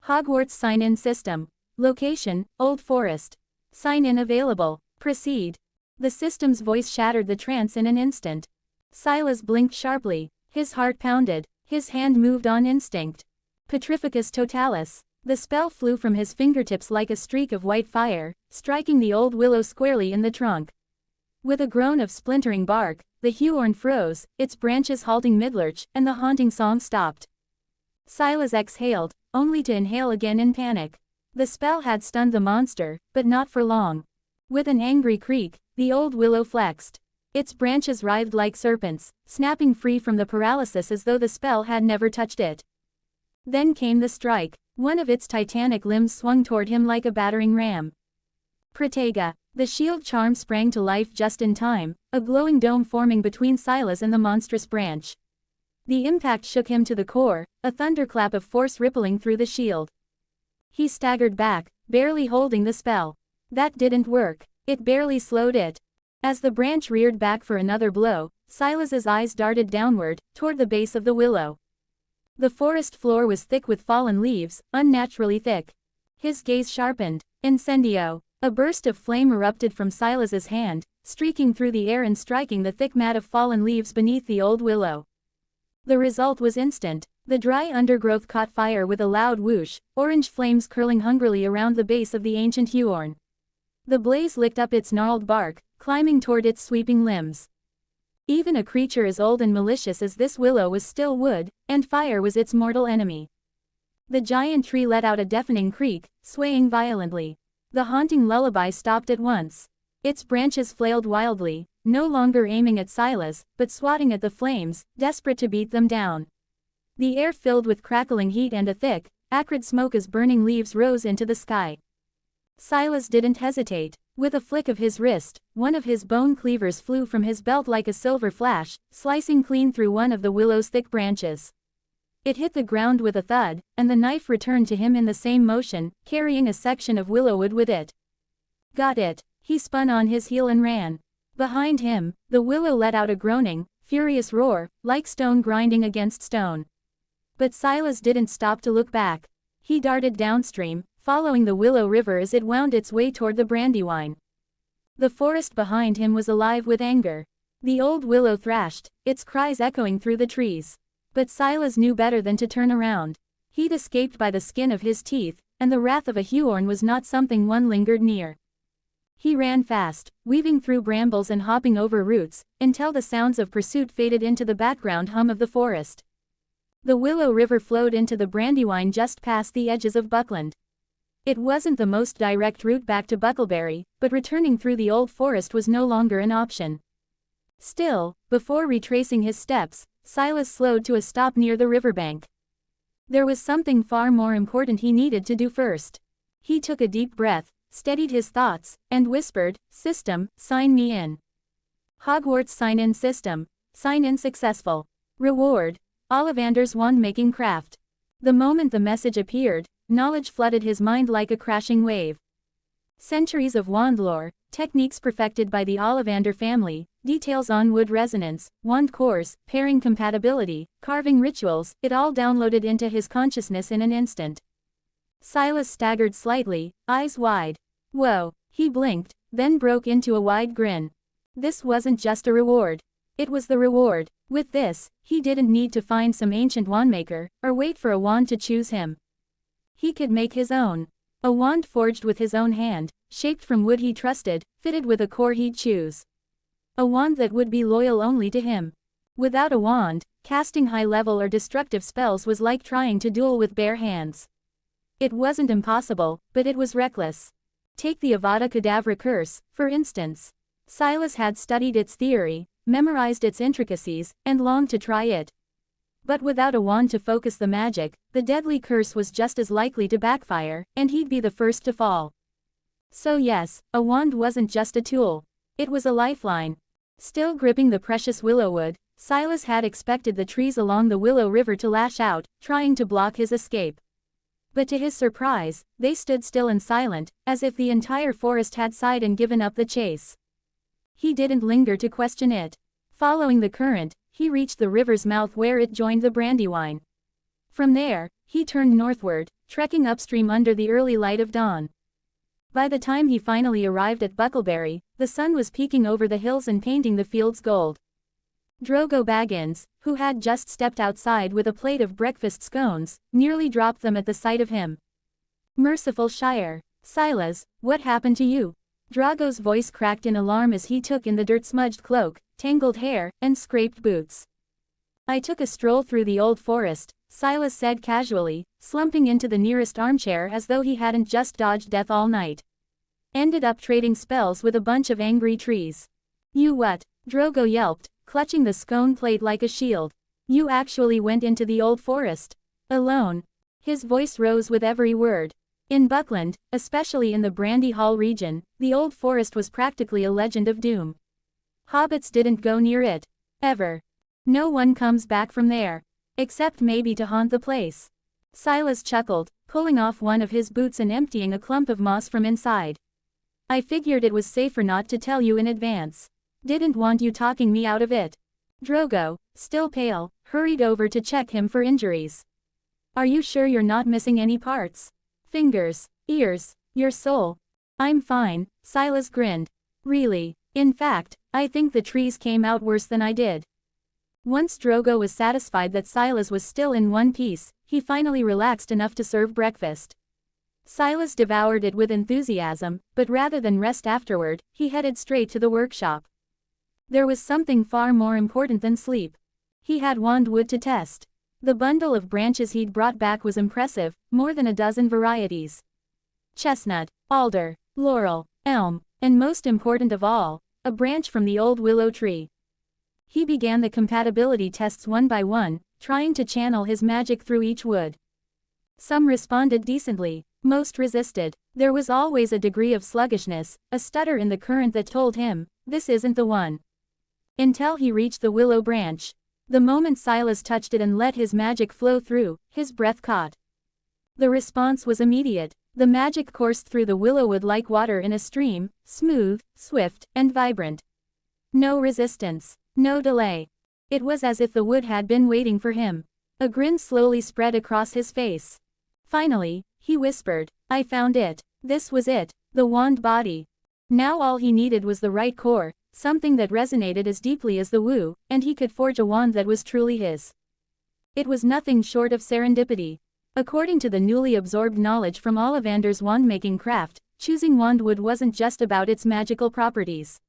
Hogwarts sign-in system. Location, Old Forest. Sign-in available. Proceed. The system's voice shattered the trance in an instant. Silas blinked sharply. His heart pounded. His hand moved on instinct. Petrificus totalis. The spell flew from his fingertips like a streak of white fire, striking the old willow squarely in the trunk. With a groan of splintering bark, the Huorn froze, its branches halting midlurch, and the haunting song stopped. Silas exhaled, only to inhale again in panic. The spell had stunned the monster, but not for long. With an angry creak, the old willow flexed. Its branches writhed like serpents, snapping free from the paralysis as though the spell had never touched it. Then came the strike. One of its titanic limbs swung toward him like a battering ram. Protega. The shield charm sprang to life just in time, a glowing dome forming between Silas and the monstrous branch. The impact shook him to the core, a thunderclap of force rippling through the shield. He staggered back, barely holding the spell. That didn't work. It barely slowed it. As the branch reared back for another blow, Silas's eyes darted downward, toward the base of the willow. The forest floor was thick with fallen leaves, unnaturally thick. His gaze sharpened. Incendio. A burst of flame erupted from Silas's hand, streaking through the air and striking the thick mat of fallen leaves beneath the old willow. The result was instant. The dry undergrowth caught fire with a loud whoosh, orange flames curling hungrily around the base of the ancient Huorn. The blaze licked up its gnarled bark, climbing toward its sweeping limbs. Even a creature as old and malicious as this willow was still wood, and fire was its mortal enemy. The giant tree let out a deafening creak, swaying violently. The haunting lullaby stopped at once. Its branches flailed wildly, no longer aiming at Silas, but swatting at the flames, desperate to beat them down. The air filled with crackling heat and a thick, acrid smoke as burning leaves rose into the sky. Silas didn't hesitate. With a flick of his wrist, one of his bone cleavers flew from his belt like a silver flash, slicing clean through one of the willow's thick branches. It hit the ground with a thud, and the knife returned to him in the same motion, carrying a section of willowwood with it. Got it. He spun on his heel and ran. Behind him, the willow let out a groaning, furious roar, like stone grinding against stone. But Silas didn't stop to look back. He darted downstream, following the Willow River as it wound its way toward the Brandywine. The forest behind him was alive with anger. The old willow thrashed, its cries echoing through the trees. But Silas knew better than to turn around. He'd escaped by the skin of his teeth, and the wrath of a Huorn was not something one lingered near. He ran fast, weaving through brambles and hopping over roots, until the sounds of pursuit faded into the background hum of the forest. The Willow River flowed into the Brandywine just past the edges of Buckland. It wasn't the most direct route back to Bucklebury, but returning through the old forest was no longer an option. Still, before retracing his steps, Silas slowed to a stop near the riverbank. There was something far more important he needed to do first. He took a deep breath, steadied his thoughts, and whispered, "System, sign me in. Hogwarts sign-in system. Sign-in successful. Reward, Ollivander's wand-making craft." The moment the message appeared, knowledge flooded his mind like a crashing wave. Centuries of wand lore, techniques perfected by the Ollivander family, details on wood resonance, wand cores, pairing compatibility, carving rituals, it all downloaded into his consciousness in an instant. Silas staggered slightly, eyes wide. Whoa, he blinked, then broke into a wide grin. This wasn't just a reward. It was the reward. With this, he didn't need to find some ancient wandmaker, or wait for a wand to choose him. He could make his own. A wand forged with his own hand, shaped from wood he trusted, fitted with a core he'd choose. A wand that would be loyal only to him. Without a wand, casting high-level or destructive spells was like trying to duel with bare hands. It wasn't impossible, but it was reckless. Take the Avada Kedavra curse, for instance. Silas had studied its theory, memorized its intricacies, and longed to try it. But without a wand to focus the magic, the deadly curse was just as likely to backfire, and he'd be the first to fall. So yes, a wand wasn't just a tool. It was a lifeline. Still gripping the precious willowwood, Silas had expected the trees along the Willow River to lash out, trying to block his escape. But to his surprise, they stood still and silent, as if the entire forest had sighed and given up the chase. He didn't linger to question it. Following the current, he reached the river's mouth where it joined the Brandywine. From there, he turned northward, trekking upstream under the early light of dawn. By the time he finally arrived at Bucklebury, the sun was peeking over the hills and painting the fields gold. Drogo Baggins, who had just stepped outside with a plate of breakfast scones, nearly dropped them at the sight of him. Merciful Shire. Silas, what happened to you? Drogo's voice cracked in alarm as he took in the dirt-smudged cloak, tangled hair, and scraped boots. I took a stroll through the old forest, Silas said casually, slumping into the nearest armchair as though he hadn't just dodged death all night. Ended up trading spells with a bunch of angry trees. You what? Drogo yelped, clutching the scone plate like a shield. You actually went into the old forest? Alone? His voice rose with every word. In Buckland, especially in the Brandy Hall region, the old forest was practically a legend of doom. Hobbits didn't go near it. Ever. No one comes back from there. Except maybe to haunt the place. Silas chuckled, pulling off one of his boots and emptying a clump of moss from inside. I figured it was safer not to tell you in advance. Didn't want you talking me out of it. Drogo, still pale, hurried over to check him for injuries. Are you sure you're not missing any parts? Fingers, ears, your soul. I'm fine, Silas grinned. Really, in fact, I think the trees came out worse than I did. Once Drogo was satisfied that Silas was still in one piece, he finally relaxed enough to serve breakfast. Silas devoured it with enthusiasm, but rather than rest afterward, he headed straight to the workshop. There was something far more important than sleep. He had wand wood to test. The bundle of branches he'd brought back was impressive, more than a dozen varieties. Chestnut, alder, laurel, elm, and most important of all, a branch from the old willow tree. He began the compatibility tests one by one, trying to channel his magic through each wood. Some responded decently, most resisted. There was always a degree of sluggishness, a stutter in the current that told him, this isn't the one. Until he reached the willow branch. The moment Silas touched it and let his magic flow through, his breath caught. The response was immediate. The magic coursed through the willow wood like water in a stream, smooth, swift, and vibrant. No resistance, no delay. It was as if the wood had been waiting for him. A grin slowly spread across his face. Finally, he whispered, I found it. This was it, the wand body. Now all he needed was the right core, something that resonated as deeply as the woo, and he could forge a wand that was truly his. It was nothing short of serendipity. According to the newly absorbed knowledge from Ollivander's wand-making craft, choosing wandwood wasn't just about its magical properties.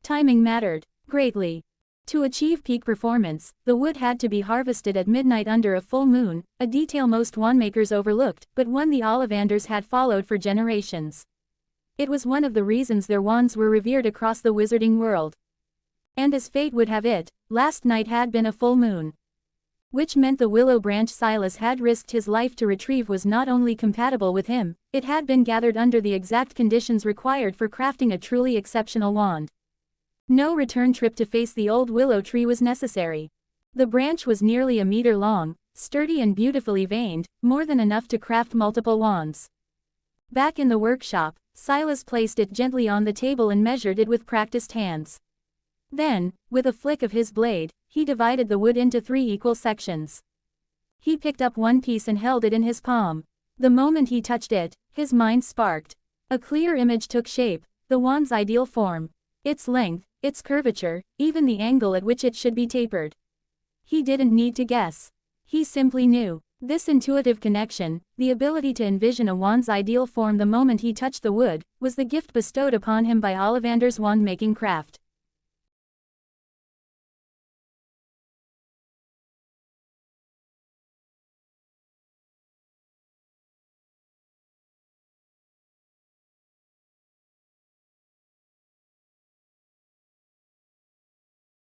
Timing mattered greatly. To achieve peak performance, the wood had to be harvested at midnight under a full moon, a detail most wandmakers overlooked, but one the Ollivanders had followed for generations. It was one of the reasons their wands were revered across the wizarding world. And as fate would have it, last night had been a full moon. Which meant the willow branch Silas had risked his life to retrieve was not only compatible with him, it had been gathered under the exact conditions required for crafting a truly exceptional wand. No return trip to face the old willow tree was necessary. The branch was nearly a meter long, sturdy and beautifully veined, more than enough to craft multiple wands. Back in the workshop, Silas placed it gently on the table and measured it with practiced hands. Then, with a flick of his blade, he divided the wood into 3 equal sections. He picked up one piece and held it in his palm. The moment he touched it, his mind sparked. A clear image took shape, the wand's ideal form. Its length, its curvature, even the angle at which it should be tapered. He didn't need to guess. He simply knew. This intuitive connection, the ability to envision a wand's ideal form the moment he touched the wood, was the gift bestowed upon him by Ollivander's wand-making craft.